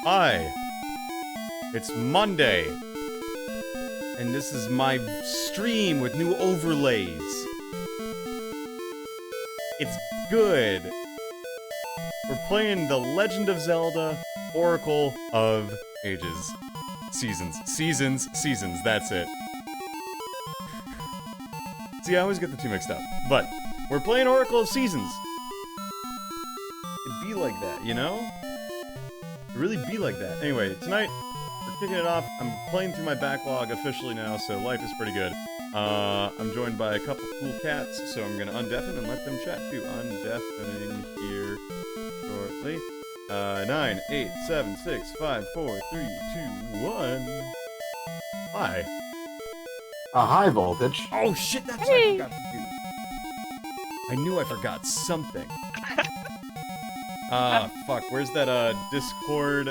Hi, it's Monday, and this is my stream with new overlays. It's good. We're playing The Legend of Zelda, Oracle of Ages. Seasons, that's it. See, I always get the two mixed up. But, we're playing Oracle of Seasons. It'd be like that, you know? It'd really be like that. Anyway, tonight, we're kicking it off. I'm playing through my backlog officially now, so life is pretty good. I'm joined by a couple cool cats, so I'm gonna undeafen and let them chat too. Undeafening here shortly. 9, 8, 7, 6, 5, 4, 3, 2, 1. Hi. High voltage. Oh shit, that's what I forgot to do. I knew I forgot something. Fuck, where's that, Discord,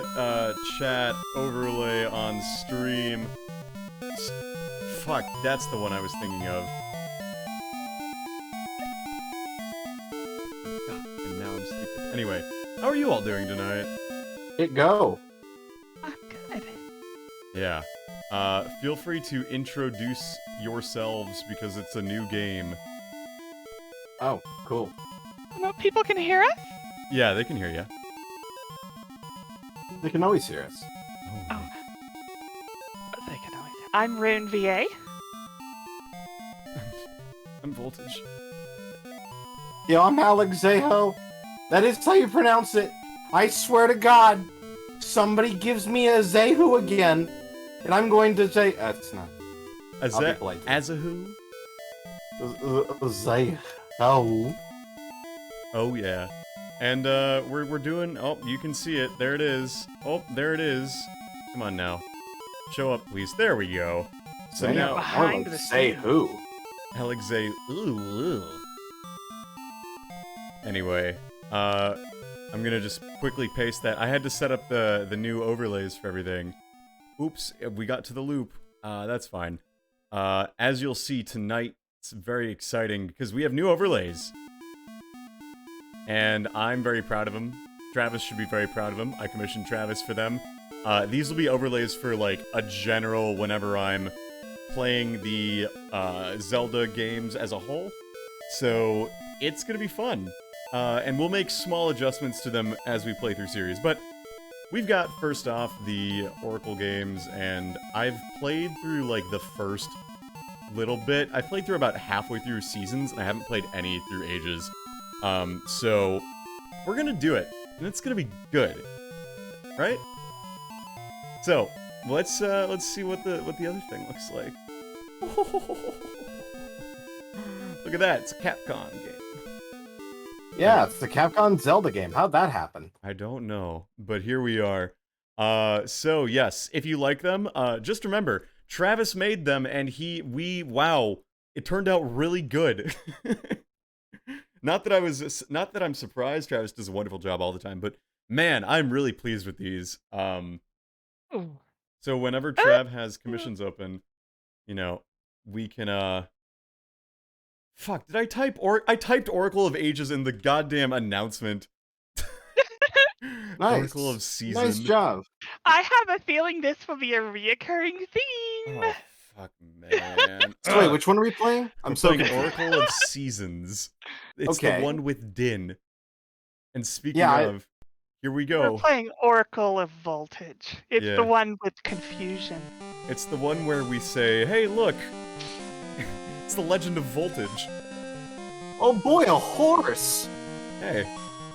chat overlay on stream? Fuck, that's the one I was thinking of. And now I'm stupid. Anyway, how are you all doing tonight? It go. I'm good. Yeah. Feel free to introduce yourselves because it's a new game. Oh, cool. No, people can hear us? Yeah, they can hear you. They can always hear us. Oh. They can always. I'm Rune VA. I'm Voltage. Yo, I'm Alex Zeho. That is how you pronounce it. I swear to God, somebody gives me a Zehu again, and I'm going to say that's not. Azahu? Zeho. Oh yeah. And we're doing. Oh, you can see it. There it is. Oh, there it is. Come on now, show up, please. There we go. So Damn, now, behind the say scenes. who? Alex ooh. Anyway, I'm gonna just quickly paste that. I had to set up the new overlays for everything. Oops, we got to the loop. That's fine. As you'll see tonight, it's very exciting because we have new overlays. And I'm very proud of them. Travis should be very proud of them. I commissioned Travis for them. These will be overlays for, like, a general whenever I'm playing the Zelda games as a whole. So, it's gonna be fun. And we'll make small adjustments to them as we play through series. But we've got, first off, the Oracle games, and I've played through, like, the first little bit. I played through about halfway through Seasons, and I haven't played any through Ages. So we're gonna do it, and it's gonna be good, right? So let's see what the other thing looks like. Look at that! It's a Capcom game. Yeah, it's the Capcom Zelda game. How'd that happen? I don't know, but here we are. So yes, if you like them, just remember Travis made them, and wow, it turned out really good. Not that I'm surprised. Travis does a wonderful job all the time, but man, I'm really pleased with these. So whenever Trav has commissions open, you know, we can fuck, did I type I typed Oracle of Ages in the goddamn announcement. Nice. Oracle of Season. Nice job. I have a feeling this will be a reoccurring theme. Oh fuck, man. So wait, which one are we playing? I'm so playing confused. Oracle of Seasons. It's Okay. the one with Din. And speaking Yeah, of, here we go. We're playing Oracle of Voltage. It's Yeah. the one with confusion. It's the one where we say, hey, look! It's the Legend of Voltage. Oh boy, a horse! Hey,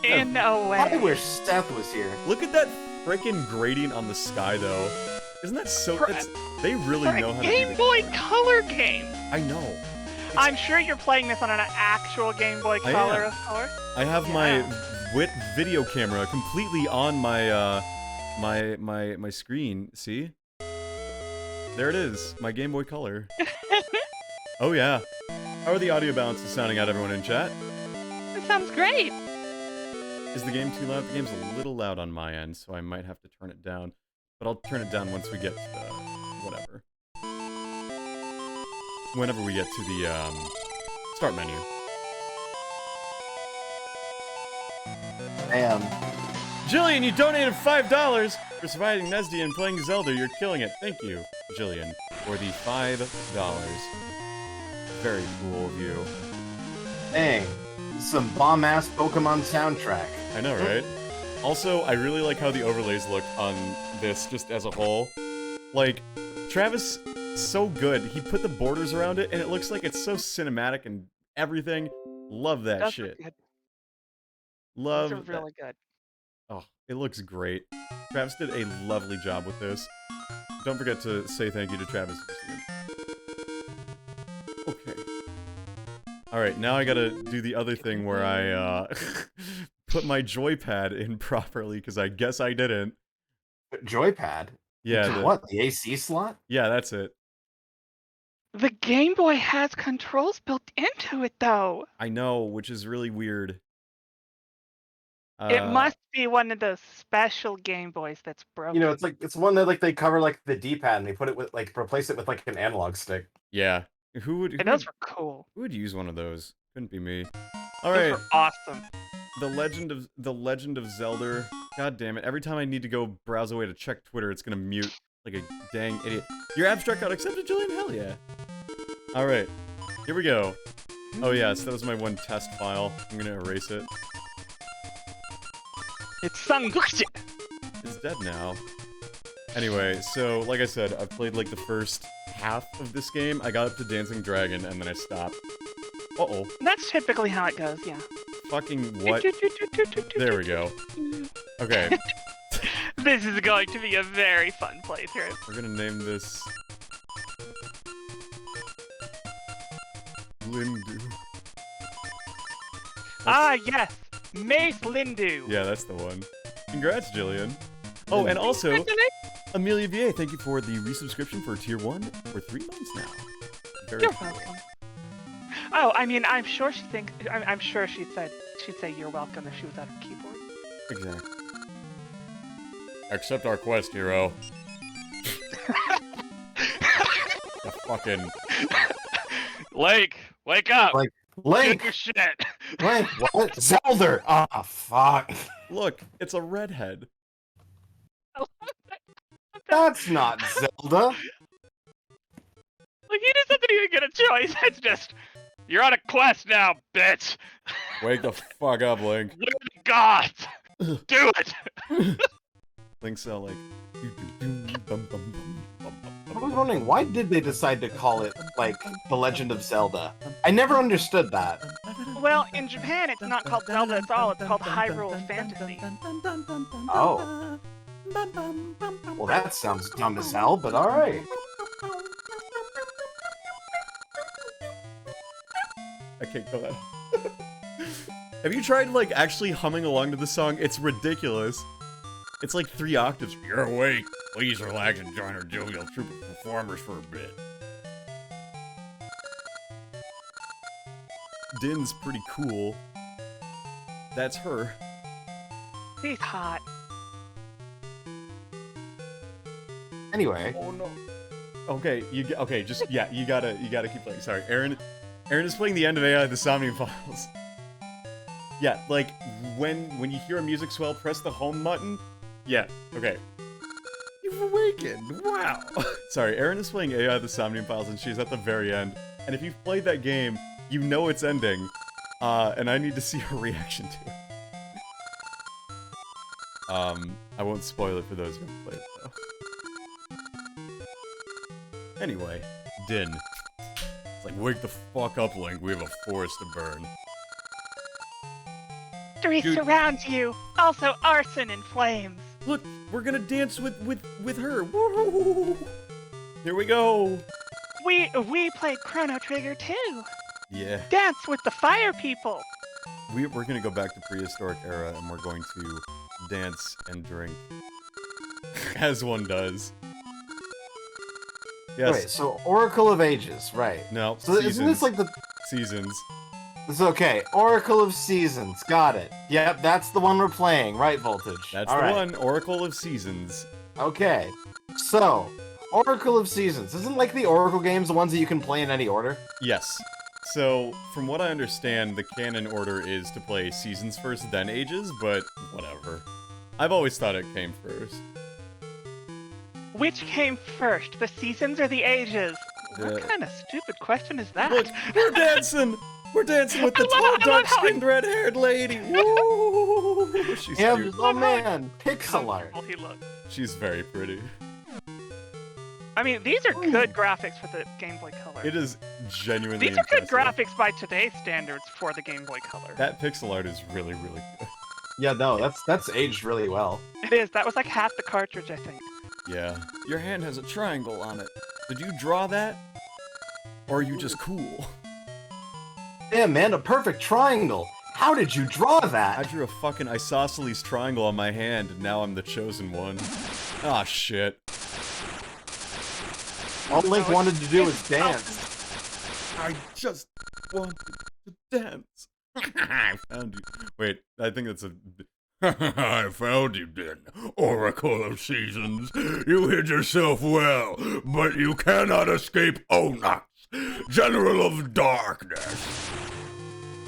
In a way. I wish Seth was here. look at that frickin' gradient on the sky, though. Isn't that so... For- They really For know a how to do Game that. Boy Color game. I know. I'm sure you're playing this on an actual Game Boy I Color, am. of course. I have my video camera completely on my, my screen. See? There it is. My Game Boy Color. Oh, yeah. How are the audio balances sounding out, everyone in chat? It sounds great. Is the game too loud? The game's a little loud on my end, so I might have to turn it down. But I'll turn it down once we get to the... whatever. Whenever we get to the, start menu. Damn. Jillian, you donated $5 for surviving Nesdy and playing Zelda. You're killing it. Thank you, Jillian, for the $5. Very cool of you. Dang. This is some bomb-ass Pokemon soundtrack. I know, right? Also, I really like how the overlays look on this, just as a whole. Like, Travis, so good. He put the borders around it, and it looks like it's so cinematic and everything. Love that Those are shit. good. Love Those are really good. Oh, it looks great. Travis did a lovely job with this. don't forget to say thank you to Travis. Okay. Alright, now I gotta do the other thing where I, put my joypad in properly, because I guess I didn't. Joypad? Yeah, What? The AC slot? yeah, that's it. The Game Boy has controls built into it, though. I know, which is really weird. It must be one of those special Game Boys that's broken. You know, it's one that they cover the D-pad and they put it with replace it with an analog stick. Yeah. And those were cool. Who would use one of those? Couldn't be me. Those Alright. were awesome. The Legend of Zelda. God damn it. Every time I need to go browse away to check Twitter, it's gonna mute like a dang idiot. Your abstract got accepted, Jillian? Hell yeah. Alright. Here we go. Oh yes, that was my one test file. I'm gonna erase it. It's Sangukji. It's dead now. Anyway, so like I said, I've played like the first half of this game. I got up to Dancing Dragon and then I stopped. Uh-oh. That's typically how it goes, yeah. Fucking what? There we go. Okay. This is going to be a very fun playthrough. We're gonna name this... Lindu. Ah, yes! Mace Lindu! Yeah, that's the one. Congrats, Jillian. Oh, and also, Amelia VA, thank you for the resubscription for Tier 1 for 3 months now. You're welcome. Oh, I mean, I'm sure she thinks... I'm sure she'd say you're welcome if she was at her keyboard. Exactly. Accept our quest, hero. The fucking... Link! Wake up! Link! Get your shit! Link! What? Zelda! Ah, fuck. Look, it's a redhead. That's not Zelda! Like, he just doesn't even get a choice. It's just... You're on a quest now, bitch! Wake the fuck up, Link. We're the gods! Do it! Link's all like... I was wondering, why did they decide to call it, The Legend of Zelda? I never understood that. Well, in Japan, it's not called Zelda at all. It's called Hyrule Fantasy. Oh. Well, that sounds dumb as hell, but alright. I can't go that. Have you tried, actually humming along to the song? It's ridiculous. It's like 3 octaves. You're awake. Please relax and join our jovial troupe of performers for a bit. Din's pretty cool. That's her. She's hot. Anyway. Oh no. Okay, you gotta keep playing. Sorry, Aaron is playing the end of AI the Somnium Files. Yeah, when you hear a music swell, press the home button. Yeah, okay. You've awakened, wow! Sorry, Erin is playing AI the Somnium Files and she's at the very end. And if you've played that game, you know it's ending. And I need to see her reaction to it. I won't spoil it for those who haven't played it, though. Anyway, Din. It's like, wake the fuck up, Link, we have a forest to burn. Victory surrounds you! Also arson and flames! Look, we're gonna dance with her. Woo! Here we go. We played Chrono Trigger too. Yeah. Dance with the fire people. We're gonna go back to prehistoric era and we're going to dance and drink, as one does. Yes. Wait, so Oracle of Ages, right? No. So isn't this the seasons? It's okay. Oracle of Seasons. Got it. Yep, that's the one we're playing. Right, Voltage. That's all the right. one. Oracle of Seasons. Okay. So, Oracle of Seasons. Isn't the Oracle games the ones that you can play in any order? Yes. So, from what I understand, the canon order is to play Seasons first, then Ages, but whatever. I've always thought it came first. Which came first, the seasons or the ages? What kind of stupid question is that? Look, we're dancing! We're dancing with the tall, dark-skinned, red-haired lady! Woo! She's cute. Oh man, pixel art. He looks. She's very pretty. I mean, these are good graphics for the Game Boy Color. It is genuinely These are good impressive. graphics by today's standards for the Game Boy Color. That pixel art is really, really good. Yeah, no, that's aged really well. It is. That was like half the cartridge, I think. Yeah. Your hand has a triangle on it. Did you draw that? Or are you just cool? Damn, man, a perfect triangle. How did you draw that? I drew a fucking isosceles triangle on my hand, and now I'm the chosen one. Ah, shit. All Link wanted to do was dance. I just wanted to dance. I found you. Wait, I think that's a... I found you, then, Oracle of Seasons. You hid yourself well, but you cannot escape Onox, General of Darkness.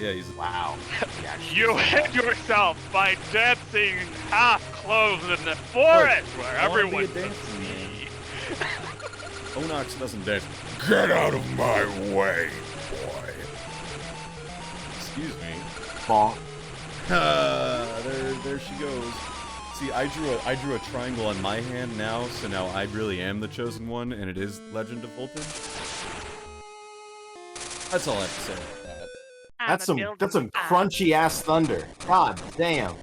Yeah, he's... Wow. You hid yourself by dancing half-clothed in the forest where everyone can see. Onox doesn't dance. Get out of my way, boy. Excuse me. Bonk. There she goes. See, I drew a triangle on my hand now, so now I really am the chosen one, and it is Legend of Voltage. That's all I have to say about that. That's some crunchy ass thunder. God damn.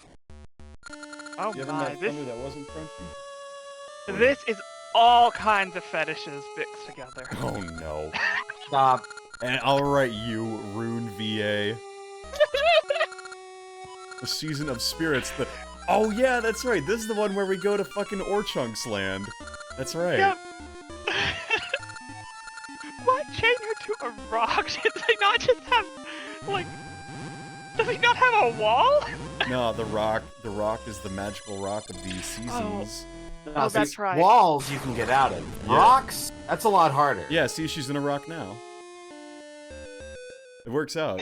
Oh You haven't my, had thunder that wasn't crunchy? this is all kinds of fetishes mixed together. Oh no. Stop. And I'll write you, Rune VA. The Season of Spirits, Oh yeah, that's right, this is the one where we go to fucking Orchunk's land. That's right. Yep. Why chain her to a rock? Should they not just have, like... Does he not have a wall? No, the rock is the magical rock of the seasons. Oh, that's right. Walls you can get out of. Yeah. Rocks? That's a lot harder. Yeah, see, she's in a rock now. It works out.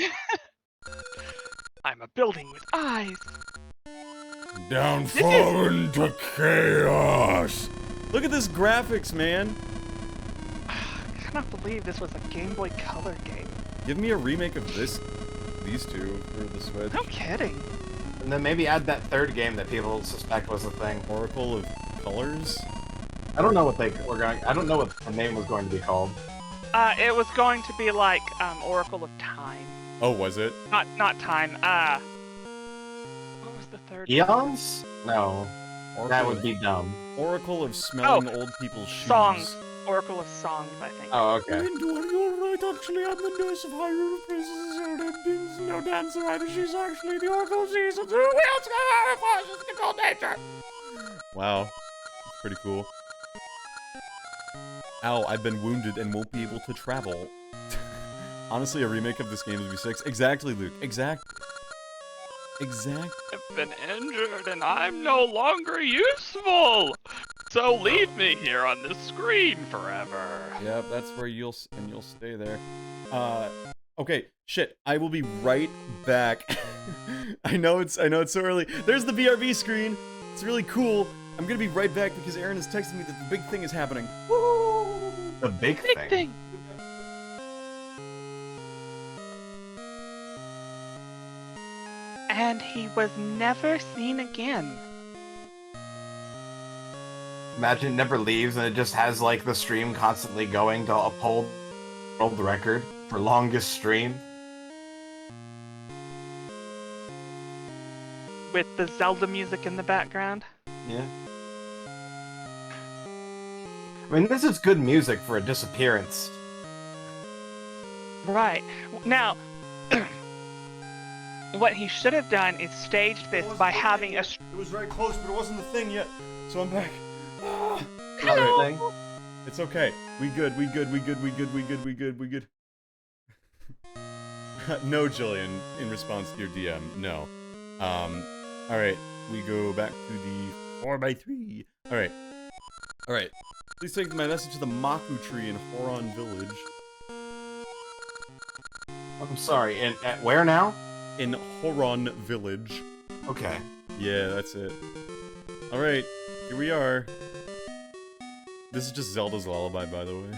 I'm a building with eyes. Downfall into chaos. Look at this graphics, man. I cannot believe this was a Game Boy Color game. Give me a remake of these two for the Switch. No kidding. And then maybe add that third game that people suspect was a thing. Oracle of Colors. I don't know what I don't know what the name was going to be called. It was going to be like, Oracle of Time. Oh, was it? Not Time, what was the third one? Eons? No. Oracle That would be dumb. Oracle of smelling old people's shoes. Songs. Oracle of Songs, I think. Oh, okay. You're right, actually, I'm the nurse of Hyrule Princess Zelda. There's no dancer either. She's actually the Oracle of Seasons. Who else can control nature? Wow. That's pretty cool. Ow, I've been wounded and won't be able to travel. Honestly, a remake of this game would be sick. Exactly, Luke. Exactly. I've been injured and I'm no longer useful! So leave me here on the screen forever. Yep, that's where you'll stay there. Okay, shit. I will be right back. I know it's so early. There's the BRB screen. It's really cool. I'm gonna be right back because Aaron is texting me that the big thing is happening. Woo! The big thing. And he was never seen again. Imagine it never leaves and it just has like the stream constantly going to uphold world record for longest stream. With the Zelda music in the background. Yeah. I mean, this is good music for a disappearance. Right. Now, what he should have done is staged this by having a... It was very close, but it wasn't the thing yet. So I'm back. Another thing. It's okay. We good. No, Jillian, in response to your DM, no. Alright, we go back to the 4x3. Alright. Please take my message to the Maku tree in Horon Village. I'm sorry, at where now? In Horon Village. Okay. Yeah, that's it. Alright, here we are. This is just Zelda's Lullaby, by the way.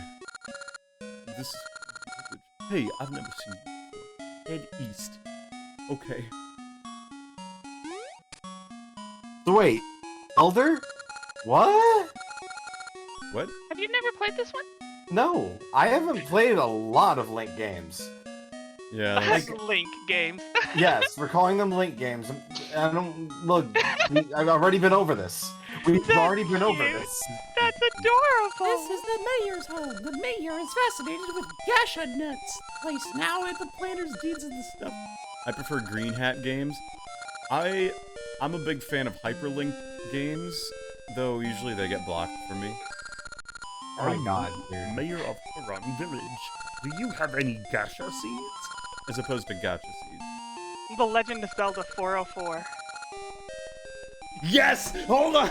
This is... Hey, I've never seen you before. Head east. Okay. So wait, Elder? What? What? Have you never played this one? No, I haven't played a lot of Link games. Yeah, Like Link games. Yes, we're calling them Link games. I don't look. I've already been over this. We've already been over this. That That's adorable. This is the mayor's home. The mayor is fascinated with Gasha nuts, placed now in the planter's deeds of the stuff. I prefer green hat games. I'm a big fan of hyperlink games, though usually they get blocked for me. Oh my god, dude. Mayor of Huron Village. Do you have any Gasha seeds? As opposed to gacha seeds. The Legend of Zelda 404. Yes! Hold on!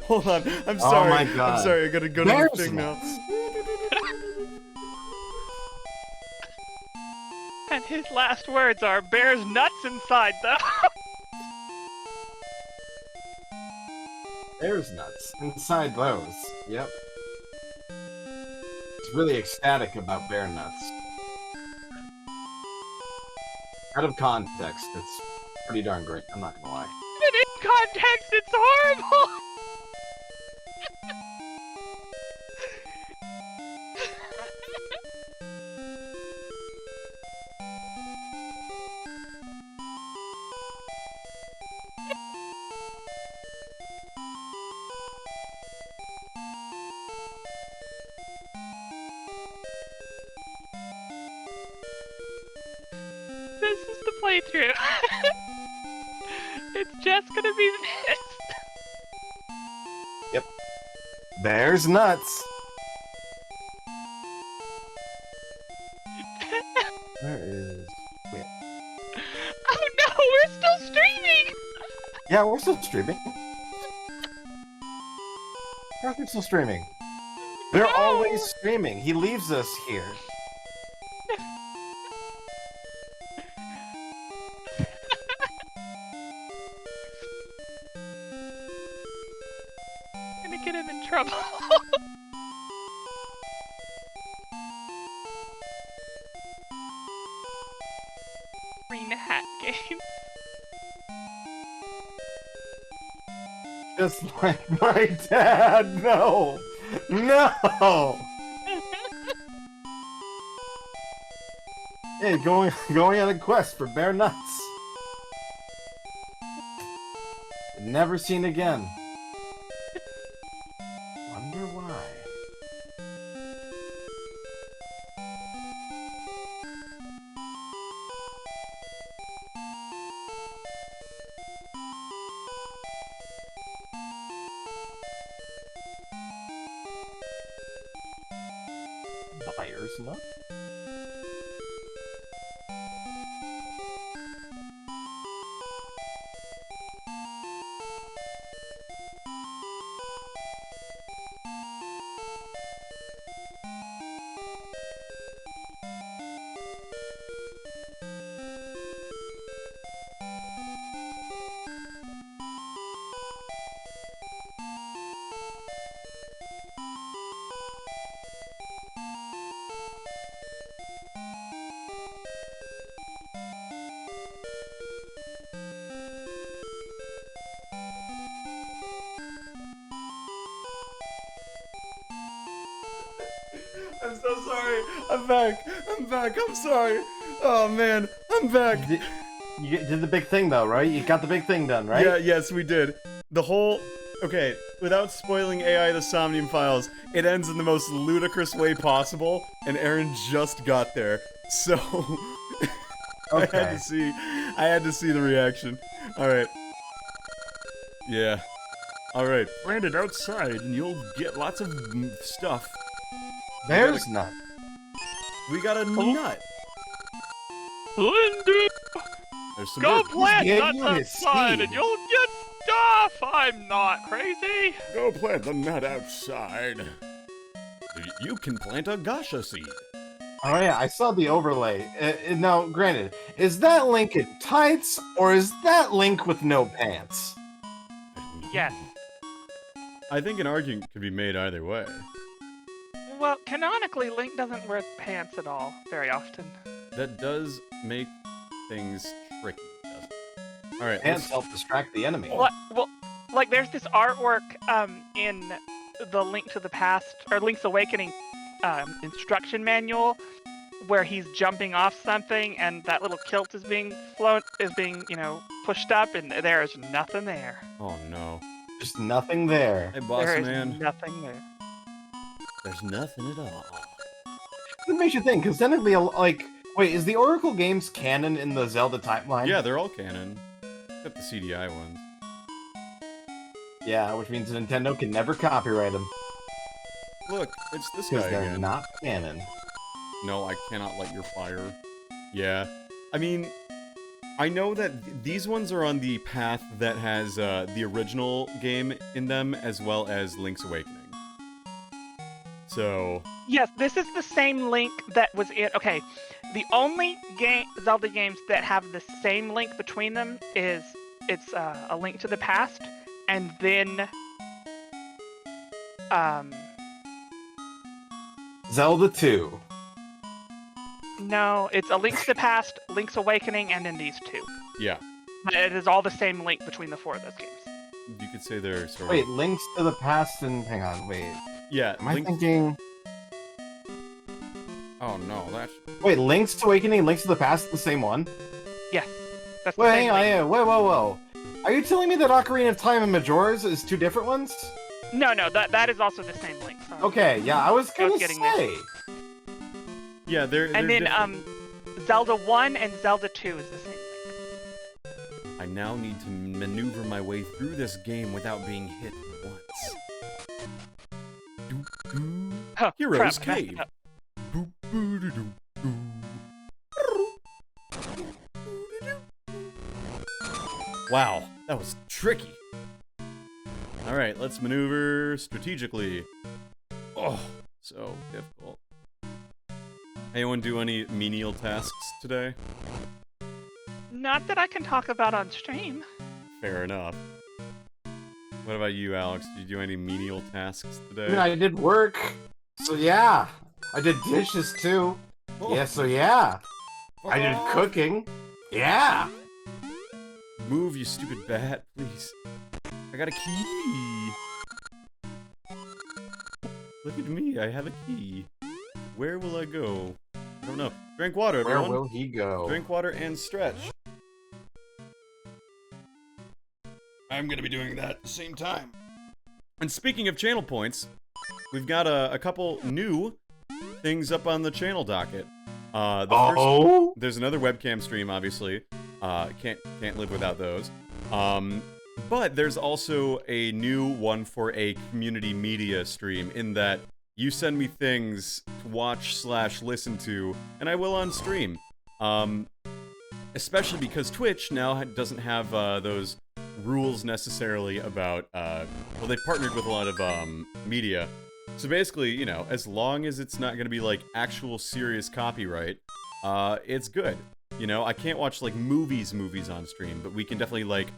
Hold on. I'm Oh sorry. my God. I'm sorry. I gotta go to There's the thing now. And his last words are, "Bear's nuts inside, though." There's nuts inside those. Yep. It's really ecstatic about bear nuts. Out of context, it's pretty darn great. I'm not gonna lie. But in context, it's horrible. This is the playthrough. It's just gonna be this. Bear's nuts. Where is? Wait. Oh no, we're still streaming! Yeah, we're still streaming. We're still streaming. They're No! always streaming. He leaves us here. Gonna get him in trouble. Green hat game. Just like my dad. No. No. Hey, going on a quest for bear nuts. Never seen again. Wonder why. Buyer's nut? I'm so sorry. I'm back. I'm sorry. Oh man, I'm back. You did the big thing though, right? You got the big thing done, right? Yeah, yes, we did. The whole... Okay, without spoiling AI the Somnium Files, it ends in the most ludicrous way possible, and Aaron just got there. So... Okay. I had to see the reaction. Alright. Yeah. Alright. Plant it outside and you'll Get lots of stuff. Bear's nut. We got a nut. Lindy, There's some go birds. plant gave nuts you his outside seed. and you'll get stuff. I'm not crazy. Go plant the nut outside. You can plant a Gasha seed. Oh yeah, I saw the overlay. Now, granted, is that Link in tights or is that Link with no pants? Yes. I think an argument could be made either way. Well, canonically, Link doesn't wear pants at all very often. That does make things tricky, doesn't it? Alright, Pants help distract the enemy. Well, like there's this artwork in the Link to the Past or Link's Awakening instruction manual where he's jumping off something and that little kilt is being pushed up and there is nothing there. oh no. Just nothing there. Hey, boss There is man. nothing there. There's nothing at all. It makes you think, because technically, like, wait, is the Oracle games canon in the Zelda timeline? Yeah, they're all canon. Except the CDI ones. Yeah, which means Nintendo can never copyright them. Look, it's this Because guy they're again. not canon. No, I cannot light your fire. Yeah. I mean, I know that these ones are on the path that has the original game in them, as well as Link's Awakening. So... Yes, this is the same link that was in. Okay, the only Zelda games that have the same link between them is it's A Link to the Past, and then Zelda 2. no, it's A Link to the Past, Link's Awakening, and then these two. Yeah. It is all the same link between the four of those games. You could say they're sort Wait, of... Links to the Past and... Hang on, wait. Yeah, Am I thinking... Oh no, that's... Wait, Link's Awakening and Links to the Past the same one? Yes, that's the Wait, same link. wait, whoa. Are you telling me that Ocarina of Time and Majora's is two different ones? No, that is also the same link. Sorry. Okay, yeah, I was gonna getting say. Yeah, they're And then different. Zelda 1 and Zelda 2 is the same link. I now need to maneuver my way through this game without being hit once. Huh, Hero's crap. Cave. Wow, that was tricky. Alright, let's maneuver strategically. Oh, so difficult. Anyone do any menial tasks today? Not that I can talk about on stream. Fair enough. What about you, Alex? Did you do any menial tasks today? I mean, I did work. So yeah. I did dishes too. Oh, Yeah, so yeah. I did oh. cooking. Yeah. Move, you stupid bat, please. I got a key. Look at me, I have a key. Where will I go? I don't know. Drink water, Where everyone. will he go? Drink water and stretch. I'm gonna be doing that at the same time. And speaking of channel points, we've got a couple new things up on the channel docket. There's another webcam stream, obviously. Can't live without those. But there's also a new one for a community media stream, in that you send me things to watch/listen to, and I will on stream. Especially because Twitch now doesn't have those rules necessarily about, well, they've partnered with a lot of media. So basically, you know, as long as it's not going to be like actual serious copyright, it's good. You know, I can't watch like movies on stream, but we can definitely like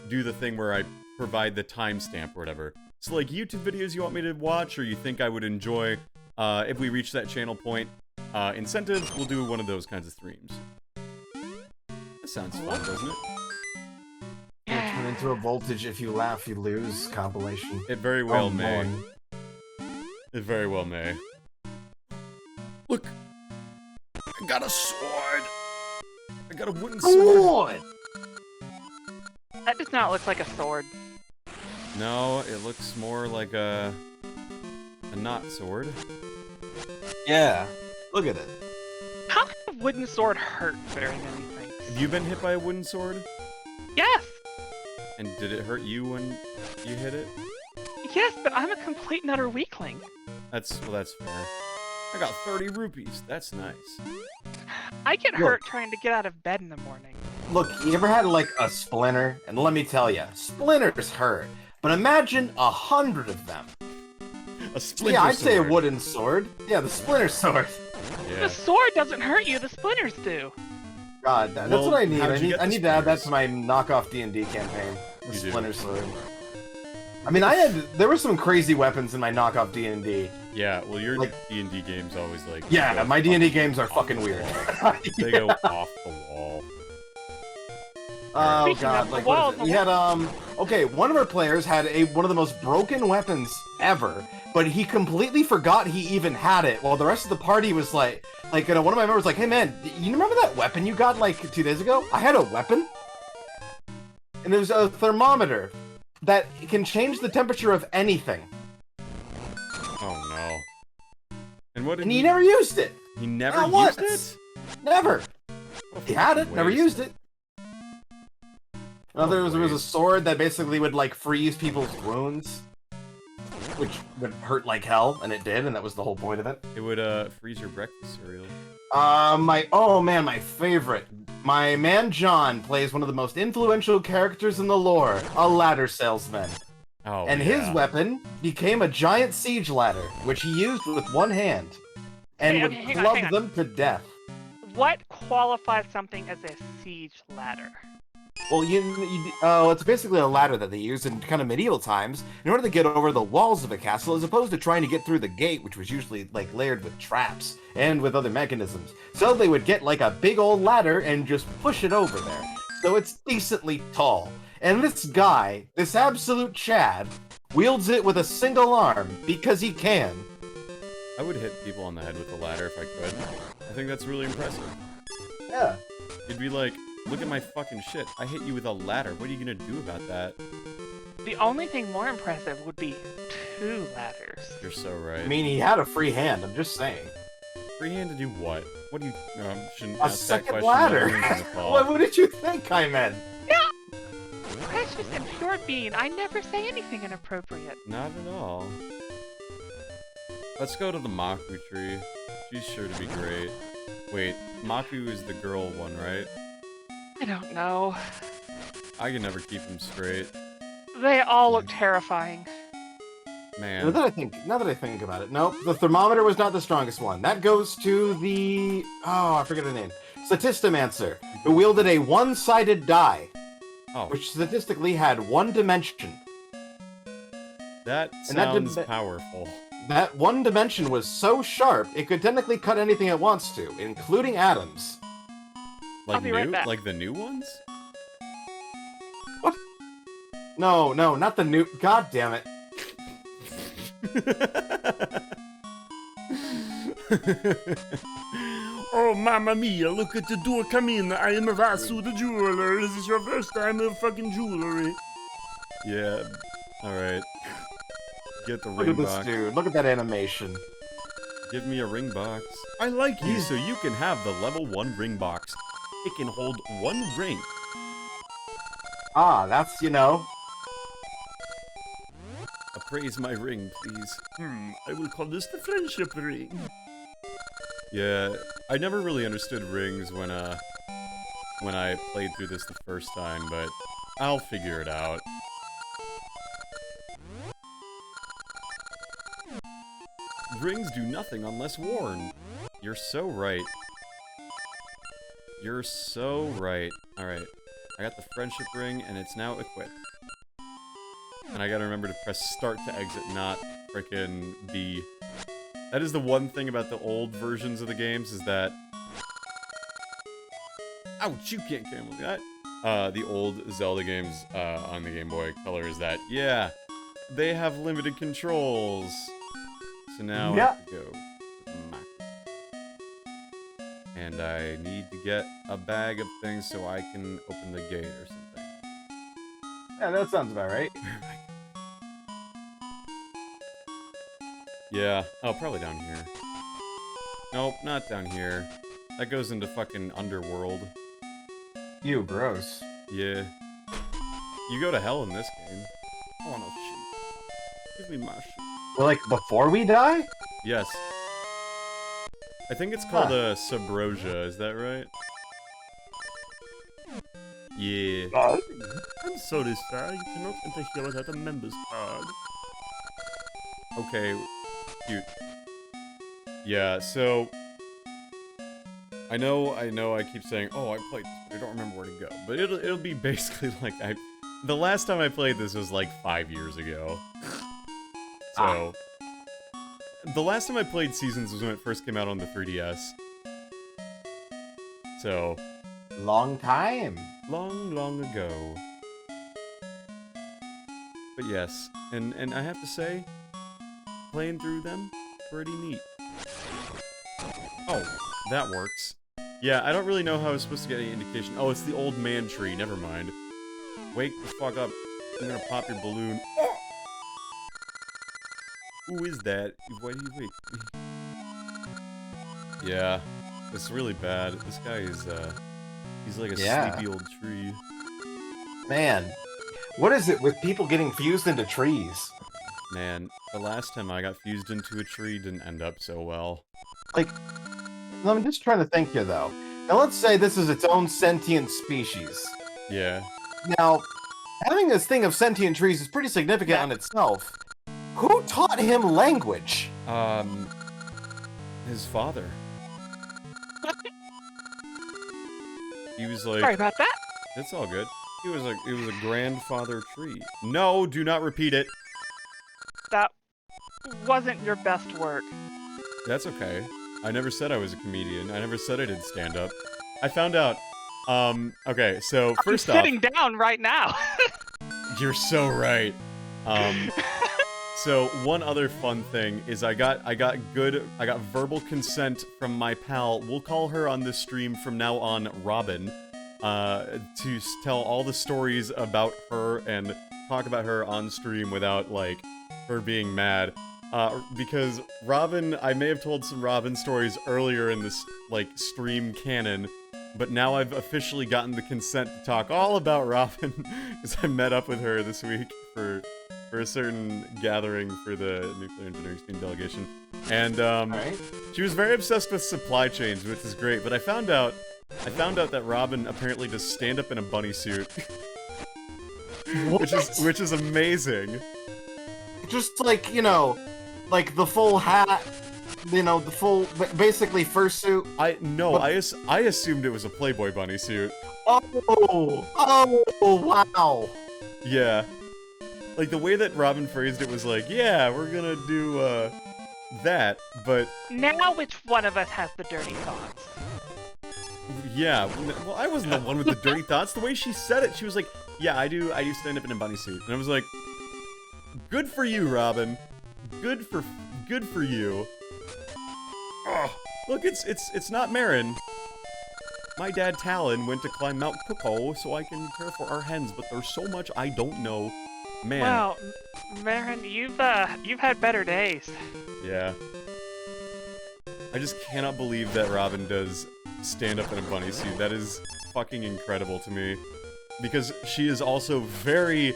do the thing where I provide the timestamp or whatever. So like YouTube videos you want me to watch or you think I would enjoy, if we reach that channel point incentive, we'll do one of those kinds of streams. That sounds fun, doesn't it? It'll turn into a voltage if you laugh, you lose compilation. It very well may. boy. It very well may. Look! I got a sword! I got a wooden sword! That does not look like a sword. No, it looks more like a not sword. Yeah. Look at it. How can a wooden sword hurt very many things? Have you been hit by a wooden sword? Yes! And did it hurt you when you hit it? Yes, but I'm a complete and utter weakling. That's fair. I got 30 rupees. That's nice. I get Look. hurt trying to get out of bed in the morning. Look, you ever had like a splinter? And let me tell you, splinters hurt. But imagine 100 of them. A splinter Yeah, I'd say a sword. wooden sword. Yeah, the splinter sword. Yeah. The sword doesn't hurt you, the splinters do. God, that's Well, what I need. how'd you get I the need to add that splinters? to my knockoff D&D campaign. The You do. splinter sword. I mean, there were some crazy weapons in my knockoff D&D. Yeah, well, your Like- D&D games always like... Yeah, go my D&D games are fucking weird. They go off the wall. Oh Speaking god, of like the what walls, is it? We had okay, one of our players had one of the most broken weapons ever, but he completely forgot he even had it. While the rest of the party was like one of my members was like, "Hey man, you remember that weapon you got like 2 days ago? I had a weapon, and it was a thermometer that can change the temperature of anything. Oh no. And what did And he never used it! He never Not used once. it? Never! He had it, never Waste. used it. Oh, There was a waste. sword that basically would, like, freeze people's wounds. Which would hurt like hell, and it did, and that was the whole point of it. It would freeze your breakfast cereal. My favorite. My man John plays one of the most influential characters in the lore, a ladder salesman. Oh, And yeah. his weapon became a giant siege ladder, which he used with one hand. And Okay, would okay, hang on, club hang on. them to death. What qualifies something as a siege ladder? Well, it's basically a ladder that they used in kind of medieval times in order to get over the walls of a castle, as opposed to trying to get through the gate, which was usually like layered with traps and with other mechanisms. So they would get like a big old ladder and just push it over there. So it's decently tall. And this guy, this absolute Chad, wields it with a single arm because he can. I would hit people on the head with a ladder if I could. I think that's really impressive. Yeah. It'd be like, look at my fucking shit. I hit you with a ladder. What are you gonna do about that? The only thing more impressive would be 2 ladders. You're so right. I mean, he had a free hand, I'm just saying. Free hand to do what? What do you... No, shouldn't A ask that second question. ladder! Everyone's on the call. What did you think I meant? Precious and pure bean, I never say anything inappropriate. Not at all. Let's go to the Maku tree. She's sure to be great. Wait, Maku is the girl one, right? I don't know. I can never keep them straight. They all look terrifying. Man. Now that I think about it, nope, the thermometer was not the strongest one. That goes to the... oh, I forget her name. Statistomancer, who wielded a one-sided die, Oh, which statistically had one dimension. that and that sounds did- powerful. That one dimension was so sharp, it could technically cut anything it wants to, including atoms. I'll Like be right new? back. Like the new ones? No, not the new... God damn it. Oh, mamma mia, look at the door, come in. I am Vasu the jeweler. This is your first time in fucking jewelry. Yeah. Alright. Get the Look ring at this box. dude. Look at that animation. Give me a ring box. I like You you. so you can have the level 1 ring box. It can hold 1 ring. Ah, that's, Appraise my ring, please. I will call this the friendship ring. Yeah, I never really understood rings when I played through this the first time, but I'll figure it out. Rings do nothing unless worn. You're so right. You're so right. Alright, I got the friendship ring, and it's now equipped. And I gotta remember to press start to exit, not frickin' B. That is the one thing about the old versions of the games, is that... Ouch, you can't camel that! The old Zelda games on the Game Boy Color is that, yeah, they have limited controls. So now I have to go to the Mac. And I need to get a bag of things so I can open the gate or something. Yeah, that sounds about right. Yeah, oh, probably down here. Nope, not down here. That goes into fucking Underworld. You, gross. Yeah. You go to hell in this game. I want a sheep. Give me my sheep. Well, like, before we die? Yes. I think it's called Subrosia, is that right? Yeah. I'm sorry, sir. You cannot enter here without a member's card. Okay, cute. Yeah, so... I know I keep saying, oh, I played this, but I don't remember where to go. But it'll be basically like the last time I played this was like 5 years ago. So... The last time I played Seasons was when it first came out on the 3DS. So... Long time. Long, long ago. But yes, and I have to say, playing through them, pretty neat. Oh, that works. Yeah, I don't really know how I was supposed to get any indication. Oh, it's the old man tree, never mind. Wake the fuck up. I'm gonna pop your balloon. Oh! Who is that? Why do you wake me? Yeah, it's really bad. This guy is, he's like a sleepy old tree. Man, what is it with people getting fused into trees? Man, the last time I got fused into a tree didn't end up so well. Like, I'm just trying to think here, though. Now, let's say this is its own sentient species. Yeah. Now, having this thing of sentient trees is pretty significant on itself. Who taught him language? His father. He was like... Sorry about that. It's all good. He was a grandfather tree. No, do not repeat it. That wasn't your best work. That's okay. I never said I was a comedian. I never said I did stand-up. I found out. Okay, so first off... I'm sitting down right now. You're so right. So one other fun thing is I got verbal consent from my pal. We'll call her on this stream from now on Robin, to tell all the stories about her and talk about her on stream without like her being mad. Because Robin, I may have told some Robin stories earlier in this like stream canon, but now I've officially gotten the consent to talk all about Robin because I met up with her this week for a certain gathering for the nuclear engineering student delegation, and she was very obsessed with supply chains, which is great. But I found out that Robin apparently does stand up in a bunny suit, which is amazing. Just like, you know, like the full hat, you know, the full, basically fursuit. I assumed it was a Playboy bunny suit. Oh, wow. Yeah. Like, the way that Robin phrased it was like, yeah, we're gonna do, that, but... Now which one of us has the dirty thoughts? Yeah, well, I wasn't the one with the dirty thoughts. The way she said it, she was like, yeah, I do stand up in a bunny suit. And I was like, good for you, Robin. Good for you. Oh, look, it's not Marin. My dad, Talon, went to climb Mount Cuckoo so I can care for our hens, but there's so much I don't know. Man. Well, Marin, you've had better days. Yeah. I just cannot believe that Robin does stand up in a bunny suit. That is fucking incredible to me. Because she is also very,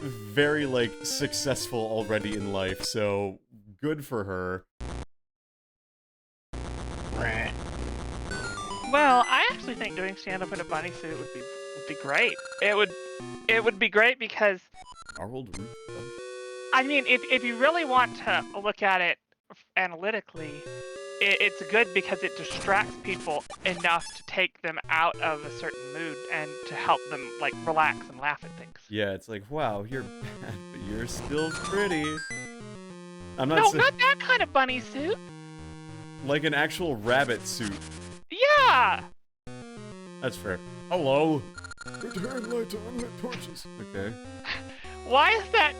very, like, successful already in life, so good for her. Well, I actually think doing stand-up in a bunny suit would be great. It would be great because... I mean, if you really want to look at it analytically, it's good because it distracts people enough to take them out of a certain mood and to help them, like, relax and laugh at things. Yeah, it's like, wow, you're bad, but you're still pretty. I'm not No, not that kind of bunny suit. Like an actual rabbit suit. Yeah! That's fair. Hello. Return light on the torches. Okay. Why is that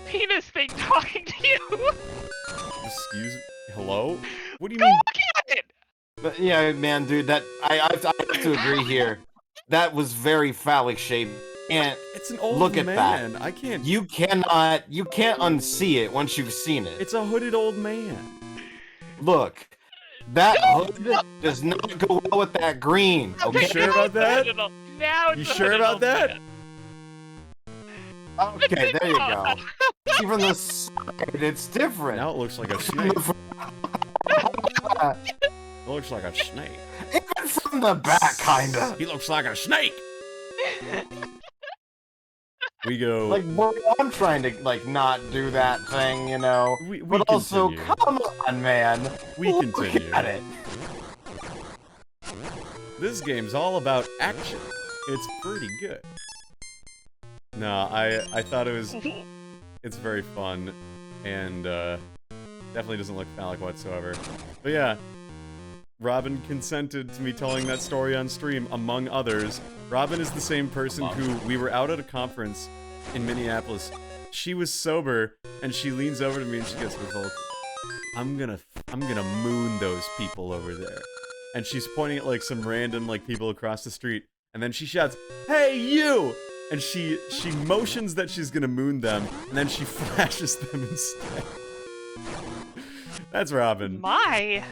penis thing talking to you? Excuse me? Hello? What do you Go mean? look at it! But yeah, man, dude, that I have to agree here. That was very phallic shaped. And it's an old look at man. that. I can't. You can't unsee it once you've seen it. It's a hooded old man. Look, that hood does not go well with that green. Okay, You sure about that? Now You sure about that? Okay, there you go. See, from the side, it's different. Now it looks like a snake. It looks like a snake. Even from the back, kinda. He looks like a snake. We go. Like, boy, I'm trying to like not do that thing, you know. But also, come on, man. We Look continue. at it. This game's all about action. It's pretty good. No, I thought it was... It's very fun, and definitely doesn't look phallic whatsoever. But yeah, Robin consented to me telling that story on stream, among others. Robin is the same person who, we were out at a conference in Minneapolis. She was sober, and she leans over to me and she goes, "Revolt, I'm gonna moon those people over there." And she's pointing at like some random like people across the street, and then she shouts, "Hey you! and she motions that she's gonna moon them, and then she flashes them instead. That's Robin. My.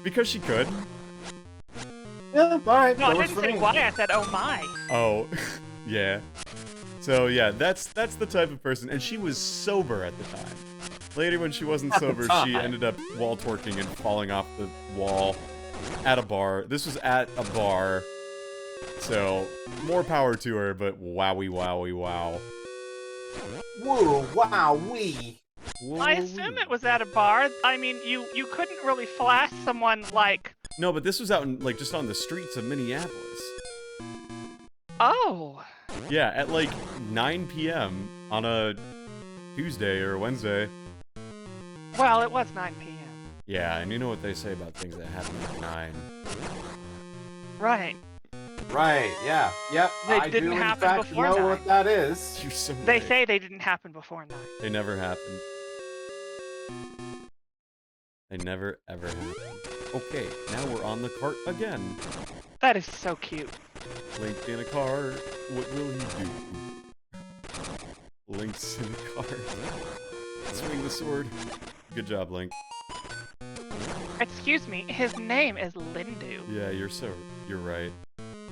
Because she could. Yeah, alright, No, I that works didn't for say me. why. I said, oh my. Oh, yeah. So yeah, that's the type of person, and she was sober at the time. Later, when she wasn't At the sober, she time. ended up wall twerking and falling off the wall at a bar. This was at a bar, so more power to her. But wowie, wowie, wow. Woo, wow, wee. I assume it was at a bar. I mean, you couldn't really flash someone like. No, but this was out in like just on the streets of Minneapolis. Oh. Yeah, at like 9 p.m. on a Tuesday or Wednesday. Well, it was 9 p.m. Yeah, and you know what they say about things that happen at 9. Right. Right, yeah, yep. They I didn't do, in happen fact, before know 9. what that is. You're so They right. say they didn't happen before 9. They never happened. They never ever happened. Okay, now we're on the cart again. That is so cute. Link in a car, what will he do? Link's in a car. Swing the sword. Good job, Link. Excuse me, his name is Lindu. Yeah, you're right.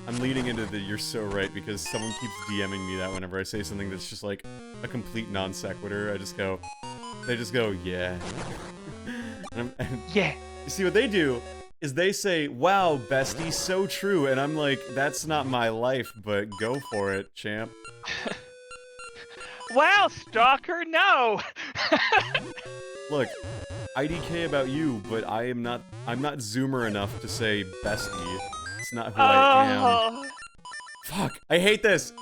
I'm leading into the you're so right because someone keeps DMing me that whenever I say something that's just like a complete non sequitur. They just go, yeah. and Yeah. you see what they do is they say, wow, bestie, so true. And I'm like, that's not my life, but go for it, champ. Well, stalker, no. Look, IDK about you, but I'm not zoomer enough to say bestie. It's not who I am. Oh. Fuck, I hate this.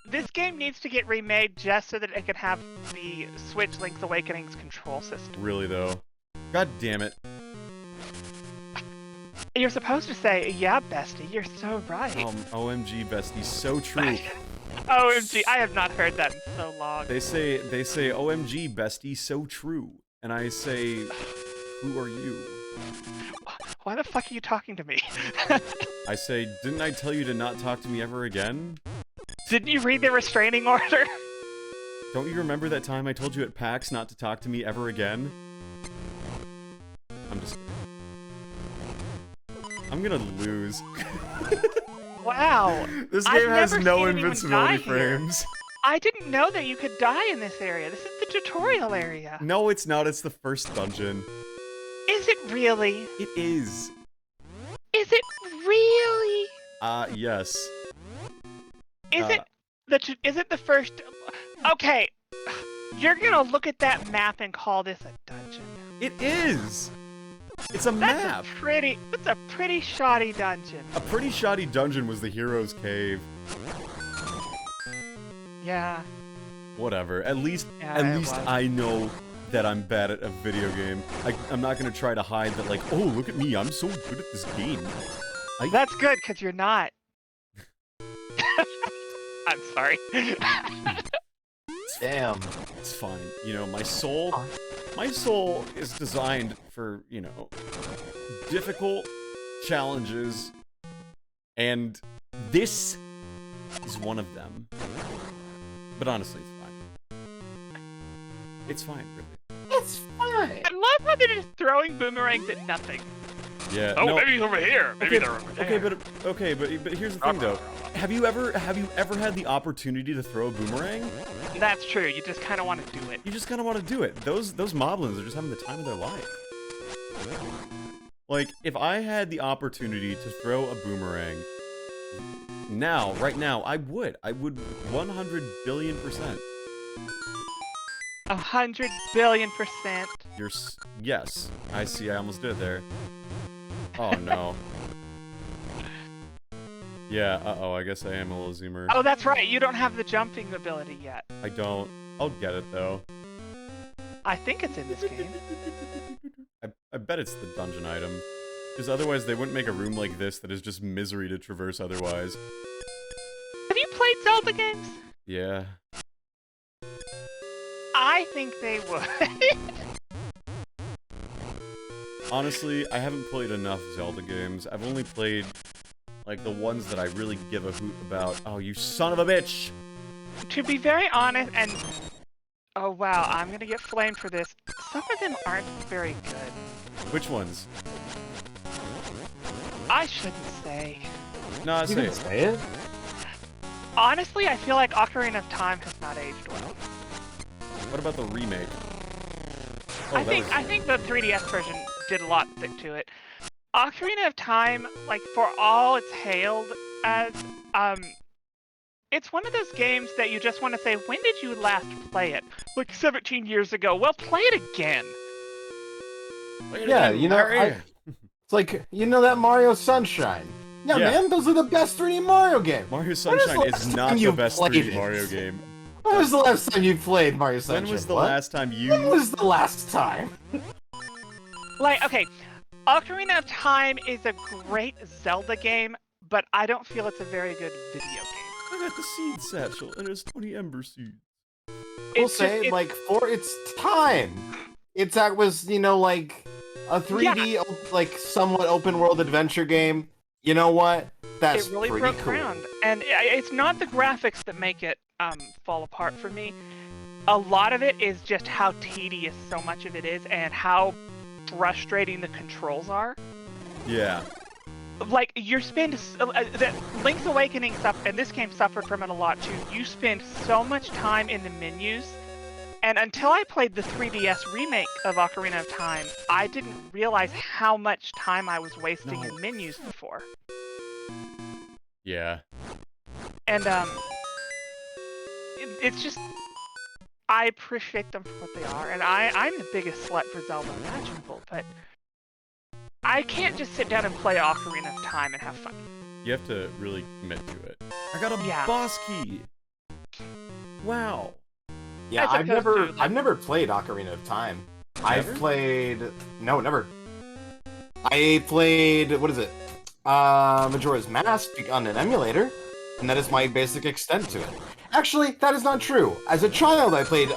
This game needs to get remade just so that it can have the Switch Link's Awakening's control system. Really though. God damn it. You're supposed to say, yeah, bestie, you're so right. OMG bestie, so true. OMG, I have not heard that in so long. They say OMG bestie, so true. And I say, who are you? Why the fuck are you talking to me? I say, didn't I tell you to not talk to me ever again? Didn't you read the restraining order? Don't you remember that time I told you at PAX not to talk to me ever again? I'm just kidding. I'm gonna lose. Wow. This I've game has never no seen anyone invincibility die here. frames. I didn't know that you could die in this area. This is the tutorial area. No, it's not. It's the first dungeon. Is it really? It is. Is it really? Yes. Is it the first? Okay, you're gonna look at that map and call this a dungeon. It is. It's a map. That's a pretty shoddy dungeon. A pretty shoddy dungeon was the hero's cave. Yeah. Whatever. At least Yeah, it was. I know that I'm bad at a video game. I'm not gonna try to hide that. Like, oh, look at me. I'm so good at this game. That's good, because you're not. I'm sorry. Damn. It's fine. You know, my soul is designed for, you know, difficult challenges, and this is one of them. But honestly, it's fine. It's fine, really. It's fine. I love how they're just throwing boomerangs at nothing. Yeah. Oh, no, maybe he's over here. Maybe okay, they're over there. okay, but here's the thing though. Have you ever had the opportunity to throw a boomerang? That's true. You just kind of want to do it. You just kind of want to do it. Those moblins are just having the time of their life. Like, if I had the opportunity to throw a boomerang right now, I would 100 billion%. 100 billion%. Yes. I see. I almost did it there. Oh no. Yeah, uh-oh, I guess I am a little zoomer. Oh, that's right. You don't have the jumping ability yet. I don't. I'll get it, though. I think it's in this game. I bet it's the dungeon item. Because otherwise they wouldn't make a room like this that is just misery to traverse otherwise. Have you played Zelda games? Yeah. I think they would. Honestly, I haven't played enough Zelda games. I've only played, Like the ones that I really give a hoot about. Oh, you son of a bitch! To be very honest, and oh wow, I'm gonna get flamed for this. Some of them aren't very good. Which ones? I shouldn't say. No, You say can it. say it. Honestly, I feel like Ocarina of Time has not aged well. What about the remake? Oh, I think the 3DS version did a lot to it. Ocarina of Time, like for all it's hailed as, it's one of those games that you just want to say, when did you last play it? Like 17 years ago. Well, play it again. Yeah, you know, it's like, you know that Mario Sunshine? Yeah, Yeah. man, those are the best 3D Mario games. Mario When was Sunshine the is last not time the you best played 3D it? Mario game. When was the last time you played Mario Sunshine? When was the What? last time you... When was the last time? Like, okay, Ocarina of Time is a great Zelda game, but I don't feel it's a very good video game. I got the seed satchel, and there's 20 ember seeds. We'll It's say, just- like, for its time, that was, you know, like, a 3D, like, somewhat open-world adventure game. You know what? That's it really pretty broke cool. ground, and it's not the graphics that make it fall apart for me. A lot of it is just how tedious so much of it is, and how frustrating the controls are. Yeah. Like you spend the Link's Awakening stuff, and this game suffered from it a lot too. You spend so much time in the menus, and until I played the 3DS remake of Ocarina of Time, I didn't realize how much time I was wasting in menus before. Yeah. And it's just, I appreciate them for what they are, and I'm the biggest slut for Zelda imaginable, but I can't just sit down and play Ocarina of Time and have fun. You have to really commit to it. I got a Yeah. boss key! Wow. Yeah, As I've opposed to, never played Ocarina of Time. I've Never? played never. I played what is it? Majora's Mask on an emulator, and that is my basic extent to it. Actually, that is not true. As a child, I played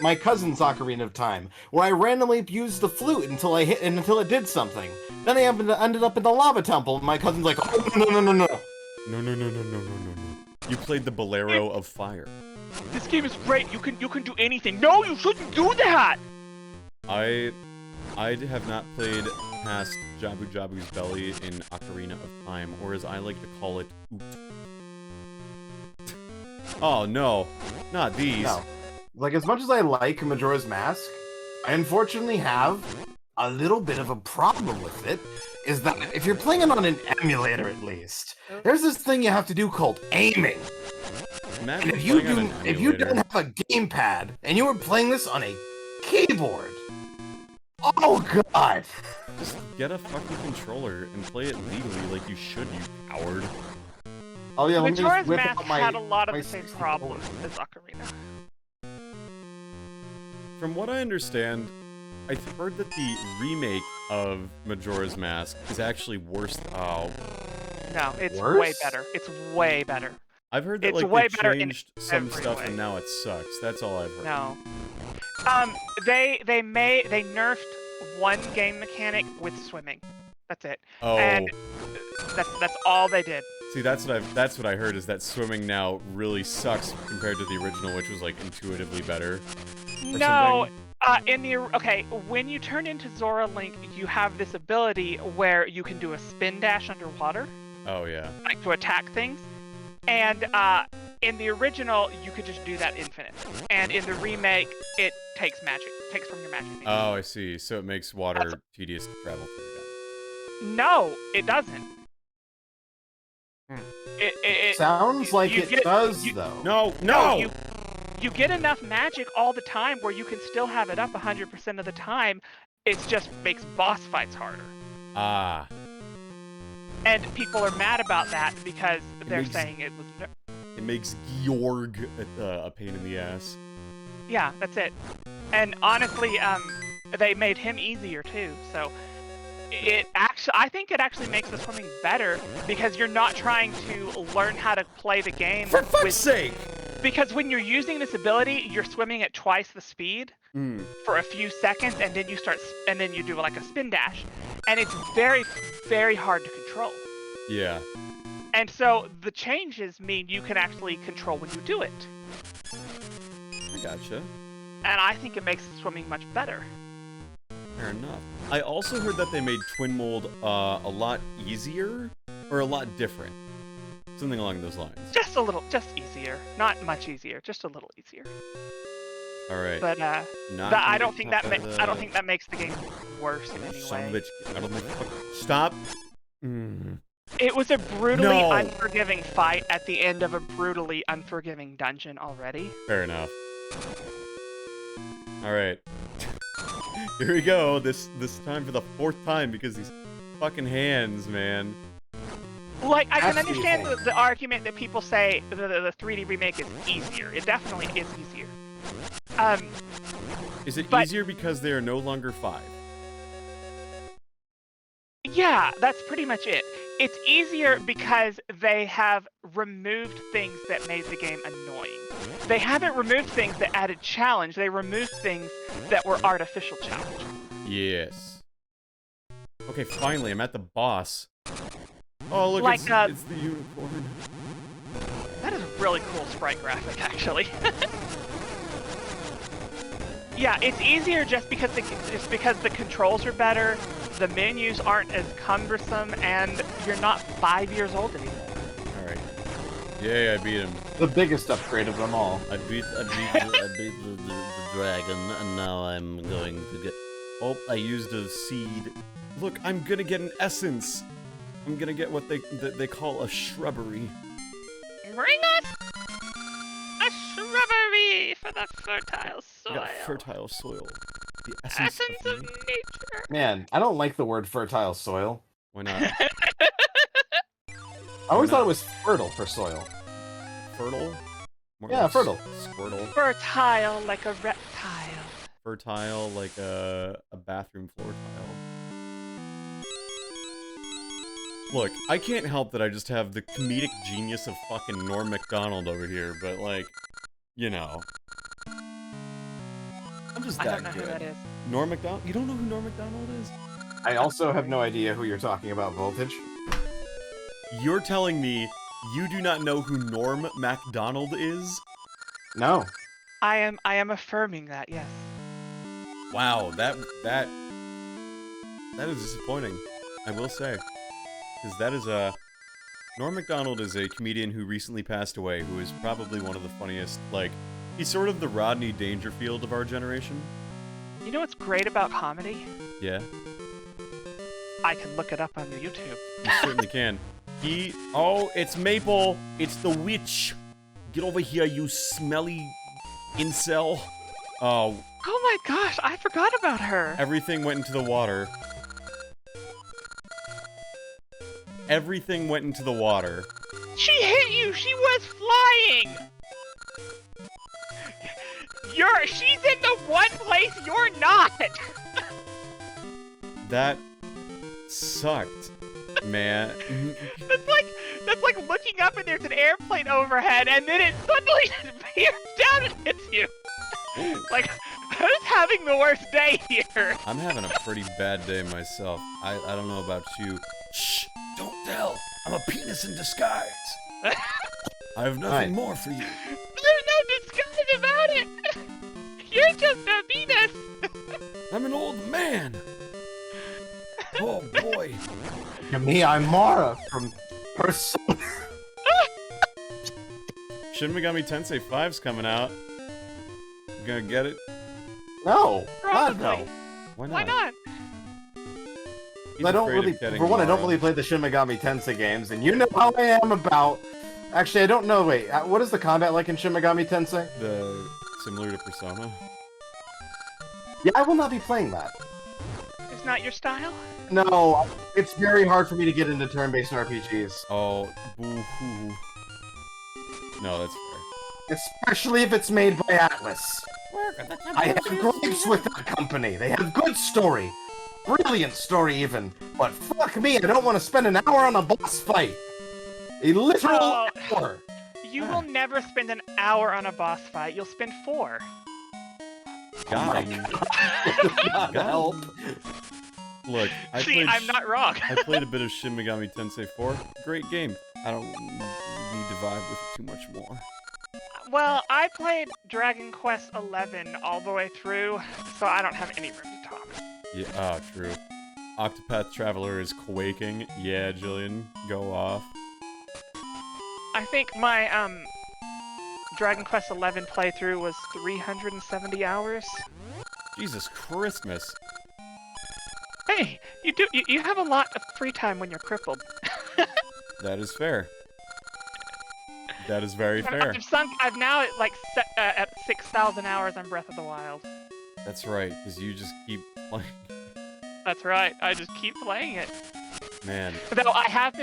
my cousin's Ocarina of Time, where I randomly used the flute until it did something. Then I ended up in the lava temple, and my cousin's like, "Oh no no no no no!" No. You played the Bolero of Fire. This game is great. You can do anything. No, you shouldn't do that. I have not played past Jabu Jabu's Belly in Ocarina of Time, or as I like to call it, Oot. Oh no, not these. No. Like, as much as I like Majora's Mask, I unfortunately have a little bit of a problem with it, is that if you're playing it on an emulator at least, there's this thing you have to do called aiming. Imagine And if you playing on an emulator. don't have a gamepad, and you were playing this on a keyboard, oh god! Just get a fucking controller and play it legally like you should, you coward. Oh yeah, let me just Majora's whip Mask out my, had a lot of my the same 64. problems as Ocarina. From what I understand, I've heard that the remake of Majora's Mask is actually worse. Oh, No, it's way Worse? better. It's way better. I've heard that It's like way they better in changed some every stuff way. and now it sucks. That's all I've heard. No. They nerfed one game mechanic with swimming. That's it. Oh, And that's all they did. see, that's what I heard is that swimming now really sucks compared to the original, which was like intuitively better. Or No, something. when you turn into Zora Link, you have this ability where you can do a spin dash underwater, Oh yeah. like to attack things. And in the original, you could just do that infinite. And in the remake, it takes from your magic. Oh, I see. So it makes water tedious to travel through. No, it doesn't. Hmm. It Sounds like you it get- does, you- though. No, No, no. you get enough magic all the time where you can still have it up 100% of the time. It just makes boss fights harder. Ah, And people are mad about that because they're makes- saying it was... it makes Georg a pain in the ass. Yeah, that's it. And honestly, they made him easier too, so... I think it actually makes the swimming better because you're not trying to learn how to play the game For fuck's with... sake! Because when you're using this ability, you're swimming at twice the speed Mm. for a few seconds, and then you do like a spin dash, and it's very, very hard to control. Yeah. And so the changes mean you can actually control when you do it. I gotcha. And I think it makes swimming much better. Fair enough. I also heard that they made twin mold a lot easier or a lot different. Something along those lines. Just easier. Not much easier, just a little easier. All right. But I don't think that makes the game worse in any Son of a way. bitch. I don't think. Stop. It was a brutally No. unforgiving fight at the end of a brutally unforgiving dungeon already. Fair enough. All right. Here we go. This time for the 4th time because these fucking hands, man. Like, I can That's understand easy. the argument that people say the 3D remake is easier. It definitely is easier. Is it But- easier because they are no longer 5? Yeah, that's pretty much it. It's easier because they have removed things that made the game annoying. They haven't removed things that added challenge. They removed things that were artificial challenge. Yes. Okay, finally, I'm at the boss. Oh, look, Like, it's the unicorn. That is a really cool sprite graphic, actually. Yeah, it's easier just because the controls are better, the menus aren't as cumbersome, and you're not 5 years old anymore. Alright. Yay, I beat him. The biggest upgrade of them all. I beat the dragon, and now I'm going to get... Oh, I used a seed. Look, I'm gonna get an essence. I'm gonna get what they call a shrubbery. Bring us a shrubbery for the fertile I soil. got fertile soil. The essence Essence of of nature. nature. Man, I don't like the word fertile soil. Why not? I always thought it was fertile for soil. Fertile? More Yeah, like fertile. Squirtle. Fertile like a reptile. Fertile, like a bathroom floor tile. Look, I can't help that I just have the comedic genius of fucking Norm Macdonald over here, but like, you know. I'm just I that don't know good. who that is. Norm Macdonald? You don't know who Norm Macdonald is? I also have no idea who you're talking about, Voltage. You're telling me you do not know who Norm Macdonald is? No. I am affirming that, yes. Wow, that is disappointing, I will say. Because that is Norm Macdonald is a comedian who recently passed away, who is probably one of the funniest, like, he's sort of the Rodney Dangerfield of our generation. You know what's great about comedy? Yeah, I can look it up on the YouTube. you certainly can. Oh, it's Maple! It's the witch! Get over here, you smelly incel. Oh, Oh my gosh, I forgot about her. everything went into the water. Everything went into the water. She hit you. She was flying. She's in the one place you're not. That sucked, man. That's like looking up and there's an airplane overhead and then it suddenly veers down and hits you. Like, who's having the worst day here? I'm having a pretty bad day myself. I don't know about you. Shh! Don't tell! I'm a penis in disguise! I have nothing more for you. There's no disguise about it. You're just a penis. I'm an old man! Oh boy! To me, I'm Mara from Persona. Shin Megami Tensei 5's coming out. You gonna get it? No. God, Probably. no. Why not? Why not? He's I don't afraid of really, getting for one, I don't Mara. really play the Shin Megami Tensei games, and you know how I am about... Actually, I don't know, wait, what is the combat like in Shin Megami Tensei? Similar to Persona. Yeah, I will not be playing that. It's not your style? No, it's very hard for me to get into turn-based RPGs. Oh, boo-hoo. No, that's fair. Especially if it's made by Atlas. I have gripes with that company. They have good story. Brilliant story, even. But fuck me, I don't want to spend an hour on a boss fight. A literal Oh. hour. You will never spend an hour on a boss fight. You'll spend 4. Got him. Does not help. Look, See, I'm not wrong. I played a bit of Shin Megami Tensei 4. Great game. I don't need to vibe with it too much more. Well, I played Dragon Quest XI all the way through, so I don't have any room to talk. Yeah, true. Octopath Traveler is quaking. Yeah, Jillian, go off. I think my Dragon Quest XI playthrough was 370 hours. Jesus Christmas. Hey, you have a lot of free time when you're crippled. That is fair. That is very fair. I've now at 6,000 hours on Breath of the Wild. That's right, because you just keep playing. That's right. I just keep playing it. Man. Though I have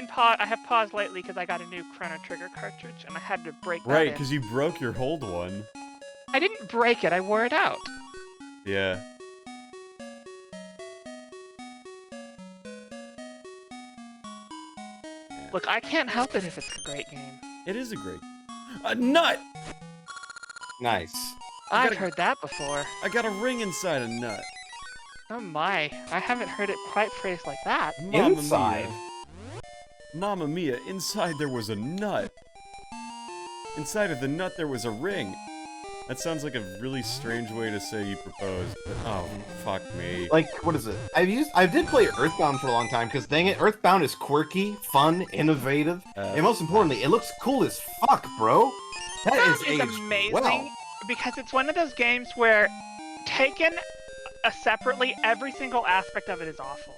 paused lately because I got a new Chrono Trigger cartridge and I had to break that Right, in. because you broke your old one. I didn't break it. I wore it out. Yeah. Look, I can't help it if it's a great game. It is a great... A nut! Nice. I've heard that before. I got a ring inside a nut. Oh my, I haven't heard it quite phrased like that. Mamma Inside. Mia. Mamma mia, inside there was a nut. Inside of the nut there was a ring. That sounds like a really strange way to say you proposed, but oh, fuck me. Like, what is it? I did play Earthbound for a long time, because dang it, Earthbound is quirky, fun, innovative, and most importantly, it looks cool as fuck, bro. That is aged amazing well. because it's one of those games where, taken separately, every single aspect of it is awful.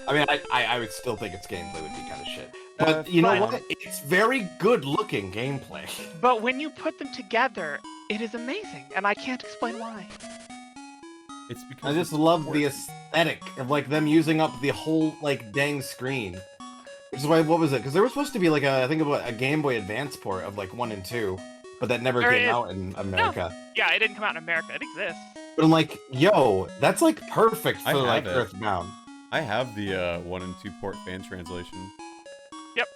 I mean, I would still think its gameplay would be kind of shit. But you know what? It's very good looking gameplay. But when you put them together, it is amazing, and I can't explain why. It's because I just love the aesthetic of like them using up the whole like dang screen. Which is why, what was it? Because there was supposed to be like I think about a Game Boy Advance port of like 1 and 2, but that never came out in America. No. Yeah, it didn't come out in America. It exists. But I'm like, yo, that's like perfect I for have like it. Earthbound. I have the 1 and 2 port fan translation.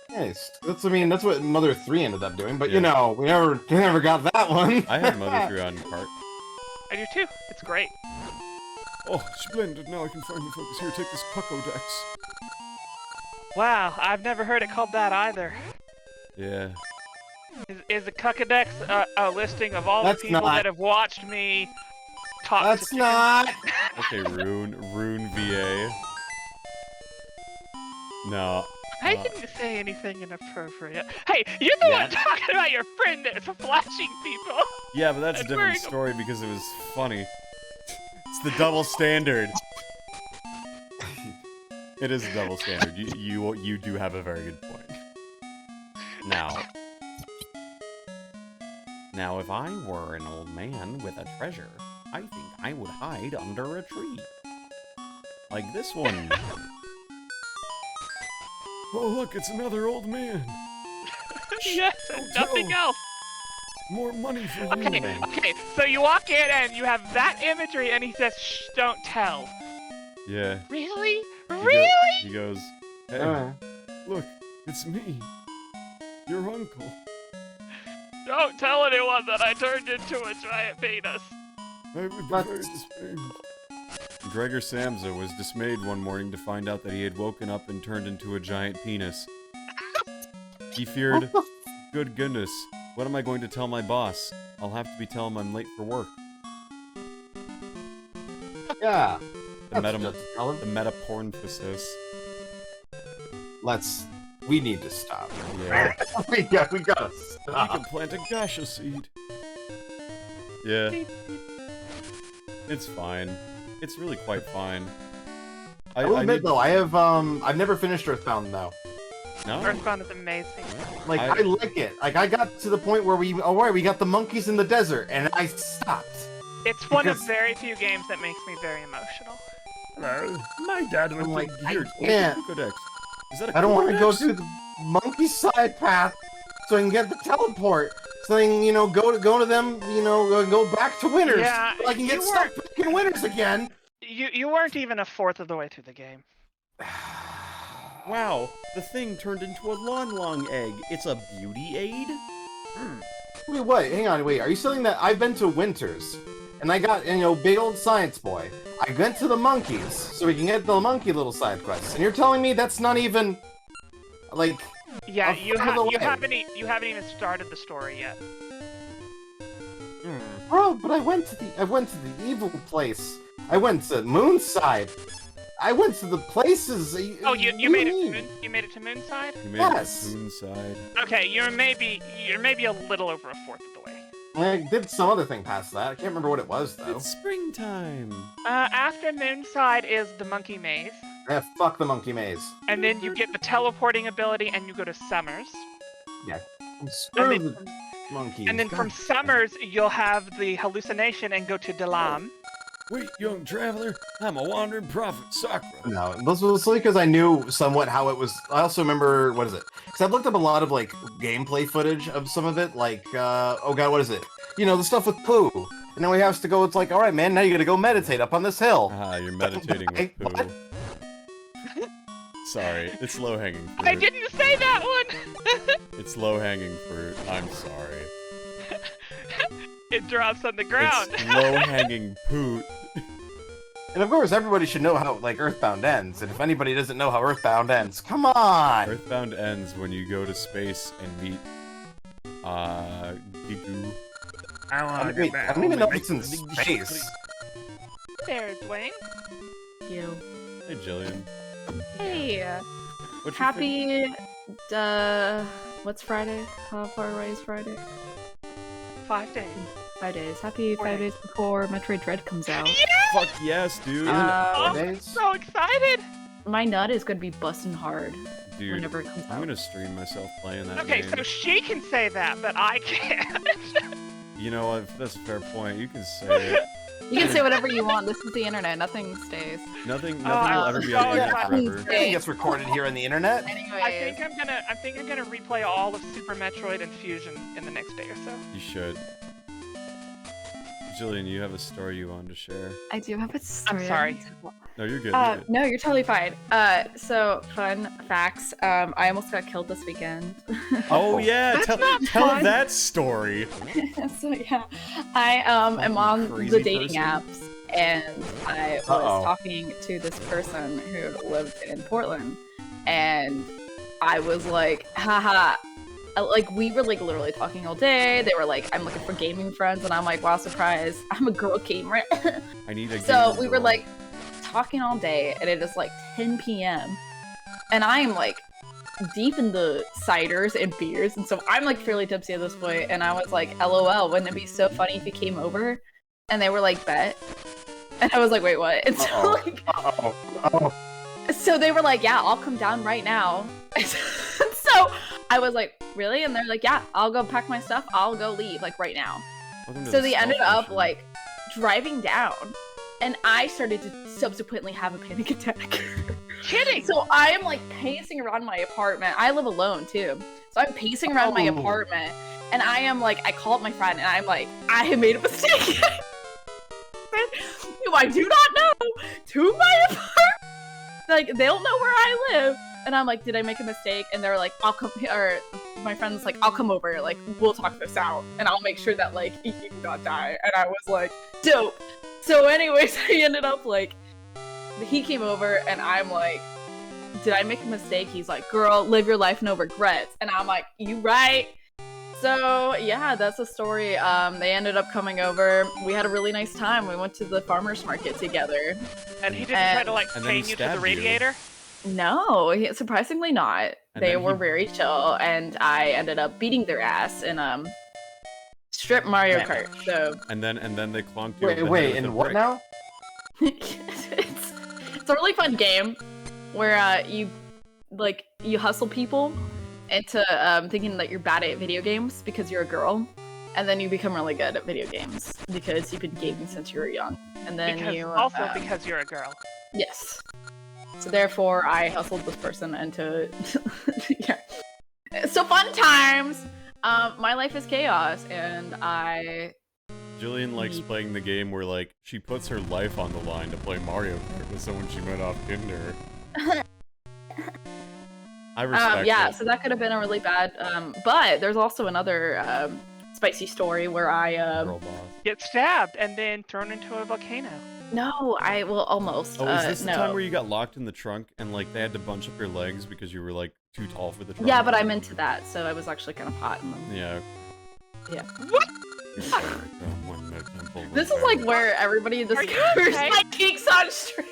Nice. That's what Mother 3 ended up doing. But Yeah. you know, we never got that one. I have Mother 3 on part. I do too. It's great. Oh, splendid. Now I can finally focus. Here, take this Pucko Dex. Wow, I've never heard it called that either. Yeah. Is the Cuckadex a listing of all That's the people not- that have watched me talk That's to not. Okay, Rune VA. No. I didn't say anything inappropriate. Hey, you're the one talking about your friend that's flashing people. Yeah, but that's a That's different wearing a- story because it was funny. It's the double standard. It is a double standard. You do have a very good point. Now, if I were an old man with a treasure, I think I would hide under a tree. Like this one. Oh, look, it's another old man. Yes, and nothing else. More money for you. Okay, so you walk in and you have that imagery and he says, shh, don't tell. Yeah. Really? He Really? He goes, hey, Look, it's me. Your uncle. Don't tell anyone that I turned into a giant penis. I would be But- very dismayed. Gregor Samsa was dismayed one morning to find out that he had woken up and turned into a giant penis. He feared, good goodness, what am I going to tell my boss? I'll have to be telling him I'm late for work. Yeah. The That's just a color. metapornphosis. We need to stop. Yeah. we gotta You stop. can plant a gasha seed. Yeah. It's fine. It's really quite fine. I will admit though, I've never finished Earthbound though. No? Earthbound is amazing. Like I like it. Like I got to the point where we got the monkeys in the desert, and I stopped. It's one of Because- very few games that makes me very emotional. Well, my dad went I'm like, to... I Here, can't. Codex. Is that a I don't want to go Codex? through the monkey side path so I can get the teleport. So I can, go to them, go back to winners. Yeah, so I can get you stuck back in winners again. You weren't even a fourth of the way through the game. Wow, the thing turned into a long egg. It's a beauty aid? Wait, what? Hang on, wait. Are you saying that I've been to Winters and I got, big old science boy? I went to the monkeys so we can get the monkey little side quests, and you're telling me that's not even like Yeah, Of- you, out of the way. you haven't even started the story yet. Bro, but I went to the evil place. I went to Moonside. I went to the places. Oh, what you do made mean? you made it to Moonside? You made Yes. it Moonside. Okay, you're maybe a little over a fourth of the way. I did some other thing past that. I can't remember what it was though. It's springtime. After Moonside is the Monkey Maze, Yeah, fuck the monkey maze. and then you get the teleporting ability, and you go to Summers. Screw And the monkeys. And then from Summers, you'll have the hallucination and go to Dalam. Wait, young traveler, I'm a wandering prophet, Sakura. No, this was because I knew somewhat how it was. I also remember, what is it? Because I've looked up a lot of, like, gameplay footage of some of it, like, oh god, what is it? You know, the stuff with Pooh. And now he has to go, it's like, alright man, now you gotta go meditate up on this hill. Ah, you're meditating with What? Pooh. Sorry, it's low-hanging fruit. I didn't say that one! It's low-hanging fruit, I'm sorry. It drops on the ground. It's low-hanging poot. And of course, everybody should know how, like, Earthbound ends. And if anybody doesn't know how Earthbound ends, come on! Earthbound ends when you go to space and meet, Gigu. I don't even know if it's in space. There, Dwayne. You. Hey, Jillian. Hey, What's your favorite- happy, what's Friday? How far away is Friday? 5 days. 5 days. Happy 5 days before Metroid Dread comes out. Fuck yes, dude. Oh, I'm so excited! My nut is gonna be busting hard Dude, whenever it comes I'm out. gonna stream myself playing that Okay, game. so she can say that, but I can't. You know what? That's a fair point. You can say it. You can say whatever you want. This is the internet. Nothing stays. Nothing will I'm ever be so on the internet excited. forever. Everything gets recorded here on the internet. Anyways, I think I'm gonna replay all of Super Metroid and Fusion in the next day or so. You should. Jillian, you have a story you wanted to share. I do have a story. I'm sorry. No, you're good. You're good. No, you're totally fine. So fun facts. I almost got killed this weekend. Oh yeah, That's tell not fun. that story. So yeah, I am on Crazy the dating person. apps, and I was Uh-oh. talking to this person who lived in Portland, and I was like, haha. Like, we were like literally talking all day. They were like, I'm looking for gaming friends, and I'm like, wow, surprise, I'm a girl gamer. I need a So gamer we were girl. like talking all day, and it is like 10 p.m. and I am like deep in the ciders and beers, and so I'm like fairly tipsy at this point, and I was like, LOL, wouldn't it be so funny if you came over? And they were like, bet. And I was like, wait, what? And so like, so they were like, yeah, I'll come down right now. So I was like, really? And they're like, yeah, I'll go pack my stuff, I'll go leave like right now. Welcome to So the they ended stealth up mission. like driving down, and I started to subsequently have a panic attack. Kidding! So I am like pacing around my apartment. I live alone too. So I'm pacing around my Oh. apartment, and I am like, I call up my friend, and I'm like, I have made a mistake. Who I do not know, to my apartment. Like, they'll know where I live. And I'm like, did I make a mistake? And they're like, I'll come, or my friend's like, I'll come over, like, we'll talk this out, and I'll make sure that, like, you do not die. And I was like, dope. So anyways, I ended up, like, he came over, and I'm like, did I make a mistake? He's like, girl, live your life, no regrets. And I'm like, you right. So yeah, that's the story. They ended up coming over. We had a really nice time. We went to the farmer's market together. And he didn't try to like And then he chain you to the stabbed you. radiator? No, surprisingly not. And They then were he- very chill, and I ended up beating their ass in Strip Mario Yeah. Kart. So And then they clonked you. over the Wait, head with and a what brick. now? it's a really fun game where you hustle people into thinking that you're bad at video games because you're a girl, and then you become really good at video games because you've been gaming since you were young. And then Because you're a girl. yes. So therefore, I hustled this person into yeah. So fun times. My life is chaos, and I Jillian likes playing the game where like she puts her life on the line to play Mario Kart with someone she met off Tinder. I respect yeah. it. So that could have been a really bad. But there's also another spicy story where I Girl boss. Get stabbed and then thrown into a volcano. no, I will almost. Oh, is this the no. time where you got locked in the trunk and like they had to bunch up your legs because you were like too tall for the. Yeah, but I'm into that, so I was actually kind of hot in them. Yeah. Yeah. What? This is like where everybody just covers my geeks on stream.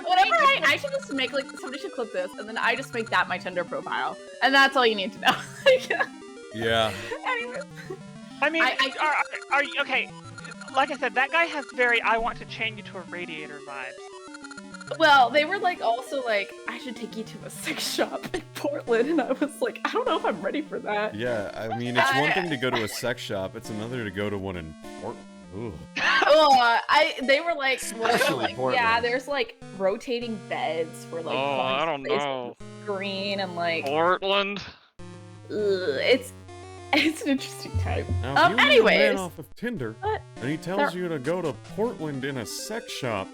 Whatever I should just make like somebody should clip this and then I just make that my Tinder profile. And that's all you need to know. Yeah. Anyways. I mean, are you okay? Like I said, that guy has very I want to chain you to a radiator vibes. Well, they were like also like, I should take you to a sex shop in Portland, and I was like, I don't know if I'm ready for that. Yeah, I mean, it's one thing to go to a sex shop, it's another to go to one in Portland. Well, they were like, Especially Portland. yeah, there's like rotating beds for like I don't know. Screen and like Portland. It's an interesting time. Now, if you meet a anyways, man off of Tinder, What? and he tells you to go to Portland in a sex shop,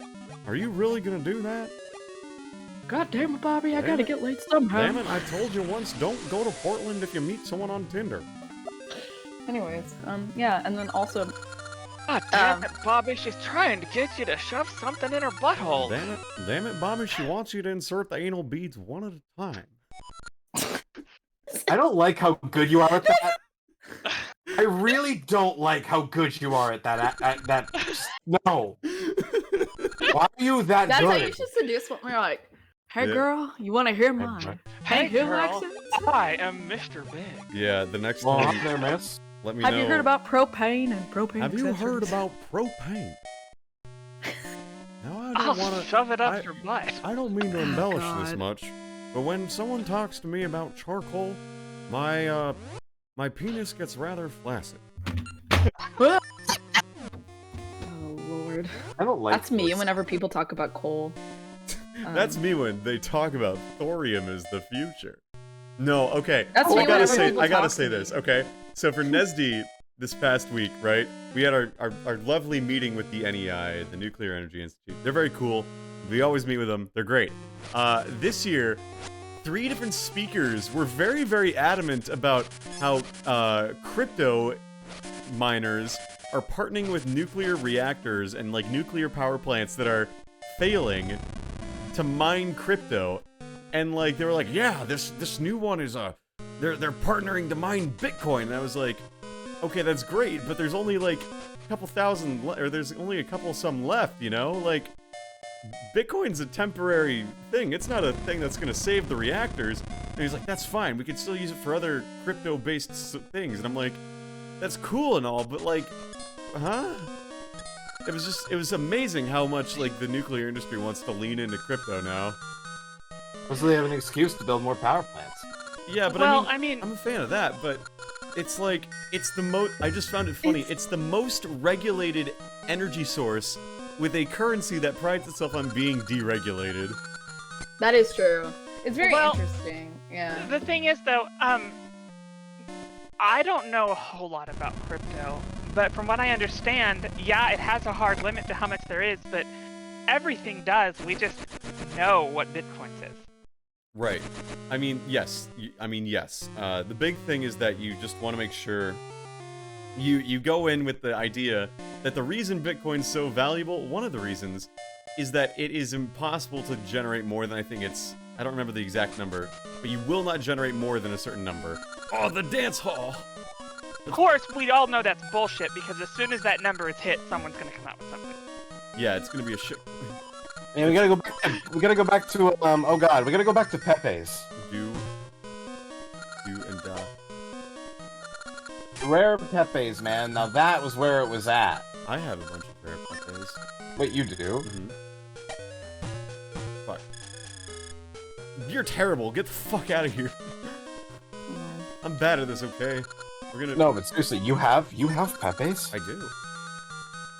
are you really gonna do that? God damn it, Bobby, I Damn gotta it. get laid somehow. Damn it, I told you once, don't go to Portland if you meet someone on Tinder. Anyways, yeah, and then also, God damn it, Bobby, she's trying to get you to shove something in her butthole. Damn it, Bobby, she wants you to insert the anal beads one at a time. I don't like how good you are at that. I really don't like how good you are at that. At that. No. Why are you that that's good? how you should seduce when we're like, hey Yeah. girl, you wanna hear mine? Hey, Hill girl, accent? I am Mr. Big. Yeah, the next Well, time, I'm there, miss. let me Have know. you heard about propane and propane Have you heard accessories? about propane? Now, I I'll don't wanna... shove it up your butt. I don't mean to embellish this God. much, but when someone talks to me about charcoal, my penis gets rather flaccid. Oh lord. I don't like That's me this. whenever people talk about coal. That's me when they talk about thorium as the future. No, okay. That's I me gotta whenever say, people I gotta talk say to me. this, okay? So for Nesdy, this past week, right? We had our lovely meeting with the NEI, the Nuclear Energy Institute. They're very cool. We always meet with them. They're great. This year, 3 different speakers were very, very adamant about how crypto miners are partnering with nuclear reactors and like nuclear power plants that are failing to mine crypto. And like they were like, yeah, this new one is they're partnering to mine Bitcoin. And I was like, okay, that's great, but there's only like a couple thousand or there's only a couple some left, you know? Like Bitcoin's a temporary thing. It's not a thing that's going to save the reactors. And he's like, that's fine. We could still use it for other crypto-based things. And I'm like, that's cool and all, but like, huh? It was amazing how much like the nuclear industry wants to lean into crypto now. So they have an excuse to build more power plants. Yeah, but Well, I mean, I'm a fan of that, but it's like, it's the most, I just found it funny, it's the most regulated energy source with a currency that prides itself on being deregulated. That is true. It's very Well, interesting. Yeah. The thing is, though, I don't know a whole lot about crypto, but from what I understand, yeah, it has a hard limit to how much there is, but everything does. We just know what Bitcoin is. Right. I mean, yes. Yes. The big thing is that you just want to make sure you go in with the idea that the reason Bitcoin's so valuable, one of the reasons, is that it is impossible to generate more than I think it's, I don't remember the exact number, but you will not generate more than a certain number. Oh, the dance hall! Of course, we all know that's bullshit, because as soon as that number is hit, someone's gonna come out with something. Yeah, it's gonna be a shit. And we gotta go back. We gotta go back to oh god, we gotta go back to Pepe's. Do and Rare Pepe's, man. Now that was where it was at. I have a bunch of rare Pepe's. Wait, you do? Fuck. You're terrible. Get the fuck out of here. I'm bad at this, okay? We're gonna. No, but seriously, you have Pepe's? I do.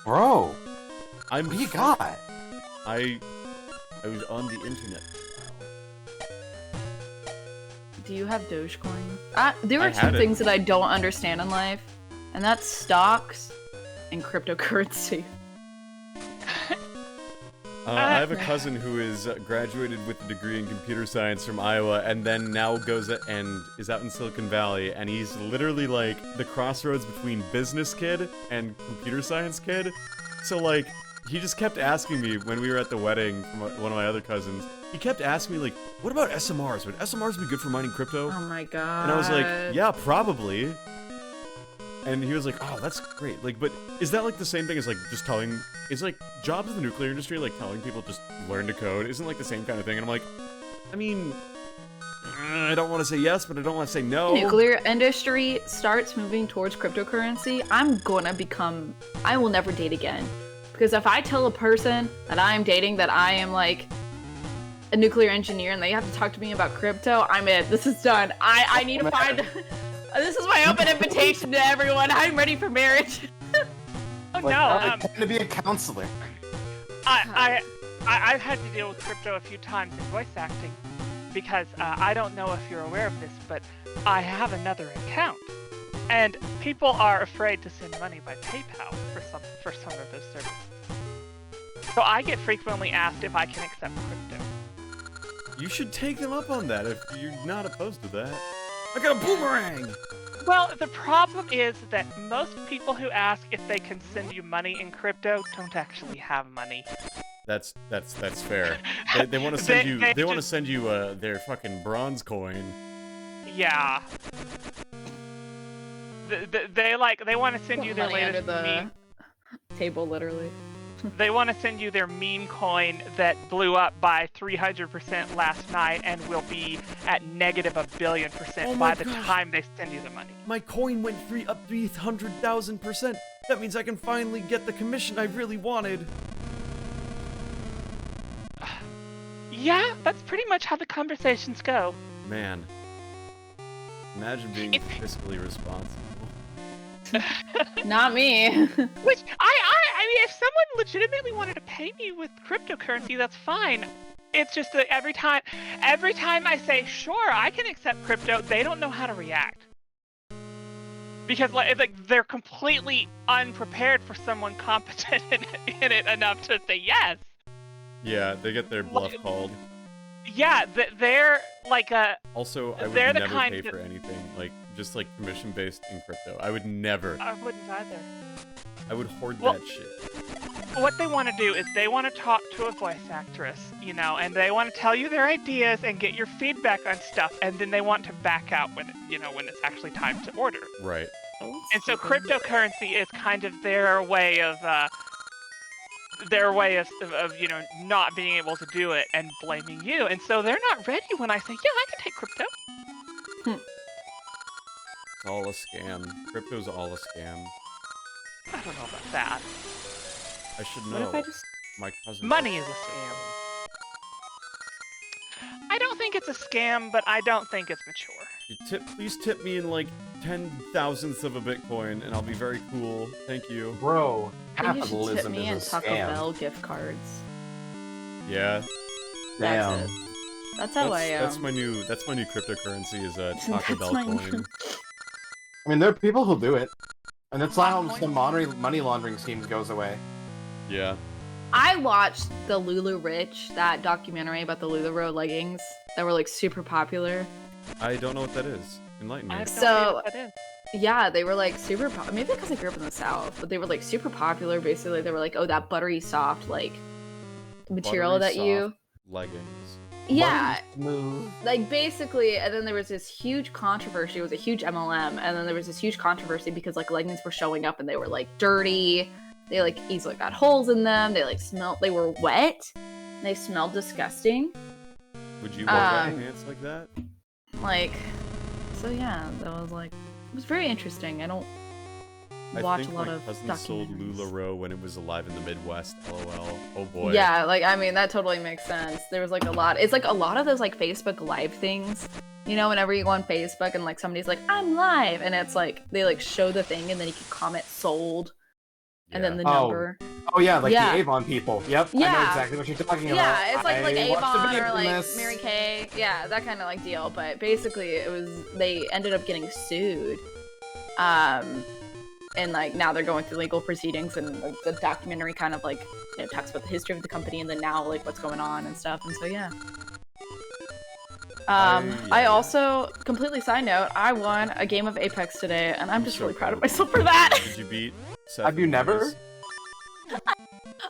Bro, I'm. what do you got? I was on the internet. Do you have Dogecoin? There I are two had it. things that I don't understand in life, and that's stocks and cryptocurrency. I have a cousin who is graduated with a degree in computer science from Iowa, and then now goes and is out in Silicon Valley, and he's literally like the crossroads between business kid and computer science kid. So like, he just kept asking me when we were at the wedding from one of my other cousins, he kept asking me like, "What about SMRs? Would SMRs be good for mining crypto?" Oh my god. And I was like, "Yeah, probably." And he was like, "Oh, that's great." Like, but is that like the same thing as like just telling? Is like jobs in the nuclear industry like telling people just learn to code? Isn't like the same kind of thing? And I'm like, I mean, I don't want to say yes, but I don't want to say no. Nuclear industry starts moving towards cryptocurrency, I will never date again. Because if I tell a person that I am dating that I am like a nuclear engineer and they have to talk to me about crypto, I'm in. This is done. I need to find. This is my open invitation to everyone. I'm ready for marriage. Oh Like, no. I tend to be a counselor. I've had to deal with crypto a few times in voice acting because I don't know if you're aware of this, but I have another account, and people are afraid to send money by PayPal for some of those services. So I get frequently asked if I can accept crypto. You should take them up on that if you're not opposed to that. I got a boomerang! Well, the problem is that most people who ask if they can send you money in crypto don't actually have money. That's fair. They want to send you. They want to send you their fucking bronze coin. Yeah. They want to send you their Money latest under the meme. table, literally. They want to send you their meme coin that blew up by 300% last night and will be at negative $1 billion Oh my by the gosh. time they send you the money. My coin went up 300,000%. That means I can finally get the commission I really wanted. Yeah, that's pretty much how the conversations go. Man, imagine being fiscally responsible. Not me. Which I mean, if someone legitimately wanted to pay me with cryptocurrency, that's fine. It's just that every time I say sure, I can accept crypto, they don't know how to react because like they're completely unprepared for someone competent in it enough to say yes. Yeah, they get their bluff called. Yeah, they're like a. Also, I would They're the never kind pay of- for anything, like, just like commission-based in crypto. I would never. I wouldn't either. I would hoard Well- that shit. What they want to do is they want to talk to a voice actress, you know, and they want to tell you their ideas and get your feedback on stuff, and then they want to back out when it's actually time to order. Right. And so cryptocurrency is kind of their way of not being able to do it and blaming you. And so they're not ready when I say, yeah, I can take crypto. It's all a scam. Crypto's all a scam. I don't know about that. I should What know. if I just... My cousin. Money is a scam. I don't think it's a scam, but I don't think it's mature. Please tip me in like 10,000ths of a Bitcoin, and I'll be very cool. Thank you. Bro, I think you should tip capitalism me in is a Taco scam. Bell gift cards. Yeah. Damn. That's it. That's how I am. That's my new cryptocurrency is a Taco That's Bell my coin. new- I mean, there are people who do it, and that's how some money laundering schemes goes away. Yeah. I watched the Lulu Rich, that documentary about the LuLaRoe leggings that were like super popular. I don't know what that is. Enlighten me. I have no So- idea what that is. Yeah, they were like super maybe because I grew up in the South, but they were like super popular. Basically, they were like, oh, that buttery soft like material Buttery that you. soft leggings. Yeah, Move. like basically, and then there was this huge controversy. It was a huge MLM, and then there was this huge controversy because like leggings were showing up and they were like dirty. They like easily got holes in them. They like smelled. They were wet. They smelled disgusting. Would you wear pants like that? Like, so yeah, that was like, it was very interesting. I don't I watch think a lot my of cousin sold documentaries. LuLaRoe when it was alive in the Midwest. LOL. Oh boy. Yeah, like I mean that totally makes sense. There was like a lot. It's like a lot of those like Facebook Live things. You know, whenever you go on Facebook and like somebody's like, I'm live, and it's like they like show the thing and then you can comment sold, and then the Oh, number. Oh yeah, like Yeah. the Avon people. Yep, I know Yeah. exactly what you're talking about. Yeah, it's like I Avon watched a video or from like this. Mary Kay. Yeah, that kind of like deal. But basically, it was they ended up getting sued. And like now they're going through legal proceedings, and like, the documentary kind of like talks about the history of the company and then now like what's going on and stuff. And so yeah. I also completely side note, I won a game of Apex today, and I'm just so really proud of proud. myself for that. Did you beat Seth Have you never? Ramirez?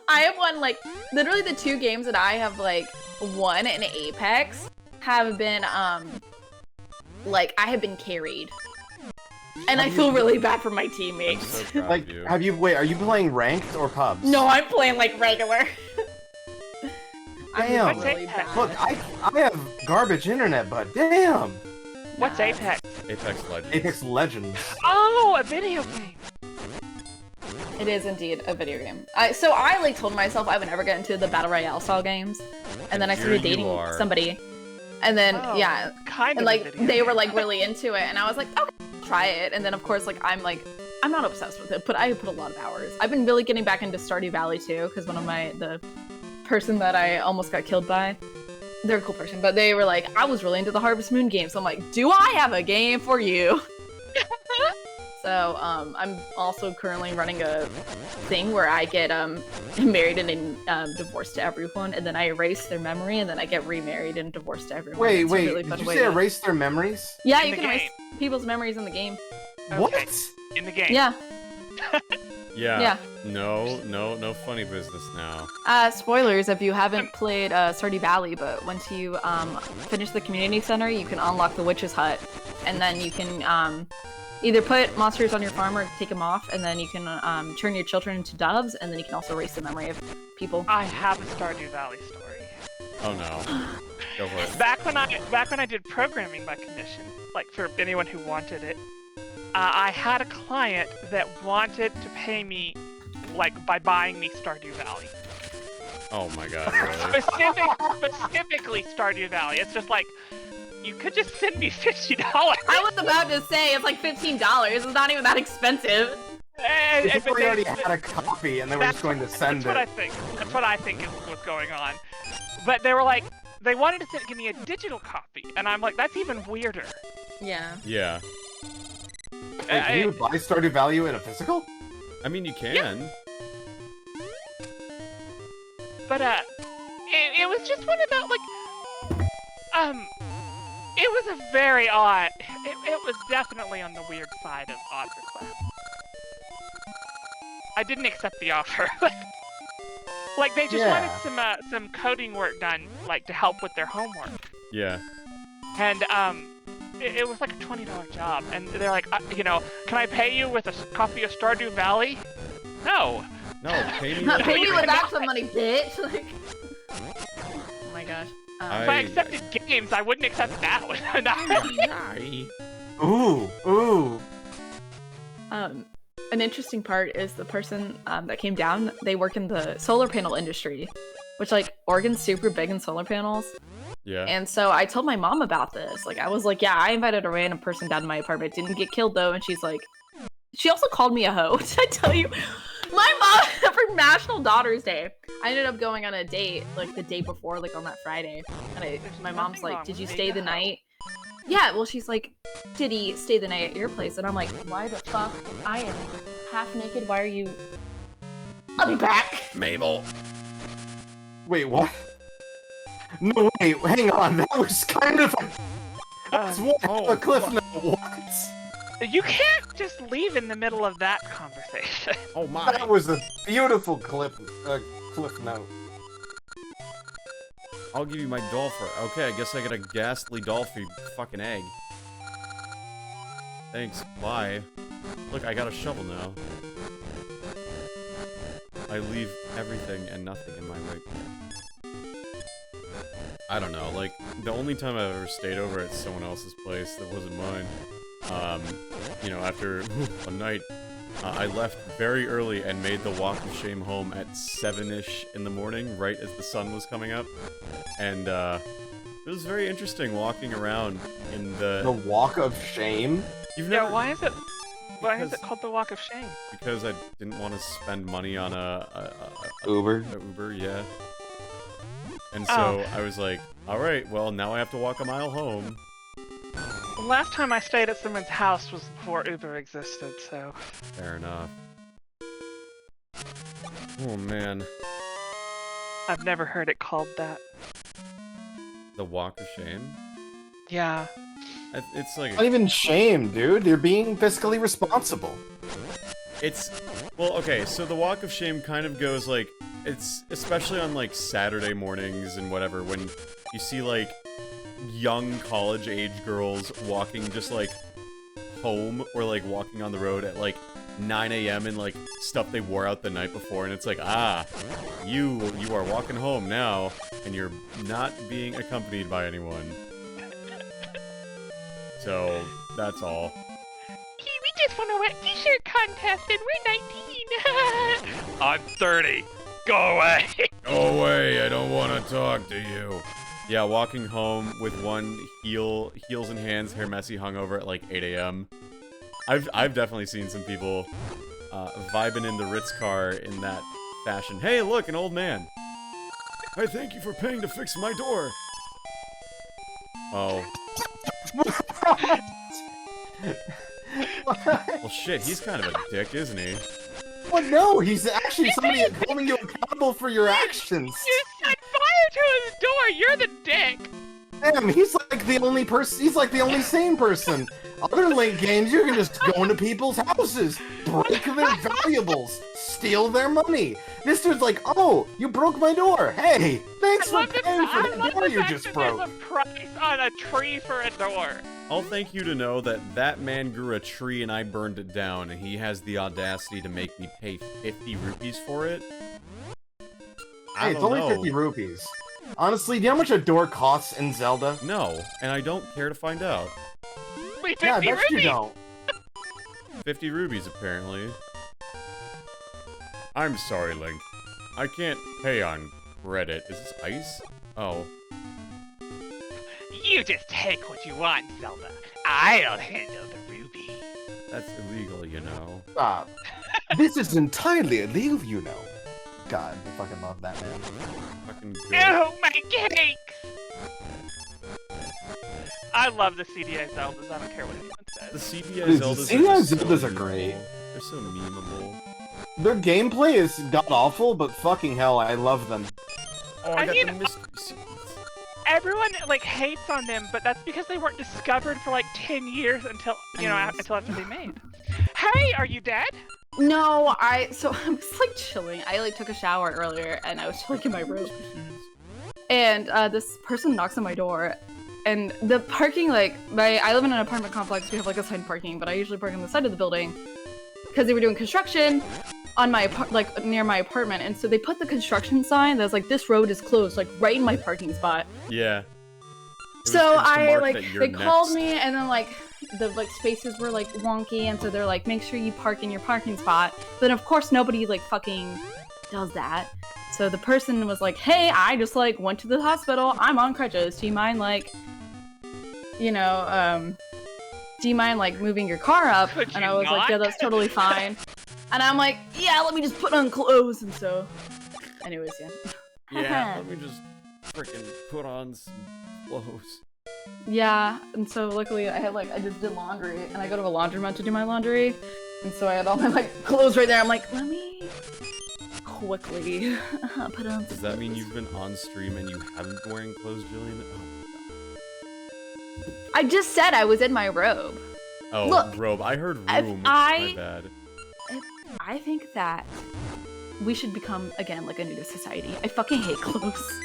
I have won, like, literally the 2 games that I have, like, won in Apex have been, like, I have been carried. And I feel really bad for my I'm teammates. so proud Like, of you. wait, are you playing ranked or pubs? No, I'm playing, like, regular. Damn. I'm really bad. Look, I have garbage internet, but damn. What's Apex? Apex Legends. Apex Legends. Oh, a video game. It is indeed a video game. So I like told myself I would never get into the Battle Royale style games. And then I started Here you dating are. somebody. And then, Oh, yeah. kind And of. a like, video they were game. like really into it. And I was like, okay, try it. And then of course, like, I'm not obsessed with it, but I put a lot of hours. I've been really getting back into Stardew Valley too, because one of the person that I almost got killed by, they're a cool person, but they were like, I was really into the Harvest Moon game. So I'm like, do I have a game for you? So, I'm also currently running a thing where I get married and then divorced to everyone, and then I erase their memory, and then I get remarried and divorced to everyone. Wait, It's a really did fun you way say to- erase their memories? Yeah, In you the can erase game. people's memories in the game. Okay. What? In the game. Yeah, Yeah. yeah. No funny business now. Spoilers if you haven't played Stardew Valley, but once you finish the community center, you can unlock the witch's hut, and then you can either put monsters on your farm or take them off, and then you can turn your children into doves, and then you can also erase the memory of people. I have a Stardew Valley story. Oh no. Go for it. Back when I did programming by commission, like for anyone who wanted it, I had a client that wanted to pay me, like by buying me Stardew Valley. Oh my god, really? Specifically Stardew Valley. It's just like, you could just send me $50. I was about to say, it's like $15. It's not even that expensive. And, They but already had a copy and they were just going to send that's what I it. think. That's what I think is what's going on. But they were like, they wanted to give me a digital copy, and I'm like, that's even weirder. Yeah. Yeah. Wait, can you buy Stardew Valley in a physical? I mean, you can. But it was just one of those, like, it was a very odd. It was definitely on the weird side of odd request. I didn't accept the offer. Like they just wanted some coding work done, like to help with their homework. Yeah. And it was like a $20 job, and they're like, you know, can I pay you with a copy of Stardew Valley? No. No, pay me. Pay me you with cannot. that money, bitch. Like, oh my gosh. If I accepted games, I wouldn't accept that one. Ooh. An interesting part is the person that came down, they work in the solar panel industry, which, like, Oregon's super big in solar panels. Yeah. And so I told my mom about this. Like, I was like, yeah, I invited a random person down to my apartment. Didn't get killed, though. And she's like, she also called me a hoe. Did I tell you? My mom, for National Daughters Day, I ended up going on a date, like, the day before, like, on that Friday. And my mom's nothing like, wrong did you with stay being the a hoe. night? Yeah, well, she's like, did he stay the night at your place? And I'm like, why the fuck? I am half naked. Why are you... I'll be back. Mabel. Wait, what? No, wait, hang on. That was kind of that's a cliff note. What? You can't just leave in the middle of that conversation. Oh my. That was a beautiful cliff note. I'll give you my doll for. Okay, I guess I got a ghastly doll for your fucking egg. Thanks. Bye. Look, I got a shovel now. I leave everything and nothing in my right. I don't know. Like the only time I've ever stayed over at someone else's place that wasn't mine. You know, after a night, I left very early and made the walk of shame home at 7-ish in the morning, right as the sun was coming up. And, it was very interesting walking around in The walk of shame? You've Yeah, never... why is it Because- called the Walk of Shame? Because I didn't want to spend money on a Uber. Uber, yeah. And so I was like, alright, well, now I have to walk a mile home. The last time I stayed at someone's house was before Uber existed, so... Fair enough. Oh, man. I've never heard it called that. The walk of shame? Yeah. It's like... Not even shame, dude. You're being fiscally responsible. It's... Well, okay, so the walk of shame kind of goes like, it's especially on like Saturday mornings and whatever when you see like young college-age girls walking just like home or like walking on the road at like 9 a.m. and like stuff they wore out the night before, and it's like, ah, you are walking home now, and you're not being accompanied by anyone. So that's all. We just won a wet t-shirt contest and we're 19. I'm 30. Go away. Go away, I don't want to talk to you. Yeah, walking home with one heels and hands, hair messy, hungover at like 8 a.m. I've definitely seen some people vibing in the Ritz car in that fashion. Hey, look, an old man. Hey, thank you for paying to fix my door. Oh. Well, shit, he's kind of a dick, isn't he? Well, no, he's actually somebody holding you accountable for your actions. You set fire to his door. You're the dick. Damn, he's like the only person. He's like the only sane person. Other Link games, you can just go into people's houses, break their valuables, steal their money. This dude's like, oh, you broke my door. Hey, thanks for paying for the door you just broke. There's a price on a tree for a door. I'll thank you to know that that man grew a tree and I burned it down, and he has the audacity to make me pay 50 rupees for it. Hey, it's only 50 rupees. Honestly, do you know how much a door costs in Zelda? No, and I don't care to find out. Wait, 50 Yeah, I bet rupees? you don't. 50 rubies, apparently. I'm sorry, Link. I can't pay on credit. Is this ice? Oh. You just take what you want, Zelda. I'll handle the ruby. That's illegal, you know. Stop. This is entirely illegal, you know. God, I fucking love that man. Fucking good. Oh, my cakes! I love the CDI Zeldas. I don't care what anyone says. The CDI Dude, Zeldas, the CDI are just Zeldas so are great. memeable. They're so memeable. Their gameplay is god-awful, but fucking hell, I love them. Oh, I got mean, the mystery seeds. Everyone like hates on them, but that's because they weren't discovered for like 10 years until until after they made. Hey, are you dead? No, so I was like chilling. I like took a shower earlier and I was chilling in my room. And this person knocks on my door. And the parking, I live in an apartment complex. We have like assigned parking, but I usually park on the side of the building because they were doing construction on my near my apartment. And so they put the construction sign that's like, this road is closed, like right in my parking spot. Yeah. So they called me, and then the spaces were like wonky, and so they're like, make sure you park in your parking spot. But of course nobody fucking does that. So the person was like, hey, I just went to the hospital. I'm on crutches. Do you mind do you mind moving your car up? Could And you I was like, not? yeah, that's totally fine. And I'm like, yeah, let me just put on clothes. And so anyways, yeah. Yeah, let me just freaking put on some clothes. Yeah, and so luckily I just did laundry, and I go to a laundromat to do my laundry, and so I had all my clothes right there. I'm like, let me quickly put on. Does that mean you've been on stream and you haven't been wearing clothes, Jillian? Oh, I just said I was in my robe. oh Look, robe. I heard if room. My bad. I think that we should become again a nudist society. I fucking hate clothes.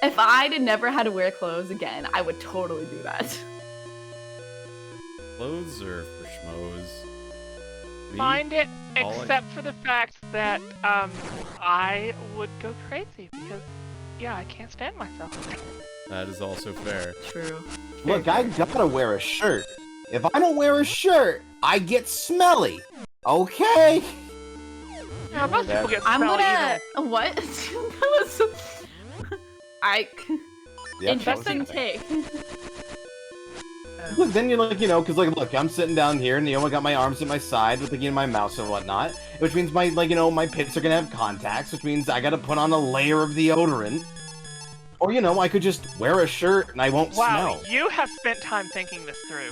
If I'd never had to wear clothes again, I would totally do that. Clothes are for schmoes. Me? Find it, all I- except for the fact that I would go crazy because I can't stand myself. That is also fair. True. Look, I gotta wear a shirt. If I don't wear a shirt, I get smelly. Okay? Yeah, most people get I'm smelly gonna even. what? That was Yeah, interesting take. Look, then you're because look, I'm sitting down here and I got my arms at my side with my mouse and whatnot, which means my my pits are gonna have contacts, which means I gotta put on a layer of deodorant. Or I could just wear a shirt and I won't Wow, smell. you have spent time thinking this through.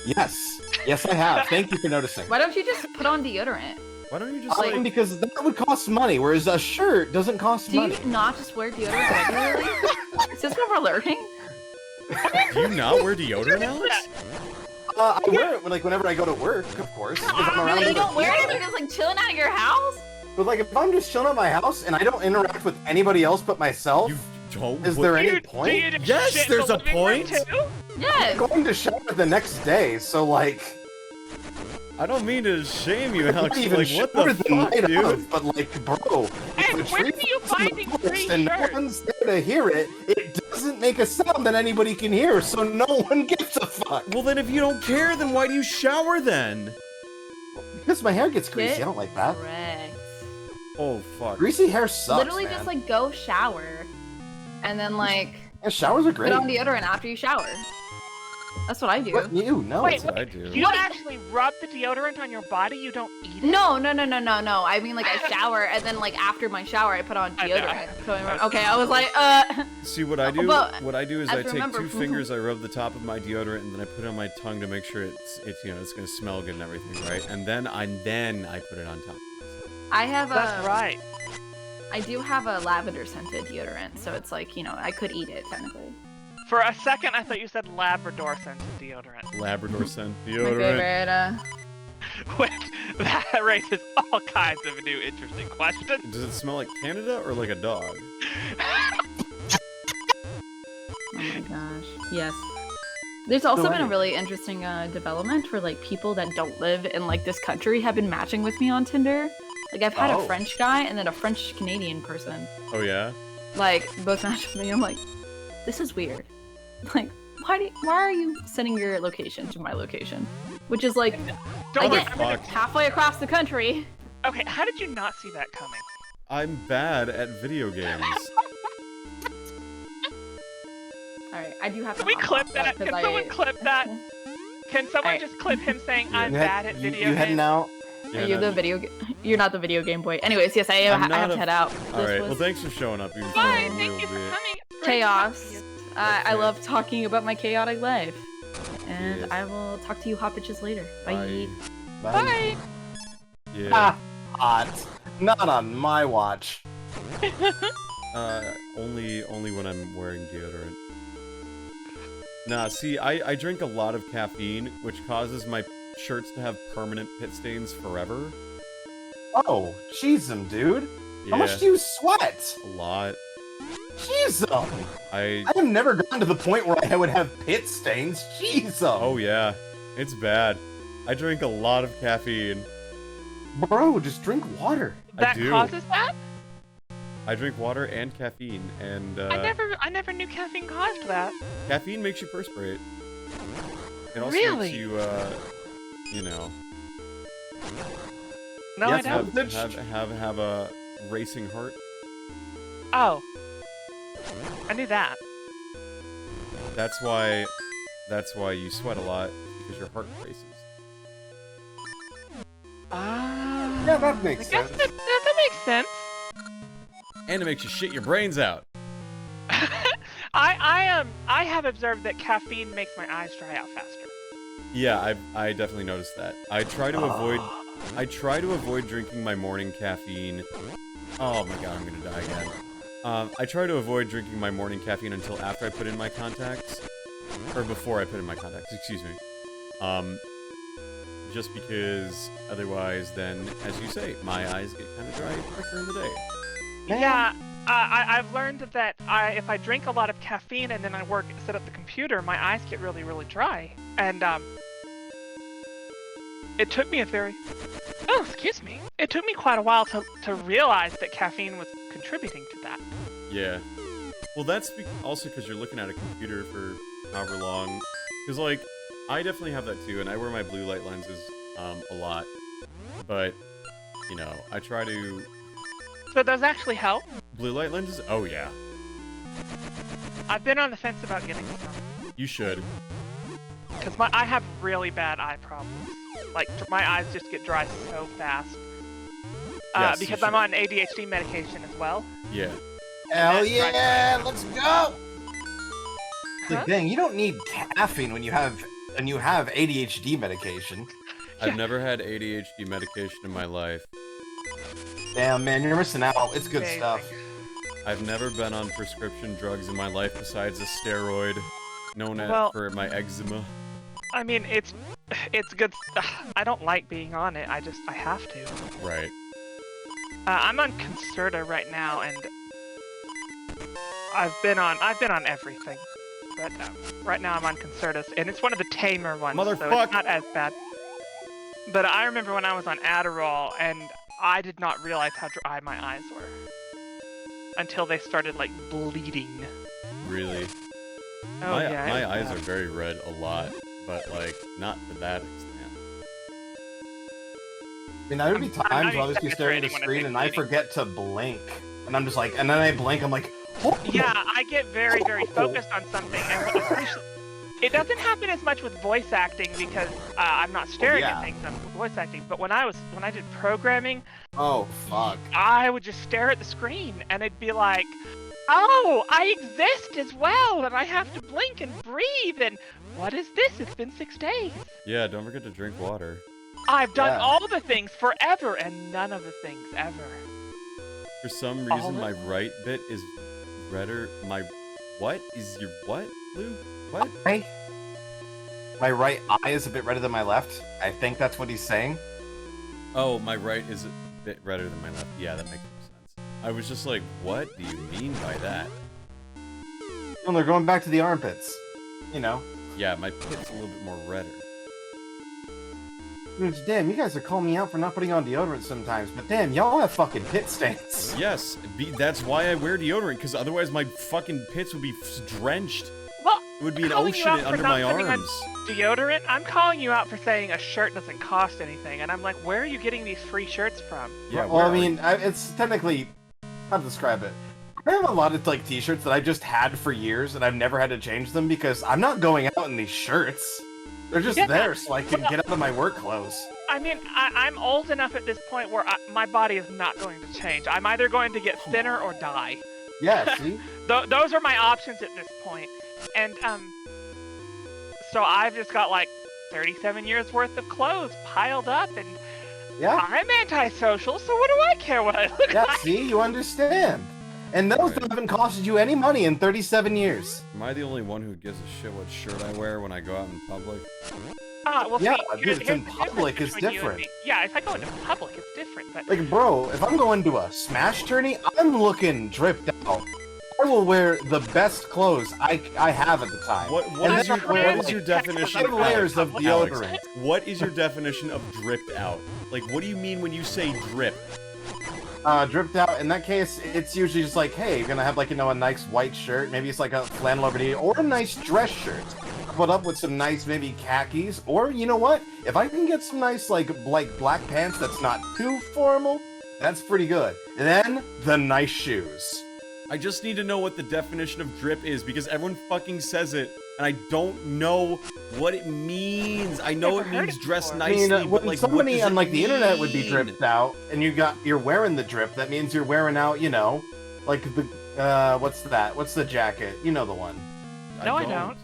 Yes, I have. Thank you for noticing. Why don't you just put on deodorant? Why don't you just Because that would cost money, whereas a shirt doesn't cost Do money. you not just wear deodorant regularly? Is this what we're learning? do you not wear deodorant, Alex? I wear it whenever I go to work, of course. Because I'm around You other don't wear it people. if you're just chilling out of your house? But like, if I'm just chilling at my house and I don't interact with anybody else but myself, You don't. is there Do any you point? just Yes, shit in there's the a living room, point. too? Yes. I'm going to shower the next day, so like, I don't mean to shame you, Alex. not But even like, what shower the the fuck, night dude? of, but like, bro, And if a when tree are you falls in the finding forest free and no shirts? one's there to hear it, it doesn't make a sound that anybody can hear, so no one gives a fuck. Well, then if you don't care, then why do you shower then? Because my hair gets greasy, Get I don't like that. Correct. Oh fuck. Greasy hair sucks, Literally man. just like go shower, and then like Yeah, showers are put great. on deodorant after you shower. That's what I do. What? You? No. Wait, That's what I do. You don't actually rub the deodorant on your body? You don't eat it? No. I mean, like, I shower, and then, like, after my shower, I put on I know. deodorant. So okay, I was like, See what I do? But What I do is I I have to take remember- two fingers, I rub the top of my deodorant, and then I put it on my tongue to make sure it's it's gonna smell good and everything, right? And then I put it on top. I have That's right. I do have a lavender scented deodorant, so it's like, I could eat it, technically. For a second, I thought you said Labrador scented deodorant. Labrador scent My deodorant. favorite, Which, that raises all kinds of new interesting questions. Does it smell like Canada or like a dog? oh my gosh, yes. There's also So been a anyway. really interesting development where, like, people that don't live in, like, this country have been matching with me on Tinder. Like, I've had Oh. a French guy and then a French-Canadian person. Oh yeah? Like, both match with me. I'm like, this is weird. Like, why are you sending your location to my location? Which is like, I Don't get fuck. halfway across the country. Okay, how did you not see that coming? I'm bad at video games. Alright, I do have to Can we hop clip off that? Can 'cause someone clip that? Can someone Alright. just clip him saying, I'm You bad at video you heading games? out? Yeah, Are you no, the video? You're not the video game boy. Anyways, yes, I am. I'm I have not to head out. All right. This Well, was thanks for showing up. Even Bye, for a thank little you for bit. coming. Great chaos. talking to you. I Okay. love talking about my chaotic life, and Yes. I will talk to you hot bitches later. Bye. Bye. Yeah. Ah, hot. Not on my watch. Only when I'm wearing deodorant. Nah, see, I drink a lot of caffeine, which causes my shirts to have permanent pit stains forever. Oh, jeezum, dude. Yeah, How much do you sweat? a lot. Jeezum. I I have never gotten to the point where I would have pit stains. Jeezum. oh yeah, it's bad. I drink a lot of caffeine. Bro, just drink water. That do. causes that? I drink water and caffeine, and I never knew caffeine caused that. caffeine makes you perspirate. It also Really? makes you, you know, No, Yes, I don't. have a racing heart. Oh. I knew that. That's why you sweat a lot, because your heart races. Ah. Yeah, that makes I guess sense. that makes sense. And it makes you shit your brains out. I have observed that caffeine makes my eyes dry out faster. Yeah, I definitely noticed that. I try to avoid drinking my morning caffeine. Oh my god, I'm gonna die again. I try to avoid drinking my morning caffeine until after I put in my contacts. Or before I put in my contacts, excuse me. Just because otherwise then, as you say, my eyes get kind of dry quicker in the day. Yeah, I've learned that if I drink a lot of caffeine and then I sit at the computer, my eyes get really, really dry. And it took me excuse me. It took me quite a while to realize that caffeine was contributing to that. Yeah. Well, that's also because you're looking at a computer for however long. Because, like, I definitely have that too, and I wear my blue light lenses a lot. But, you know, I try to... So those actually help. Blue light lenses? Oh, yeah. I've been on the fence about getting some. You should. Because I have really bad eye problems. Like, my eyes just get dry so fast. Yes, you because should. I'm on ADHD medication as well. Yeah. Hell That's right. yeah, let's go! It's like, Huh? dang, you don't need caffeine when you have ADHD medication. I've never had ADHD medication in my life. Damn, man, you're missing out. It's good Amazing. stuff. I've never been on prescription drugs in my life besides a steroid known Well- for my eczema. I mean, it's good. I don't like being on it. I have to. Right. I'm on Concerta right now, and I've been on everything. But right now I'm on Concerta, and it's one of the tamer ones, so Motherfuck. it's not as bad. But I remember when I was on Adderall, and I did not realize how dry my eyes were until they started like bleeding. Really? Oh my yeah. my eyes are very red a lot, but like not to that extent. I mean, there would be I'm times not where I'll just be staring at the exaggerating when I screen say and I bleeding. forget to blink. And I'm just like, and then I blink, I'm like, oh, Yeah, I get very, very focused on something, and especially, it doesn't happen as much with voice acting because I'm not staring at things. I'm voice acting. But when I did programming, oh, fuck. I would just stare at the screen, and it'd be like, oh, I exist as well, and I have to blink and breathe, and what is this? It's been 6 days. Yeah, don't forget to drink water. I've done Yeah. all the things forever, and none of the things ever. For some All reason, of my right bit is redder. My what is your what, Lou? What? Hey. My right eye is a bit redder than my left. I think that's what he's saying. Oh, my right is a bit redder than my left. Yeah, that makes more sense. I was just like, what do you mean by that? Well, they're going back to the armpits. You know. Yeah, my pit's a little bit more redder. Dude, damn, you guys are calling me out for not putting on deodorant sometimes, but damn, y'all have fucking pit stains. Yes, that's why I wear deodorant, because otherwise my fucking pits would be drenched. Well, It would be an calling you ocean out for under not my putting on arms. deodorant? I'm calling you out for saying a shirt doesn't cost anything, and I'm like, where are you getting these free shirts from? Yeah, Well, where I are mean, it's technically, how to describe it? I have a lot of like t-shirts that I just had for years and I've never had to change them because I'm not going out in these shirts. They're just Yeah. there so I can get out of my work clothes. I mean, I'm old enough at this point where my body is not going to change. I'm either going to get thinner or die. Yeah, see? Those are my options at this point. And, so I've just got like 37 years worth of clothes piled up, and Yeah, I'm antisocial, so what do I care what I look yeah, like? see? You understand. And those haven't costed you any money in 37 years. Am I the only one who gives a shit what shirt I wear when I go out in public? Well, Yeah, see, dude, it's in here's the public, difference it's between you and different. me. Yeah, if I go into public, it's different, but Like, bro, if I'm going to a Smash tourney, I'm looking dripped out. I will wear the best clothes I have at the time. What And is then your I wear, what is like, your definition? 5 layers of Alex, deodorant. what is your definition of dripped out? Like, what do you mean when you say drip? Dripped out. In that case, it's usually just like, hey, you're gonna have like, you know, a nice white shirt. Maybe it's like a flannel over knee, or a nice dress shirt. Put up with some nice maybe khakis, or you know what? If I can get some nice like black pants that's not too formal, that's pretty good. And then the nice shoes. I just need to know what the definition of drip is because everyone fucking says it, and I don't know what it means. I know Never it heard means it dress before. I mean, nicely, but when like, somebody what does on it like the internet would be mean? dripped out, and you're wearing the drip, that means you're wearing out, you know, like the what's that? What's the jacket? You know the one. No, I don't.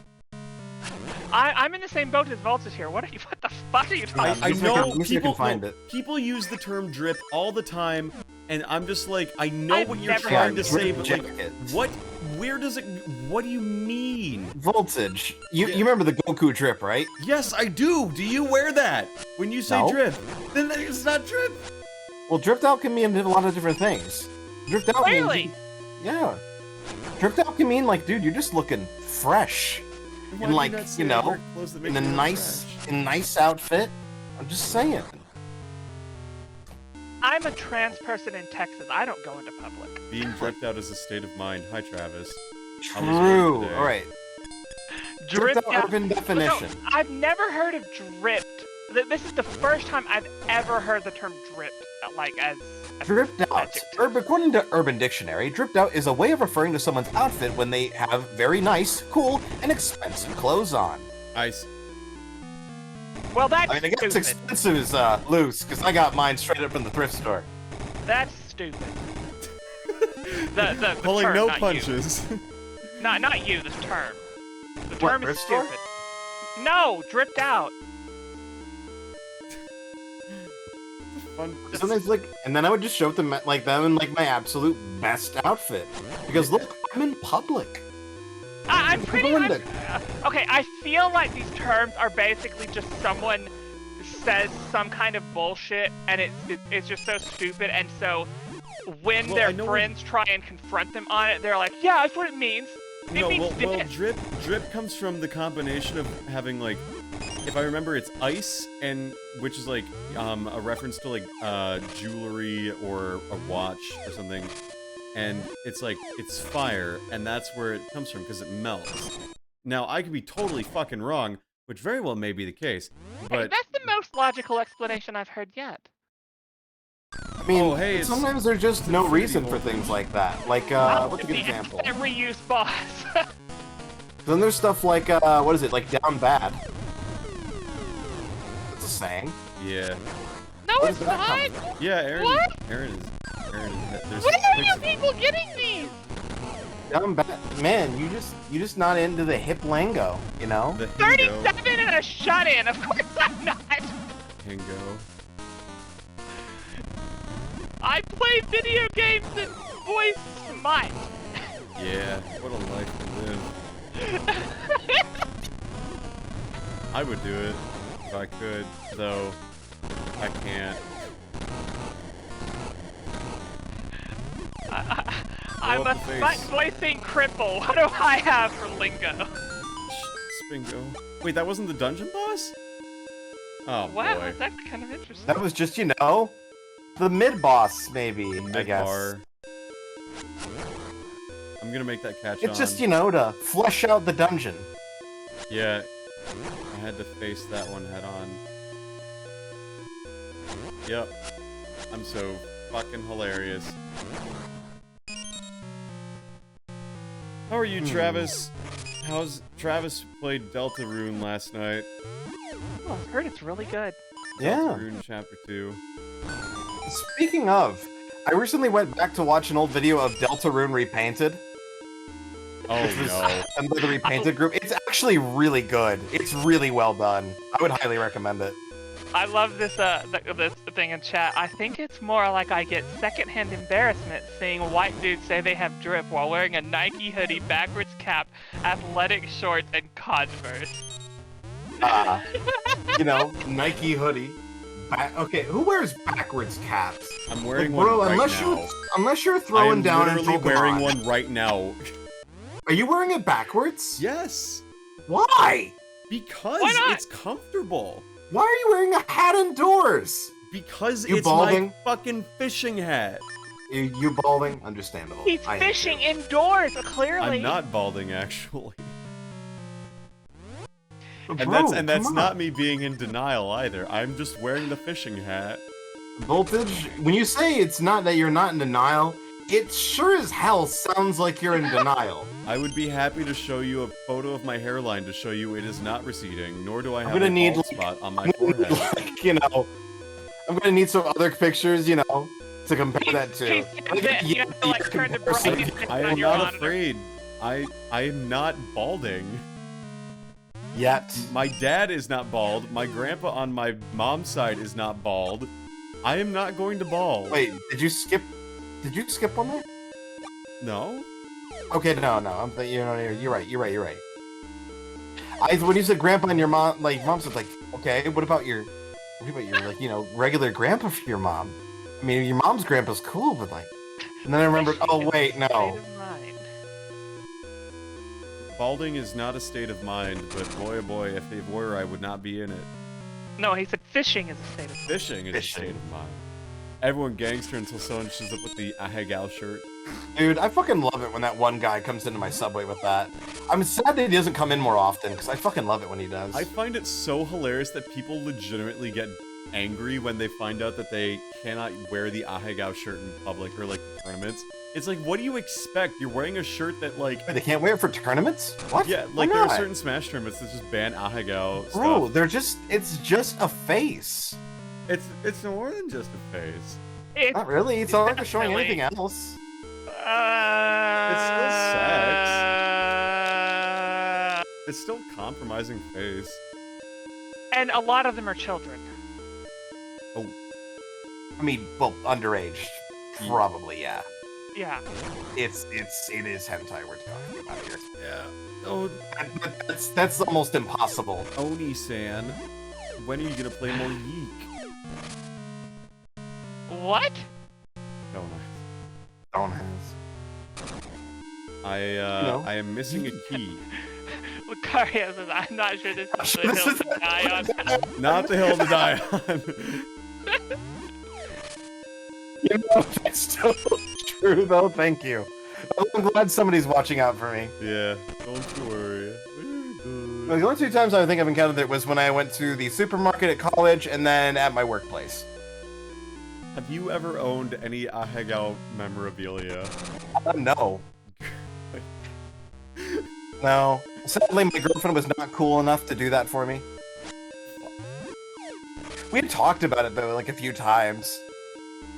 I'm in the same boat as Voltage here. What the fuck are you talking about? I Let me see if I know can- let me see if I people can find no, it. people use the term drip all the time, and I'm just like, I know I've what you're never trying heard to of say, drip but like, jacket. what? Where does it? What do you mean? Voltage. You remember the Goku drip, right? Yes, I do. Do you wear that when you say No. drip? Then it's not drip. Well, dripped out can mean a lot of different things. Dripped out Clearly. means, yeah. Dripped out can mean like, dude, you're just looking fresh. Why And do like, not say you I know, wear clothes that make in a me look nice, fresh? outfit. I'm just saying. I'm a trans person in Texas. I don't go into public. Being dripped out is a state of mind. Hi, Travis. I was True. born today. All right. Dripped out urban No, definition. I've never heard of dripped. This is the first time I've ever heard the term dripped, like as Dripped out. adjective. According to Urban Dictionary, dripped out is a way of referring to someone's outfit when they have very nice, cool, and expensive clothes on. Well, that's I mean, I guess stupid. expensive is loose, because I got mine straight up from the thrift store. That's stupid. the Pulling term, no not punches. You. Not you. The term. The What, term is thrift store? stupid. No, dripped out. Fun. Sometimes like, and then I would just show them like them in like my absolute best outfit, because look, I'm in public. I'm pretty going much. Okay, I feel like these terms are basically just someone says some kind of bullshit, and it's just so stupid, and so when Well, I their know friends try and confront them on it, they're like, yeah, that's what it means. It means this. drip comes from the combination of having like, if I remember, it's ice and which is like a reference to like jewelry or a watch or something, and it's like it's fire, and that's where it comes from because it melts. Now I could be totally fucking wrong, which very well may be the case, Hey, but that's the most logical explanation I've heard yet. I mean, Oh, hey, it's- sometimes there's just it's no infinity reason for voltage. things like that. Like, Oh, what's a good the example? infinite reuse boss. Then there's stuff like, what is it? Like down bad. That's a saying. yeah, No, Where it's did that come not. from? yeah. Aaron What? is. There's When are you six- people getting these? Down bad. Man, you just not into the hip lingo, you know? the Hingo. 37 and a shut-in. Of course I'm not. Hingo. I play video games and voice smite. Yeah, what a life to live. I would do it if I could, though I can't. I'm Blow a up the smite face. voicing cripple. What do I have for lingo? Spingo. Wait, that wasn't the dungeon boss? Oh Wow, boy. that's kind of interesting. That was just, you know, the mid boss, maybe. I guess. Midbar. I'm gonna make that catch on. It's just, you know, to flesh out the dungeon. Yeah, I had to face that one head on. Yep. I'm so fucking hilarious. How are you, Travis? How's Travis played Deltarune last night? Oh, I've heard it's really good. Yeah. Deltarune Chapter 2. Speaking of, I recently went back to watch an old video of Deltarune Repainted. Oh Which was no. done by the Repainted group. It's actually really good. It's really well done. I would highly recommend it. I love this this thing in chat. I think it's more like I get secondhand embarrassment seeing white dudes say they have drip while wearing a Nike hoodie, backwards cap, athletic shorts, and Converse. You know, Nike hoodie. Okay, who wears backwards caps? I'm wearing Like, bro, one right unless now. unless you're I throwing am down in literally wearing Pokemon. one right now. Are you wearing it backwards? Yes, Why? because Why not? it's comfortable. Why are you wearing a hat indoors? Because You it's balding? my fucking fishing hat. You balding? Understandable. He's I hate fishing you. indoors, clearly. I'm not balding, actually. Bro, And that's come not on. me being in denial either. I'm just wearing the fishing hat. Voltage. When you say it's not that you're not in denial, it sure as hell sounds like you're in denial. I would be happy to show you a photo of my hairline to show you it is not receding, nor do I have gonna a need, bald like- spot on my I'm gonna need, forehead. like, you know, I'm gonna need some other pictures, you know, to compare that to. You have to like turn the comparison. brightness I on am your not monitor. afraid. I am not balding. Yet. My dad is not bald. My grandpa on my mom's side is not bald. I am not going to bald. Wait, did you skip? Did you skip one there? No? Okay, no. I'm thinking, you know, you're right. When you said grandpa and your mom, like mom said, like, okay, what about your like, you know, regular grandpa for your mom? I mean, your mom's grandpa's cool, but like, and then I remembered, oh wait, no. State of mind. Balding is not a state of mind, but boy oh boy, if it were, I would not be in it. No, he said fishing is a state of mind. Fishing is Fishing. a state of mind. Everyone gangster until someone shows up with the Ahegao shirt. Dude, I fucking love it when that one guy comes into my subway with that. I'm sad that he doesn't come in more often, because I fucking love it when he does. I find it so hilarious that people legitimately get angry when they find out that they cannot wear the Ahegao shirt in public or like the tournaments. It's like, what do you expect? You're wearing a shirt that like, Wait, they can't wear it for tournaments? What? yeah, Why like there are not? certain Smash tournaments that just ban Ahegao Bro, stuff. it's just a face. It's more than just a face. It's, Not really, it's not like they're showing Definitely. anything else. It's still compromising face. And a lot of them are children. I mean, well, underage. Probably, yeah. Yeah. It is hentai we're talking about here. Yeah. Oh, That's almost impossible. Oni-san. when are you gonna play more Yeek? What? Don't Don't have. I am missing a key. Lucario says, I'm not sure this is the hill to die on. Not the hill to die on. You know, that's still true, though. Thank you. I'm glad somebody's watching out for me. Yeah, don't worry. We're good. The only 2 times I think I've encountered it was when I went to the supermarket at college and then at my workplace. Have you ever owned any Ahegao memorabilia? No. No. Sadly, my girlfriend was not cool enough to do that for me. We had talked about it, though, like a few times.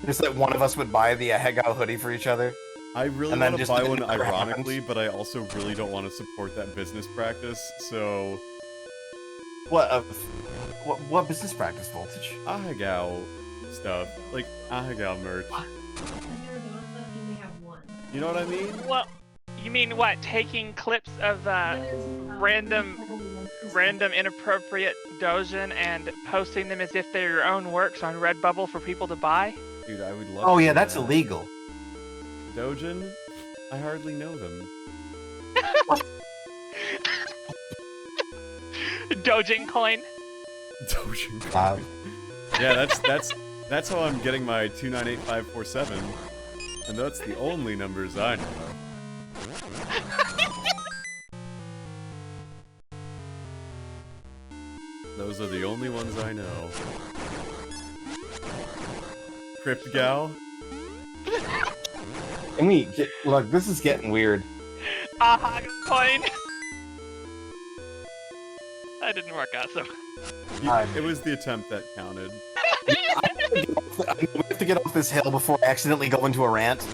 Just that one of us would buy the Ahegao hoodie for each other. I really And then want to just buy didn't one ever ironically, but I also really don't want to support that business practice, so... What business practice, Voltage? Ahegao stuff. Like, Ahegao merch. You know what I mean? Well, you mean what? Taking clips of random inappropriate doujin and posting them as if they're your own works on Redbubble for people to buy? Dude, I would love Oh to yeah, do that's that. illegal. Doujin? I hardly know them. Doujin coin? Doujin. Wow. Yeah, that's how I'm getting my 298547. And that's the only numbers I know. Those are the only ones I know. Crypt Gal? Look, this is getting weird. Aha coin! That didn't work out so. It was the attempt that counted. We have to get off this hill before I accidentally go into a rant,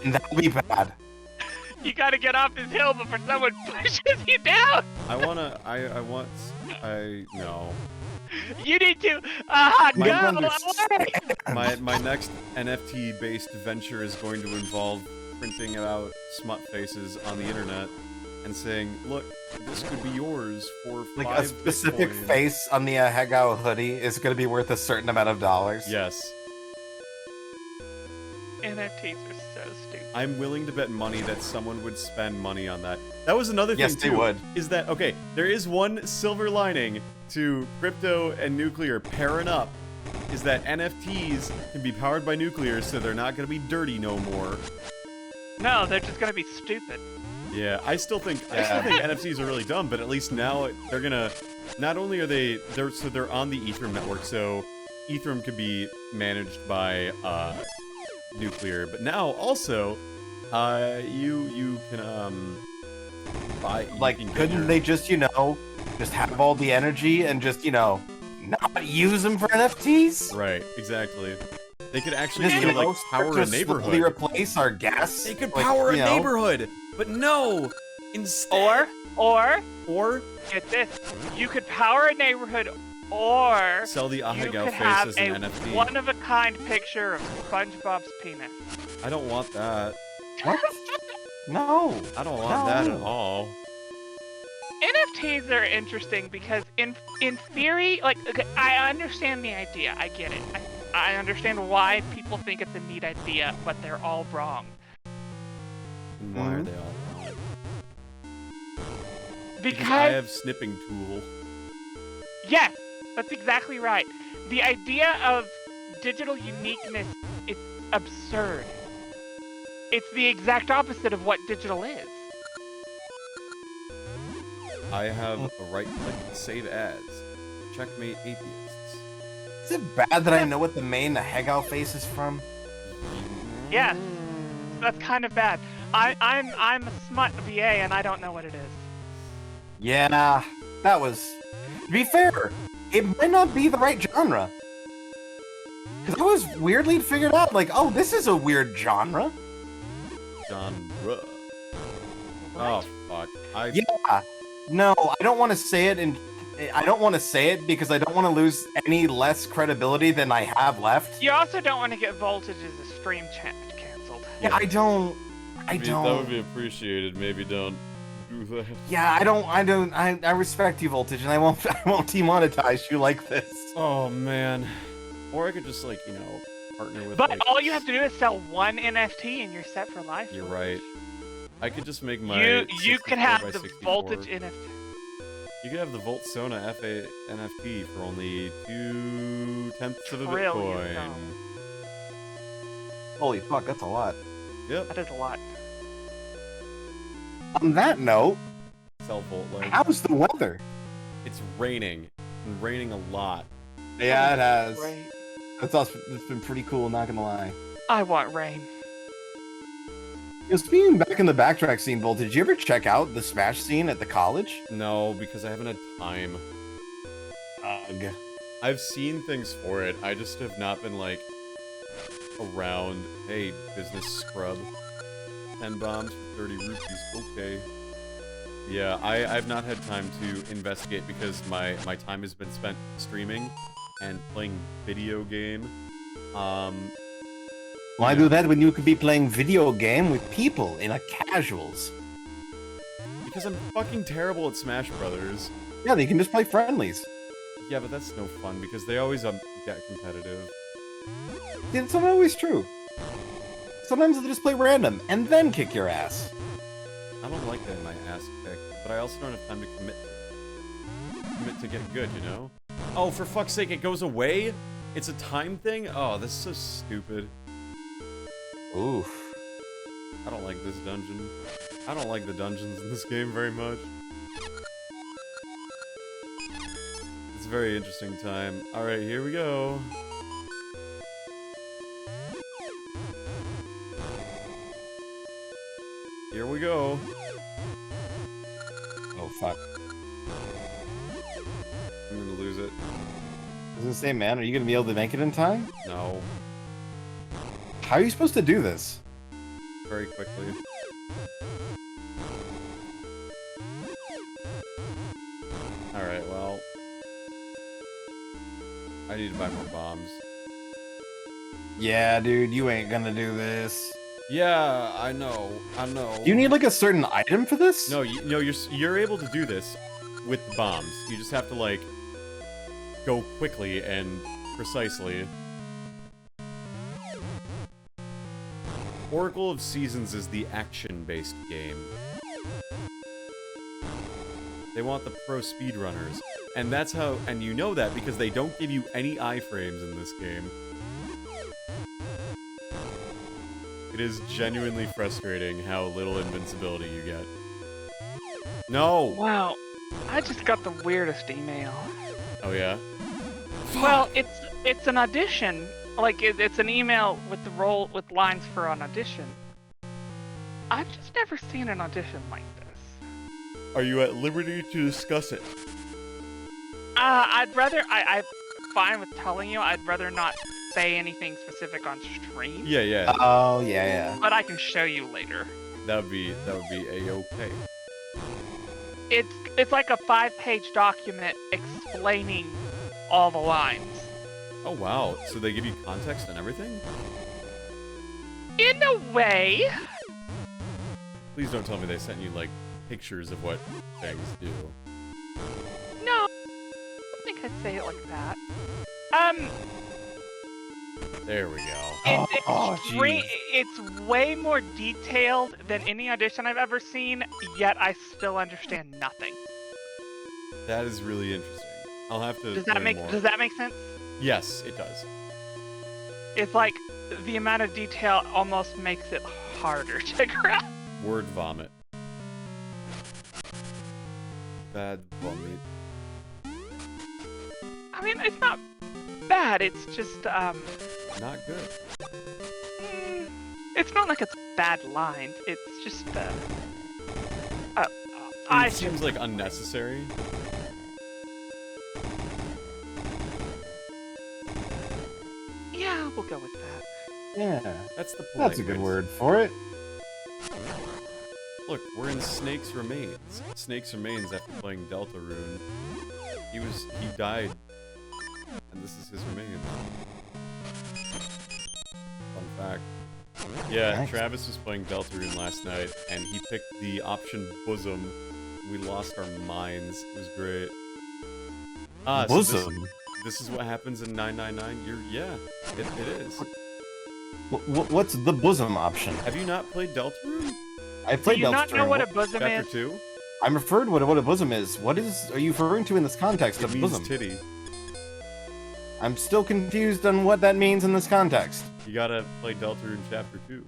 and that'll be bad. You gotta get off this hill before someone pushes you down! No. You need to, My go understand. away! My next NFT-based venture is going to involve printing out smut faces on the internet and saying, look, this could be yours for 5 Like a specific Bitcoin. face on the Ahegao hoodie is going to be worth a certain amount of dollars. Yes. NFTs are so stupid. I'm willing to bet money that someone would spend money on that. That was another thing, Yes, too. they would. Is that, okay, there is one silver lining to crypto and nuclear pairing up, is that NFTs can be powered by nuclear, so they're not going to be dirty no more. No, they're just gonna be stupid. Yeah, I still think NFTs are really dumb, but at least now they're gonna. Not only are they're on the Ethereum network, so Ethereum could be managed by nuclear, but now also you can buy. Couldn't they just just have all the energy and just not use them for NFTs? Right, exactly. They could actually Just like power a slowly neighborhood. replace our gas. They could like, power a neighborhood, but no. Instead, Or or get this, you could power a neighborhood, or sell the you Ahegao could face have as a an NFT. one-of-a-kind picture of SpongeBob's penis. I don't want that. What? No. I don't want that at No. all. NFTs are interesting because in theory, like, okay, I understand the idea. I get it. I understand why people think it's a neat idea, but they're all wrong. And why are they all wrong? Because I have snipping tool. yes, that's exactly right. The idea of digital uniqueness is absurd. It's the exact opposite of what digital is. I have a right click to save as. Checkmate atheists. Is it bad that I know what the main Ahegao face is from? Yes, that's kind of bad. I'm a smut VA and I don't know what it is. Yeah, that was. To be fair, it might not be the right genre. Because I was weirdly figured out, like, oh, this is a weird genre. Genre. Oh fuck. Yeah. No, I don't want to say it, and I don't want to say it because I don't want to lose any less credibility than I have left. You also don't want to get Voltage's stream canceled. Yeah, I don't. That would be appreciated. Maybe don't do that. Yeah, I respect you, Voltage, and I won't demonetize you like this. Oh man. Or I could just like, you know, partner with. But like, all you have to do is sell one NFT and you're set for life. You're right. I could just make my. You could 64 have by the 64. voltage NFT. You could have the Volt Sona FA NFT for only 2/10 of a Trillion Bitcoin. dollars. Holy fuck, that's a lot. Yep. That is a lot. On that note, Sell Volt like. how's the weather? It's raining. It's been raining a lot. Yeah, it has. Rain. It's been pretty cool, not gonna lie. I want rain. Speaking back in the backtrack scene, Volt, did you ever check out the Smash scene at the college? No, because I haven't had time. Ugh. I've seen things for it. I just have not been like around. Hey, business scrub. 10 bombs for 30 rupees. Okay. Yeah, I've not had time to investigate because my time has been spent streaming and playing video game. Why do that when you could be playing video game with people in a casuals? Because I'm fucking terrible at Smash Brothers. Yeah, you can just play friendlies. Yeah, but that's no fun because they always get competitive. It's not always true. Sometimes they just play random and then kick your ass. I don't like getting my ass kicked, but I also don't have time to commit to get good, you know? Oh, for fuck's sake, it goes away? It's a time thing? Oh, this is so stupid. Oof. I don't like this dungeon. I don't like the dungeons in this game very much. It's a very interesting time. Alright, here we go. Here we go. Oh, fuck. I'm gonna lose it. I was gonna say, man, are you gonna be able to make it in time? No. How are you supposed to do this? Very quickly. Alright, well. I need to buy more bombs. Yeah, dude, you ain't gonna do this. Yeah, I know. Do you need like a certain item for this? No, you're able to do this with the bombs. You just have to like go quickly and precisely. Oracle of Seasons is the action-based game. They want the pro speedrunners. And that's how, and you know that because they don't give you any iframes in this game. It is genuinely frustrating how little invincibility you get. No! Wow. I just got the weirdest email. Oh yeah? Well, it's an audition. Like it's an email with with lines for an audition. I've just never seen an audition like this. Are you at liberty to discuss it? I'd rather I'm fine with telling you. I'd rather not say anything specific on stream. Yeah. Oh, yeah. But I can show you later. That would be a-okay. It's like a 5-page document explaining all the lines. Oh wow, so they give you context and everything? In a way. Please don't tell me they sent you, like, pictures of what things do. No, I don't think I'd say it like that. There we go. It's way more detailed than any audition I've ever seen, yet I still understand nothing. That is really interesting. I'll have to Does that make sense? Yes, it does. It's like the amount of detail almost makes it harder to grasp. Word vomit. Bad vomit. I mean, it's not bad, it's just, Not good. it's not like it's bad lines, it's just, It seems like unnecessary. Yeah, we'll go with that. Yeah. That's the polite That's a good way to word for it. Look, we're in Snake's Remains. Snake's Remains after playing Deltarune. He died. And this is his remains. Fun fact. Yeah, Nice. Travis was playing Deltarune last night, and he picked the option bosom. We lost our minds. It was great. Bosom? This is what happens in 999. Yeah, it is. What's the bosom option? Have you not played Deltarune? I Do played you not know Deltarune. what a bosom Chapter is? 2? I'm referred to what a bosom is. What are you referring to in this context It of means bosom? titty. I'm still confused on what that means in this context. You gotta play Deltarune Chapter 2.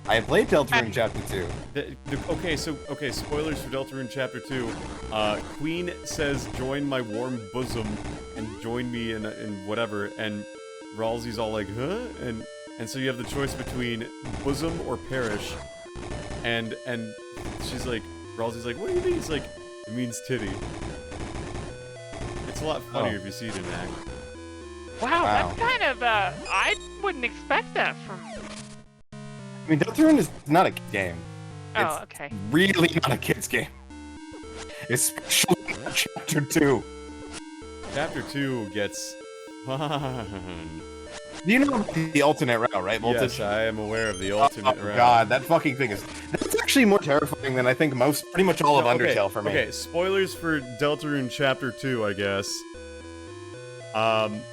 I played Deltarune Chapter 2. Okay, spoilers for Deltarune Chapter 2. Queen says, join my warm bosom, and join me in whatever, and Ralsei's all like, huh? And so you have the choice between bosom or perish, and she's like, Ralsei's like, what do you mean? He's like, it means titty. It's a lot funnier if you see it in act. Wow, Wow. that's kind of I wouldn't expect that from. I mean, Deltarune is not a kid game. Oh, okay. Really not a kid's game. Especially Chapter 2. Chapter 2 gets fun. You know the alternate route, right, Voltage? Yes, I am aware of the alternate route. God, that fucking thing is... That's actually more terrifying than I think pretty much all of No, okay, Undertale for me. Okay, spoilers for Deltarune Chapter 2, I guess.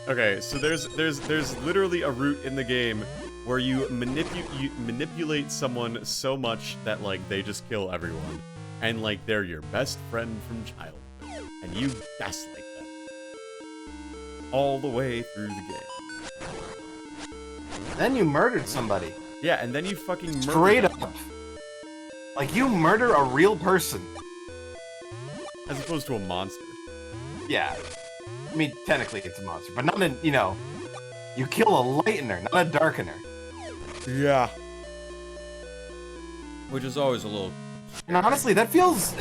Okay, so there's literally a route in the game where you manipulate someone so much that, like, they just kill everyone. And, like, they're your best friend from childhood. And you gaslight them. All the way through the game. Then you murdered somebody. Yeah, and then you fucking murder Straight them. up. Like, you murder a real person. As opposed to a monster. Yeah. I mean, technically it's a monster, but not a, you kill a lightener, not a darkener. Yeah. Which is always a little... And honestly, it feels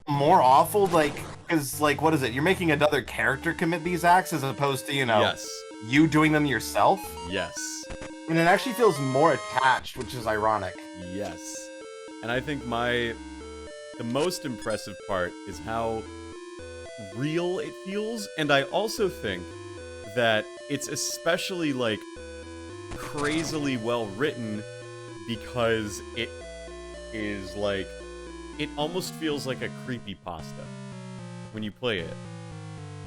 more awful, like, because, like, what is it? You're making another character commit these acts as opposed to, Yes. you doing them yourself. Yes. And it actually feels more attached, which is ironic. Yes. And I think the most impressive part is how real it feels, and I also think that it's especially, like, crazily well written because it is, like, it almost feels like a creepypasta when you play it.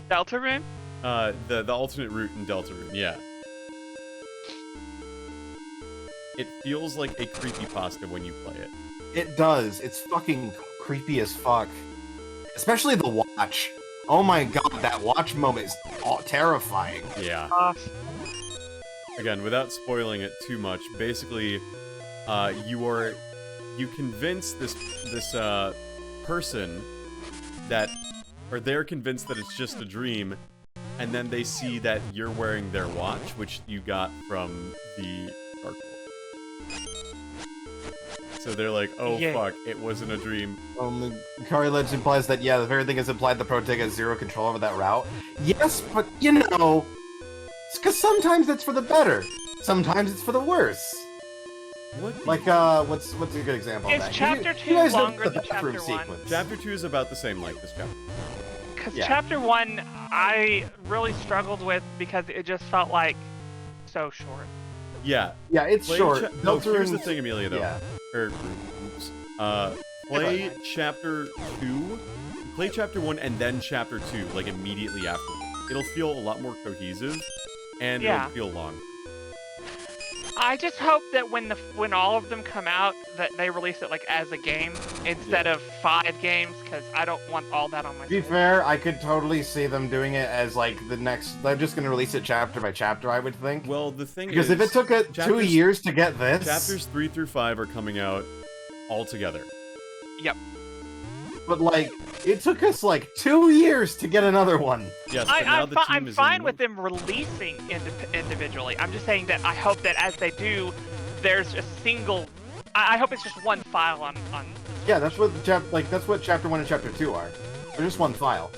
Deltarune? The alternate route in Deltarune, yeah. It feels like a creepypasta when you play it. It does. It's fucking creepy as fuck. Especially the watch. Oh my god, that watch moment is terrifying. Yeah. Uh, Again, without spoiling it too much, basically, you convince this person that, or they're convinced that it's just a dream, and then they see that you're wearing their watch, which you got from the Dark World. So they're like, oh Yeah. fuck, it wasn't a dream. Kari Ledge implies that, yeah, the very thing is implied the Protega has zero control over that route. Yes, but, it's because sometimes it's for the better. Sometimes it's for the worse. What? the- Like, what's a good example of Is that? chapter You 2 guys know longer the than bathroom chapter 1? sequence. Chapter 2 is about the same length this chapter. Because Yeah. chapter 1, I really struggled with because it just felt like so short. Yeah. Yeah, it's Play short. no, here's the Deltarune's- thing, Amelia, though. Yeah. Oops. Play chapter 2, play chapter 1 and then chapter 2, like immediately after. It'll feel a lot more cohesive, and Yeah. it'll feel longer. I just hope that when all of them come out, that they release it like as a game instead of 5 games, because I don't want all that on my. To be fair, I could totally see them doing it as, like, the next... They're just gonna release it chapter by chapter, I would think. Well, the thing Because is... if it took it 2 chapters- years to get this... Chapters 3 through 5 are coming out all together. Yep. But, like, it took us, like, 2 years to get another one. Yes, but now the team I'm is fine in with them releasing individually. I'm just saying that I hope that as they do, there's a single. I hope it's just one file on. Yeah, that's what that's what chapter 1 and chapter 2 are. They're just one file.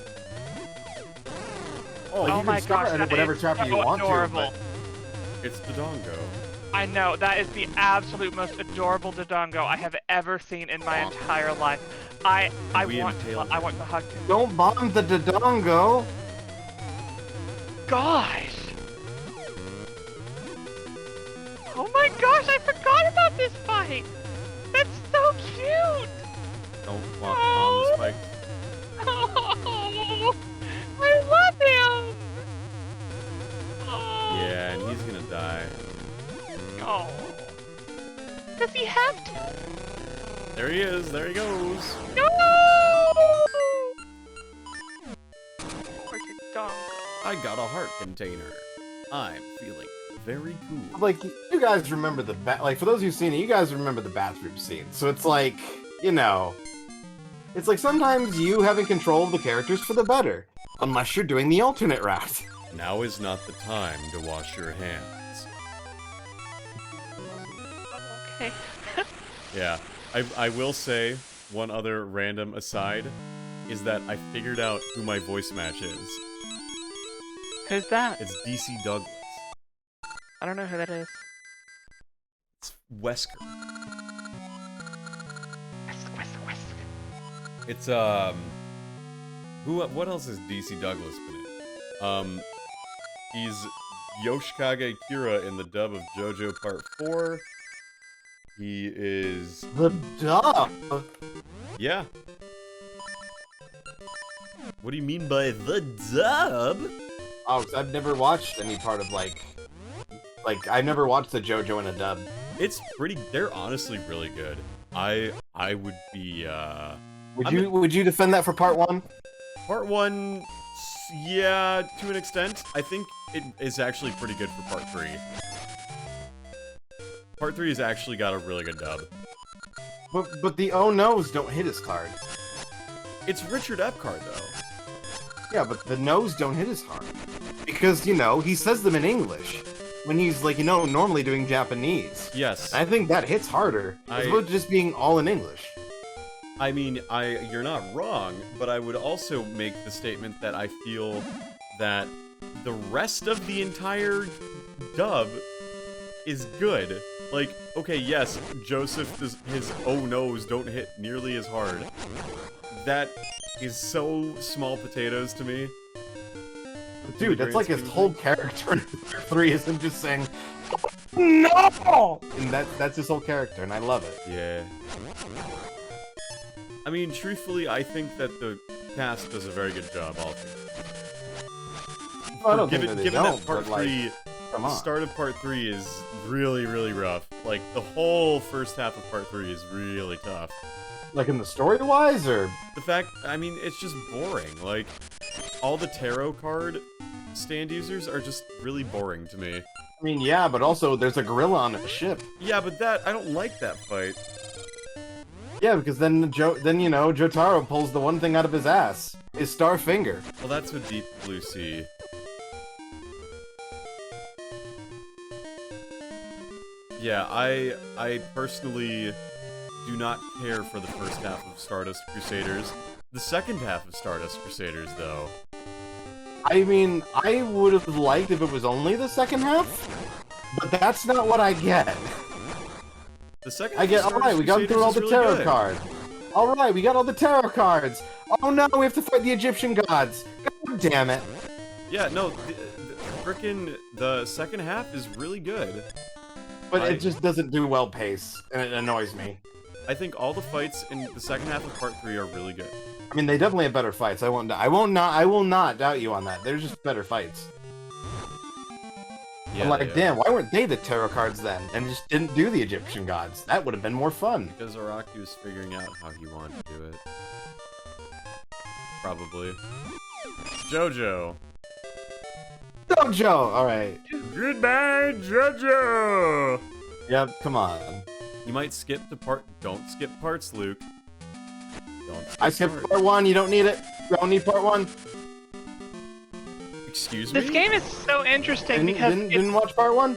Like, Oh you my can start gosh, at that whatever is chapter so you want adorable. to, It's the Dongo. I know, that is the absolute most adorable Dodongo I have ever seen in my entire life. I We want impaled to him. hug him. but... Don't bomb the Dodongo! Gosh! Oh my gosh, I forgot spike. That's so cute. Don't walk on the spike. Oh, I love him. Oh. Yeah, and he's gonna die. Oh. Does he have to? There he is. There he goes. No! Where'd your dog go? I got a heart container. I'm feeling very cool. Like, you guys remember the like, for those who've seen it, you guys remember the bathroom scene. So it's like, you know, it's like sometimes you having control of the characters for the better. Unless you're doing the alternate route. Now is not the time to wash your hands. Okay. Yeah, I will say, one other random aside, is that I figured out who my voice match is. Who's that? It's DC Douglas. I don't know who that is. It's Wesker. Whisk. It's, what else has DC Douglas been in? He's Yoshikage Kira in the dub of JoJo Part 4. He is... The dub? Yeah. What do you mean by the dub? Oh, 'cause I've never watched any part of, like, I've never watched the JoJo in a dub. It's pretty... They're honestly really good. I would be, Would you defend that for part 1? Part 1... Yeah, to an extent. I think it is actually pretty good for Part 3. Part 3 has actually got a really good dub. But the oh no's don't hit his card. It's Richard Epcar, though. Yeah, but the no's don't hit his card. Because, you know, he says them in English. When he's, like, you know, normally doing Japanese. Yes. I think that hits harder. As opposed to just being all in English. I mean, you're not wrong, but I would also make the statement that I feel that the rest of the entire dub is good. Like, okay, yes, Joseph, his oh no's don't hit nearly as hard. That is so small potatoes to me. Dude, that's like his whole character in 3 is him just saying, no! And that's his whole character, and I love it. Yeah. I mean, truthfully, I think that the cast does a very good job, all Well, I don't think that they given don't, that Part but, 3, like, come the on. start of Part 3 is really, really rough. Like, the whole first half of Part 3 is really tough. Like in the story-wise, or? The fact, I mean, it's just boring. Like, all the tarot card stand users are just really boring to me. I mean, yeah, but also there's a gorilla on a ship. Yeah, but I don't like that fight. Yeah, because then you know, Jotaro pulls the one thing out of his ass. His star finger. Well, that's with Deep Blue Sea. Yeah, I personally do not care for the first half of Stardust Crusaders. The second half of Stardust Crusaders, though. I mean, I would have liked if it was only the second half, but that's not what I get. The second I get, half of alright, we got Stardust through all the Crusaders is tarot really good. cards. Alright, we got all the tarot cards. Oh no, we have to fight the Egyptian gods. God damn it. Yeah, no, frickin' the second half is really good. But it just doesn't do well pace, and it annoys me. I think all the fights in the second half of Part 3 are really good. I mean, they definitely have better fights. I will not doubt you on that. They're just better fights. Yeah, I'm like, they damn, are. why weren't they the tarot cards then? And just didn't do the Egyptian gods. That would have been more fun. Because Araki was figuring out how he wanted to do it. Probably. JoJo. Dojo! Alright. Goodbye, JoJo! Yep, come on. You might skip to part. Don't skip parts, Luke. Don't skip I skipped parts. part 1, you don't need it. You don't need part 1. Excuse me? This game is so interesting because Didn't watch part 1?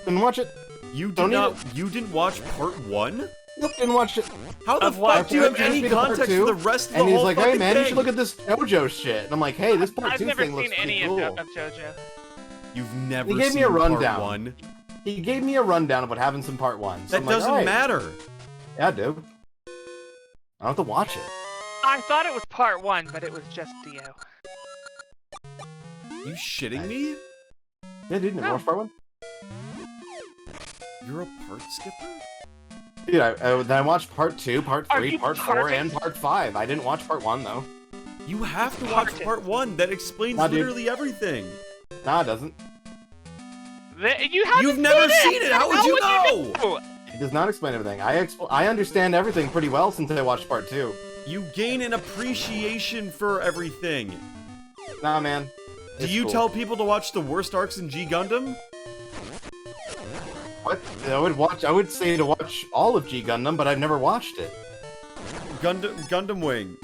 Didn't watch it? You don't did need not. You didn't watch part 1? Nope, didn't watch it. How the Of fuck what? do you have Introduced any me to part context 2, for the rest of the And he's whole like, hey fucking man, you thing? should look at this JoJo shit. And I'm like, hey, this part I've 2 never thing looks seen pretty any cool. of JoJo. You've never He gave seen me a part rundown. 1. He gave me a rundown of what happens in part 1. So That I'm like, doesn't alright. matter. Yeah, dude. I don't have to watch it. I thought it was part 1, but it was just Dio. You shitting me? Yeah, dude, never No. watched part 1? You're a part skipper? Dude, then I watched part 2, part Are 3, you part 4, perfect? and part 5. I didn't watch part 1 though. You have to watch part 1. That explains Nah, dude. literally everything. Nah, it doesn't. You haven't You've never seen it. How would you know? know? It does not explain everything. I understand everything pretty well since I watched part 2. You gain an appreciation for everything. Nah, man. Do It's you cool. tell people to watch the worst arcs in G Gundam? What? I would say to watch all of G Gundam, but I've never watched it. Gundam Wing.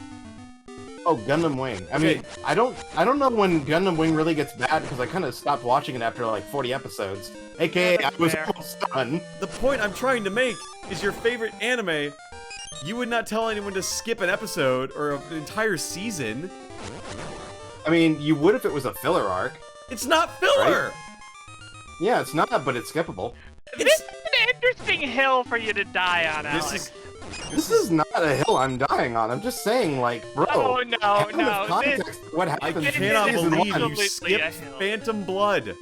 Oh, Gundam Wing. I mean, I don't know when Gundam Wing really gets bad because I kind of stopped watching it after like 40 episodes. AKA, I was fair. almost done. The point I'm trying to make is your favorite anime. You would not tell anyone to skip an episode or an entire season. I mean, you would if it was a filler arc. It's not filler. Right? Yeah, it's not, but it's skippable. This is an interesting hill for you to die on, Alex. This is not a hill I'm dying on. I'm just saying, like, bro. Oh, no, have enough no, context for what I happens in cannot season believe one. you Absolutely a skipped hill. Phantom Blood.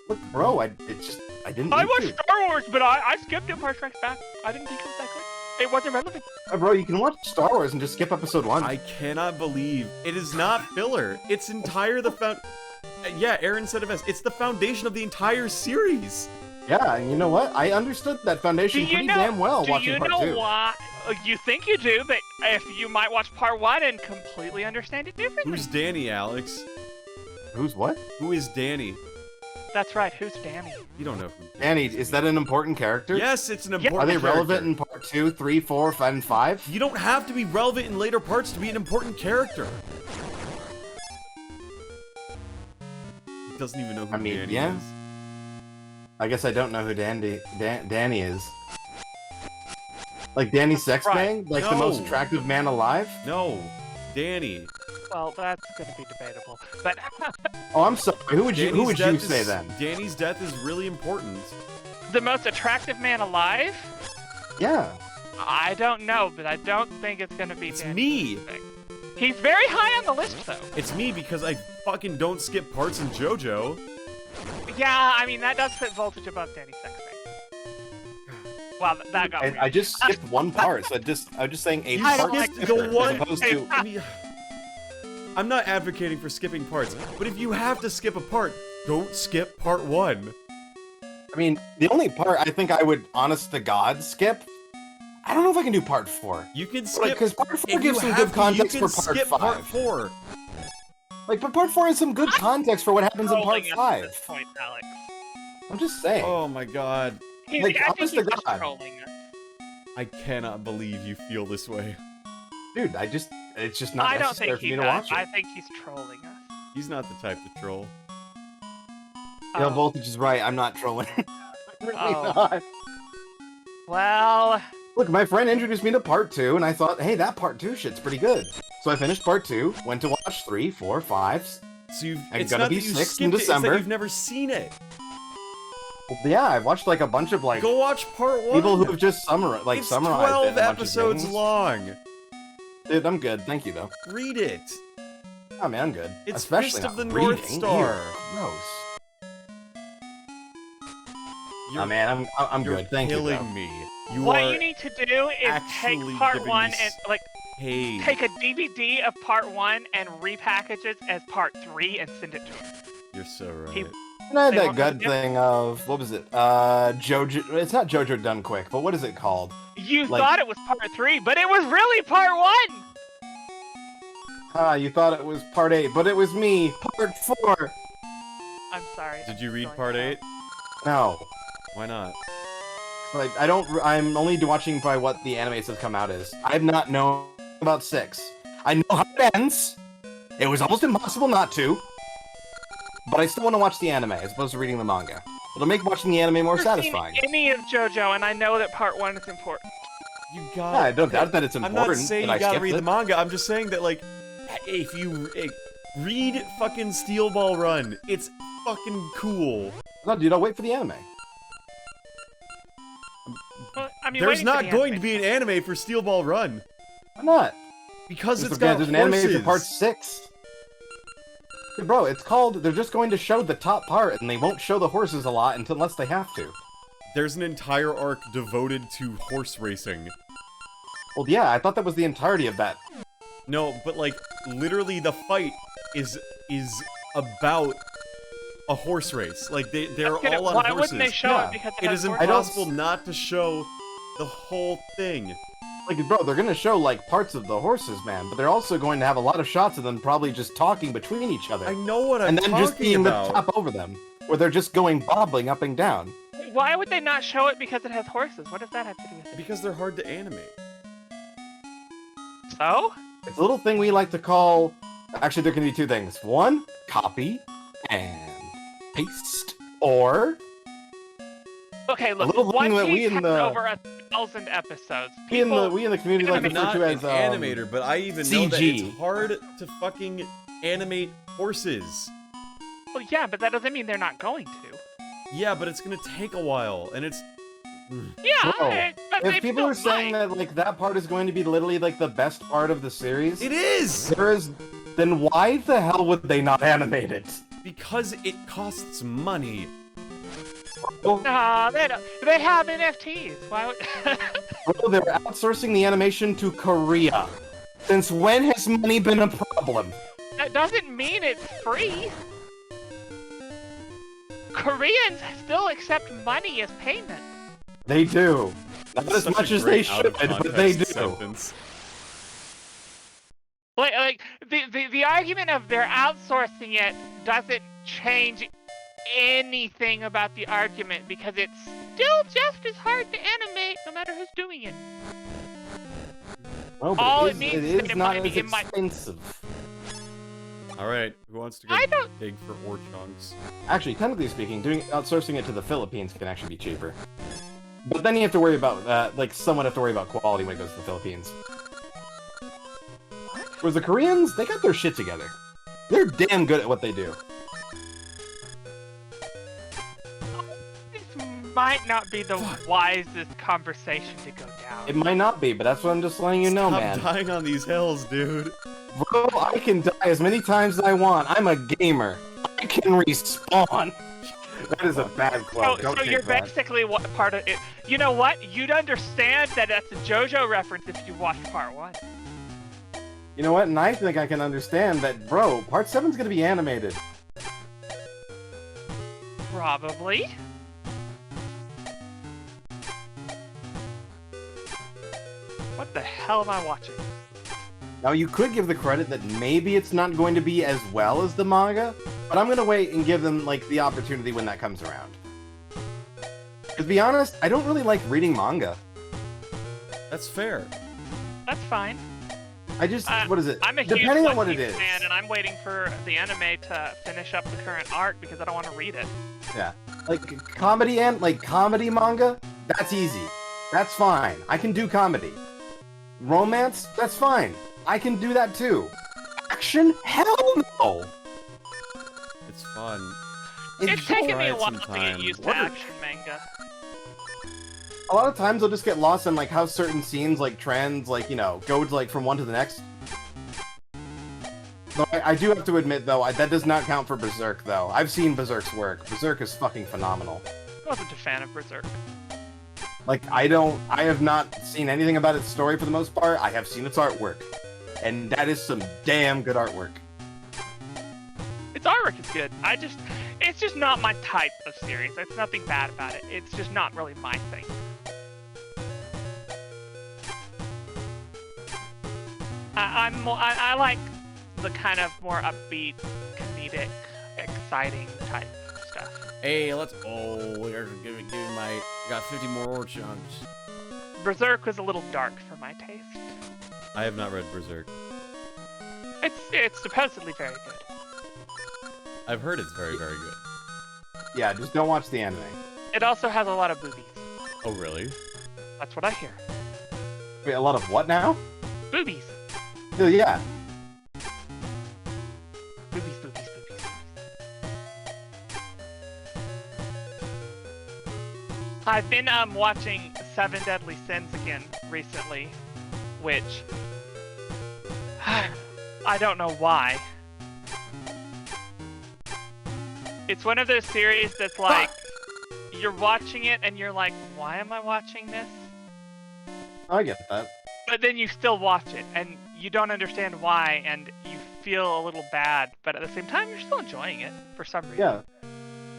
Look, bro, I didn't. I need watched to. Star Wars, but I skipped Empire Strikes Back. I didn't think it was that good. It wasn't relevant. Bro, you can watch Star Wars and just skip episode 1. I cannot believe it is not filler. It's yeah, Aaron said it best. It's the foundation of the entire series. Yeah, and you know what? I understood that foundation pretty damn well watching part 2. Do you know why? You think you do, but if you might watch part 1 and completely understand it differently. Who's Danny, Alex? Who's what? Who is Danny? That's right. Who's Danny? You don't know who. Danny, is that an important character? Yes, it's an Yeah. important Are they character. relevant in part 2, 3, 4, and 5? You don't have to be relevant in later parts to be an important character. He doesn't even know who I mean, Danny yeah. is. I guess I don't know who Danny is. Like Danny Sexbang? Like the No. most attractive man alive? No, Danny. Well, that's going to be debatable. But Oh, I'm sorry. Who would you Danny's death say is- then? Danny's death is really important. the most attractive man alive? Yeah. I don't know, but I don't think it's going to be It's Danny me. Sexbang. He's very high on the list, though. It's me because I fucking don't skip parts in JoJo. Yeah, I mean, that does put voltage above Danny Sexbang. Wow, that got weird. I just skipped one part, so I'm just saying a You I part don't skipped like the this. one. as opposed to I mean, I'm not advocating for skipping parts, but if you have to skip a part, don't skip part 1. I mean, the only part I think I would honest to God skip. I don't know if I can do part 4. You can skip. Because part 4 if gives you some have good to, context you for can part skip 5. part 4. Like, but part 4 has some good context for what happens in part Trolling us at 5. this point, Alex. I'm just saying. Oh my god. He's, Like, I think honest he's to just God. trolling us. I cannot believe you feel this way. Dude, it's just not I don't necessary think for he me to does. watch it. I think he's trolling us. He's not the type to troll. Yeah, Oh, Voltage is right. I'm not trolling. I'm really Oh. not. well, Look, my friend introduced me to part 2, and I thought, hey, that part 2 shit's pretty good. So I finished part 2, went to watch 3, 4, 5. So you've. I'm It's gonna not be that you 6 in skipped it, it's December. that you've never seen it. Yeah, I've watched like a bunch of like Go watch part 1. people who have just summarized It's it 12 in a bunch of episodes things. long. Dude, I'm good. Thank you though. Read it. Oh man, I'm good. It's Especially Fist of not the North reading. Star. Ew, gross. You're, Oh man, I'm you're good. Thank you. killing Though. me. You what are you need to do is take actually part giving 1 me and like paid. take a DVD of part 1 and repackage it as part 3 and send it to him. You're so right. He- And I had They that want good to- thing of what was it? Jojo. It's not Jojo Done Quick, but what is it called? You Like- thought it was part 3, but it was really part 1! You thought it was part 8, but it was me, part 4. I'm sorry. Did you read Going part down. 8? No, Why not? like I don't. I'm only watching by what the anime says come out is. I've not known about 6. I know how it ends. It was almost impossible not to. But I still want to watch the anime as opposed to reading the manga. It'll make watching the anime more I've never seen satisfying. any of JoJo, and I know that part 1 is important. You Yeah, got. I don't doubt that it's I'm important. not saying that you I gotta skipped read it. the manga. I'm just saying that like, if you read fucking Steel Ball Run, it's fucking cool. No, dude, I'll wait for the anime. Well, I mean, There's waiting for not the going to anime. be an anime for Steel Ball Run Why not? because There's it's got an horses. anime for part 6. Hey, bro, it's called. They're just going to show the top part, and they won't show the horses a lot unless they have to. There's an entire arc devoted to horse racing. Well, yeah, I thought that was the entirety of that. No, but like, literally the fight is about a horse race. Like, they're all on Why horses. wouldn't they show Yeah. it? Because It is horses? impossible not to show the whole thing. Like, bro, they're gonna show, like, parts of the horses, man, but they're also going to have a lot of shots of them probably just talking between each other. I know what I'm and then talking just being about. the top over them, where they're just going bobbling up and down. Why would they not show it because it has horses? What does that have to do with it? Because they're hard to animate. So? It's a little thing we like to call... Actually, there can be two things. One, copy, and paste. Or... Okay, look, little One thing that we Piece in has the- over 1,000 episodes. we in People, the community like to I'm refer not to an as... animator, but I even know that CG. it's hard to fucking animate horses. well, yeah, but that doesn't mean they're not going to. Yeah, but it's gonna take a while, and it's... Yeah, Bro, but they If people still are saying might. that, like, that part is going to be literally, like, the best part of the series... It is! Then why the hell would they not animate it? Because it costs money. No, they don't. They have NFTs. Why would... Bro, they're outsourcing the animation to Korea. Since when has money been a problem? That doesn't mean it's free. Koreans still accept money as payment. They do. Not That's as such much a as they great should, but out-of-context they do. sentence. Like the argument of they're outsourcing it doesn't change anything about the argument because it's still just as hard to animate no matter who's doing it. Oh, but All it it is, means it is that is it not might as be- it might- expensive. Alright, who wants to go I don't- dig for ore chunks? Actually, technically speaking, outsourcing it to the Philippines can actually be cheaper. But then you have to worry about, like, somewhat have to worry about quality when it goes to the Philippines. Whereas the Koreans, they got their shit together. They're damn good at what they do. This might not be the wisest conversation to go down. It might not be, but that's what I'm just letting you know, Stop man. dying on these hills, dude. Bro, I can die as many times as I want. I'm a gamer. I can respawn. That is a bad quote. Don't so take you're that. basically what part of it? You know what? You'd understand that that's a JoJo reference if you watched part 1. You know what? And I think I can understand that, bro, part 7's gonna be animated. Probably. What the hell am I watching? Now, you could give the credit that maybe it's not going to be as well as the manga, but I'm gonna wait and give them, like, the opportunity when that comes around. To be honest, I don't really like reading manga. That's fair. That's fine. I just, what is it? I'm a huge Depending on One what it Piece is. fan, and I'm waiting for the anime to finish up the current arc because I don't want to read it. Yeah. Like, comedy manga, that's easy. That's fine. I can do comedy. Romance, that's fine. I can do that too. Action? Hell no! It's fun. It's taken me a Alright, while to sometimes. get used to What are- action manga. A lot of times I'll just get lost in, like, how certain scenes, like, trends, like, you know, go to, like, from one to the next. Though I do have to admit, though, that does not count for Berserk, though. I've seen Berserk's work. Berserk is fucking phenomenal. I wasn't a fan of Berserk. Like, I have not seen anything about its story for the most part. I have seen its artwork. And that is some damn good artwork. Its artwork is good. It's just not my type of series. There's nothing bad about it. It's just not really my thing. I like the kind of more upbeat, comedic, exciting type stuff. Hey, let's... Oh, give me my... Got 50 more ore chunks. Berserk was a little dark for my taste. I have not read Berserk. It's supposedly very good. I've heard it's very, very good. Yeah, just don't watch the anime. It also has a lot of boobies. Oh, really? That's what I hear. Wait, a lot of what now? Boobies. Yeah. Boobies, boobies, boobies. I've been watching Seven Deadly Sins again recently, which I don't know why. It's one of those series that's like you're watching it and you're like, why am I watching this? I get that. But then you still watch it and you don't understand why and you feel a little bad, but at the same time you're still enjoying it for some reason. Yeah.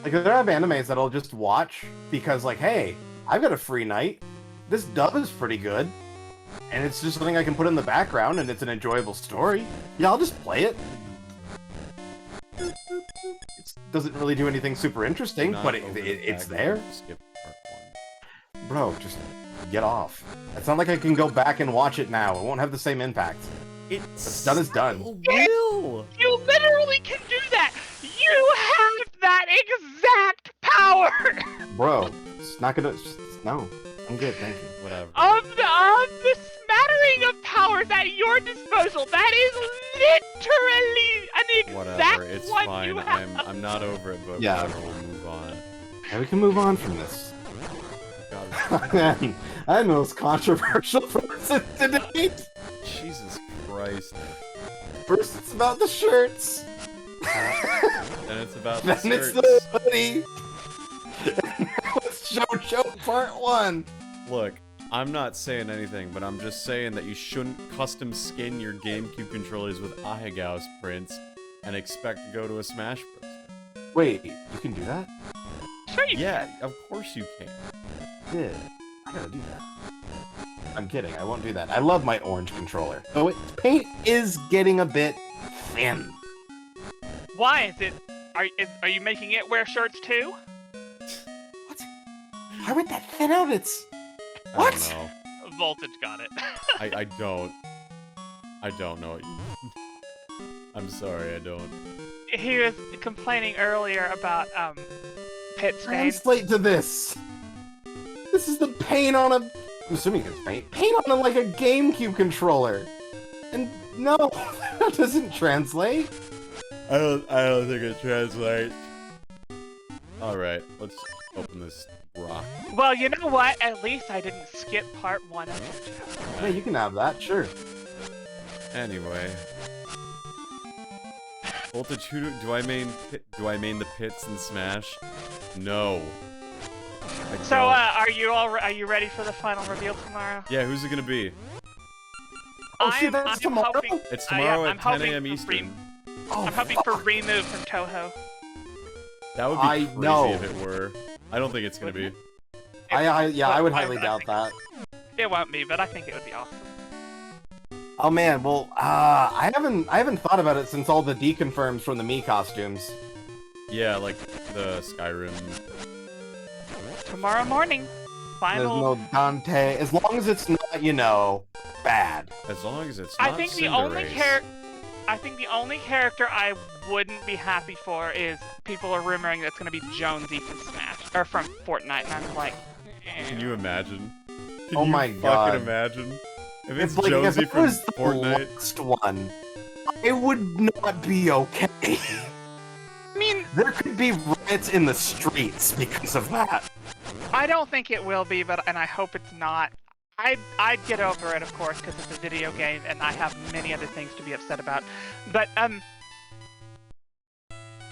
Like, there are animes that I'll just watch because, like, hey, I've got a free night. This dub is pretty good. And it's just something I can put in the background and it's an enjoyable story. Yeah, I'll just play it. It doesn't really do anything super interesting, but it's there. Skip part 1. Bro, just get off. It's not like I can go back and watch it now. It won't have the same impact. What's done is done. Will. You literally can do that! You have that exact power! Bro, it's not gonna... No. I'm good, thank you. Whatever. Of the smattering of powers at your disposal, that is literally an exact Whatever. It's one fine. you have. I'm not over it, but Yeah. whatever. We'll move on. Yeah, we can move on from this. God, I'm the most controversial person to date. Jesus Christ. First, it's about the shirts. And it's about the Then it's skirts. the hoodie. And now it's JoJo Part 1. Look, I'm not saying anything, but I'm just saying that you shouldn't custom skin your GameCube controllers with Ahegao prints and expect to go to a Smash Bros. Wait, you can do that? Sure you Yeah, of course you can. Yeah, I gotta do that. I'm kidding, I won't do that. I love my orange controller. Oh, its paint is getting a bit thin. Why is it? Are you making it wear shirts too? What? Why would that thin out its... I What? don't know. Voltage got it. I don't. I don't know what you... I'm sorry, I don't. He was complaining earlier about pit stain. Translate to this. This is the paint on a... I'm assuming it's paint. Paint on like a GameCube controller. And no, that doesn't translate. I don't think it translates. Alright, let's open this rock. Well, you know what? At least I didn't skip part 1 of it. Yeah, you can have that, sure. Anyway. Voltage, who do I main the pits in Smash? No. I So, don't. are you ready for the final reveal tomorrow? Yeah, who's it gonna be? Oh, shit, that's tomorrow? Hoping, It's tomorrow I'm at 10 hoping a.m. for Eastern. Oh, I'm hoping for remove from Toho. That would be I crazy know. if it were. I don't think it's gonna be. I would highly doubt that. It won't be, but I think it would be awesome. Oh man, well, I haven't thought about it since all the deconfirms from the Mii costumes. Yeah, like the Skyrim. Tomorrow morning, There's final. no Dante, as long as it's not, you know, bad. As long as it's not I think the Cinderace. only character I wouldn't be happy for is people are rumoring that's gonna be Jonesy from Smash or from Fortnite, and I'm like, Can you imagine? Can Oh you my fucking God. imagine? If it's Like, Jonesy if it from was the Fortnite. last one, it would not be okay. I mean, There could be riots in the streets because of that. I don't think it will be, and I hope it's not. I'd get over it, of course, because it's a video game, and I have many other things to be upset about. But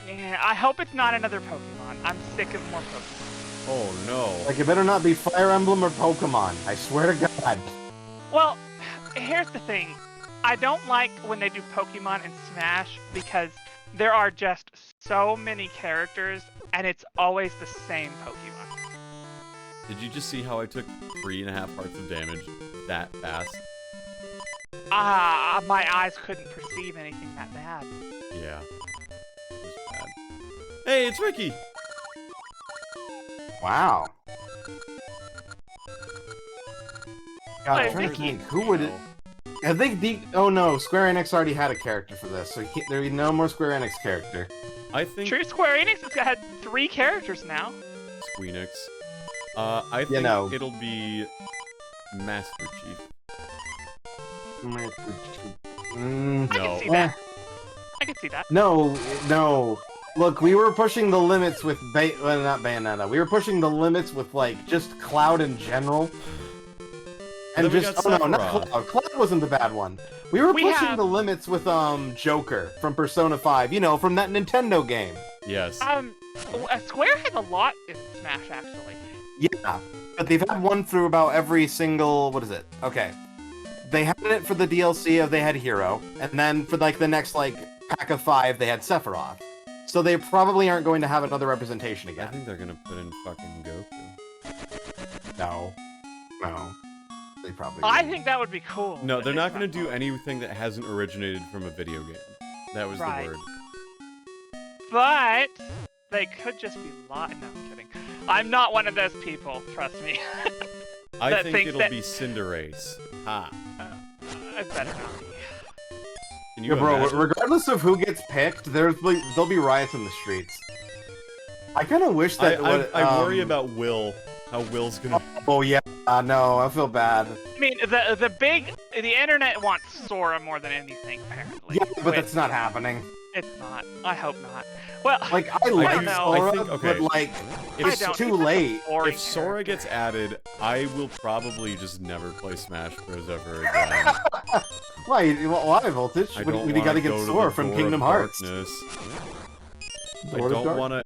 yeah, I hope it's not another Pokemon. I'm sick of more Pokemon. Oh no. Like, it better not be Fire Emblem or Pokemon. I swear to God. Well, here's the thing. I don't like when they do Pokemon in Smash because there are just so many characters, and it's always the same Pokemon. Did you just see how I took 3.5 hearts of damage that fast? My eyes couldn't perceive anything that bad. Yeah. It was bad. Hey, it's Ricky! Wow. God, I'm Hey, trying to Ricky. think, who would it... I think oh no, Square Enix already had a character for this, so there'd be no more Square Enix character. I think True, Square Enix has had 3 characters now. Squeenix. I think know. it'll be Master Chief. Mm, I No. can see that. I can see that. no. Look, we were pushing the limits with not Bayonetta. We were pushing the limits with, like, just Cloud in general. And Then we just, got oh no, not Sephiroth. Cloud. Cloud wasn't the bad one. We were We pushing have- the limits with, Joker from Persona 5, you know, from that Nintendo game. Yes. Square has a lot in Smash, actually. Yeah, but they've had one through about every single. What is it? Okay, they had it for the DLC of they had Hero, and then for like the next like pack of 5, they had Sephiroth. So they probably aren't going to have another representation I again. think they're gonna put in fucking Goku. No, they probably. I wouldn't. think that would be cool. No, but they're it's not gonna do cool. anything that hasn't originated from a video game. That was Right. the word. But they could just be lying. No, I'm kidding. I'm not one of those people. Trust me. I That think think it'll that- be Cinderace. Ha. I better not be. Can you Yeah, bro. imagine? Regardless of who gets picked, there'll be riots in the streets. I kind of wish that. I worry about Will. How Will's gonna. Oh yeah, no, I feel bad. I mean, the internet wants Sora more than anything, apparently. Yeah, but that's not happening. It's not. I hope not. Well, Like I don't like know. Sora, I think- okay. but like If it's don't. too He's such a late. boring If Sora character. gets added, I will probably just never play Smash Bros. Ever again. Why voltage? I What don't do you gotta wanna get go to Sora the from Door Kingdom of Hearts? Darkness. I Door of don't Dark- want to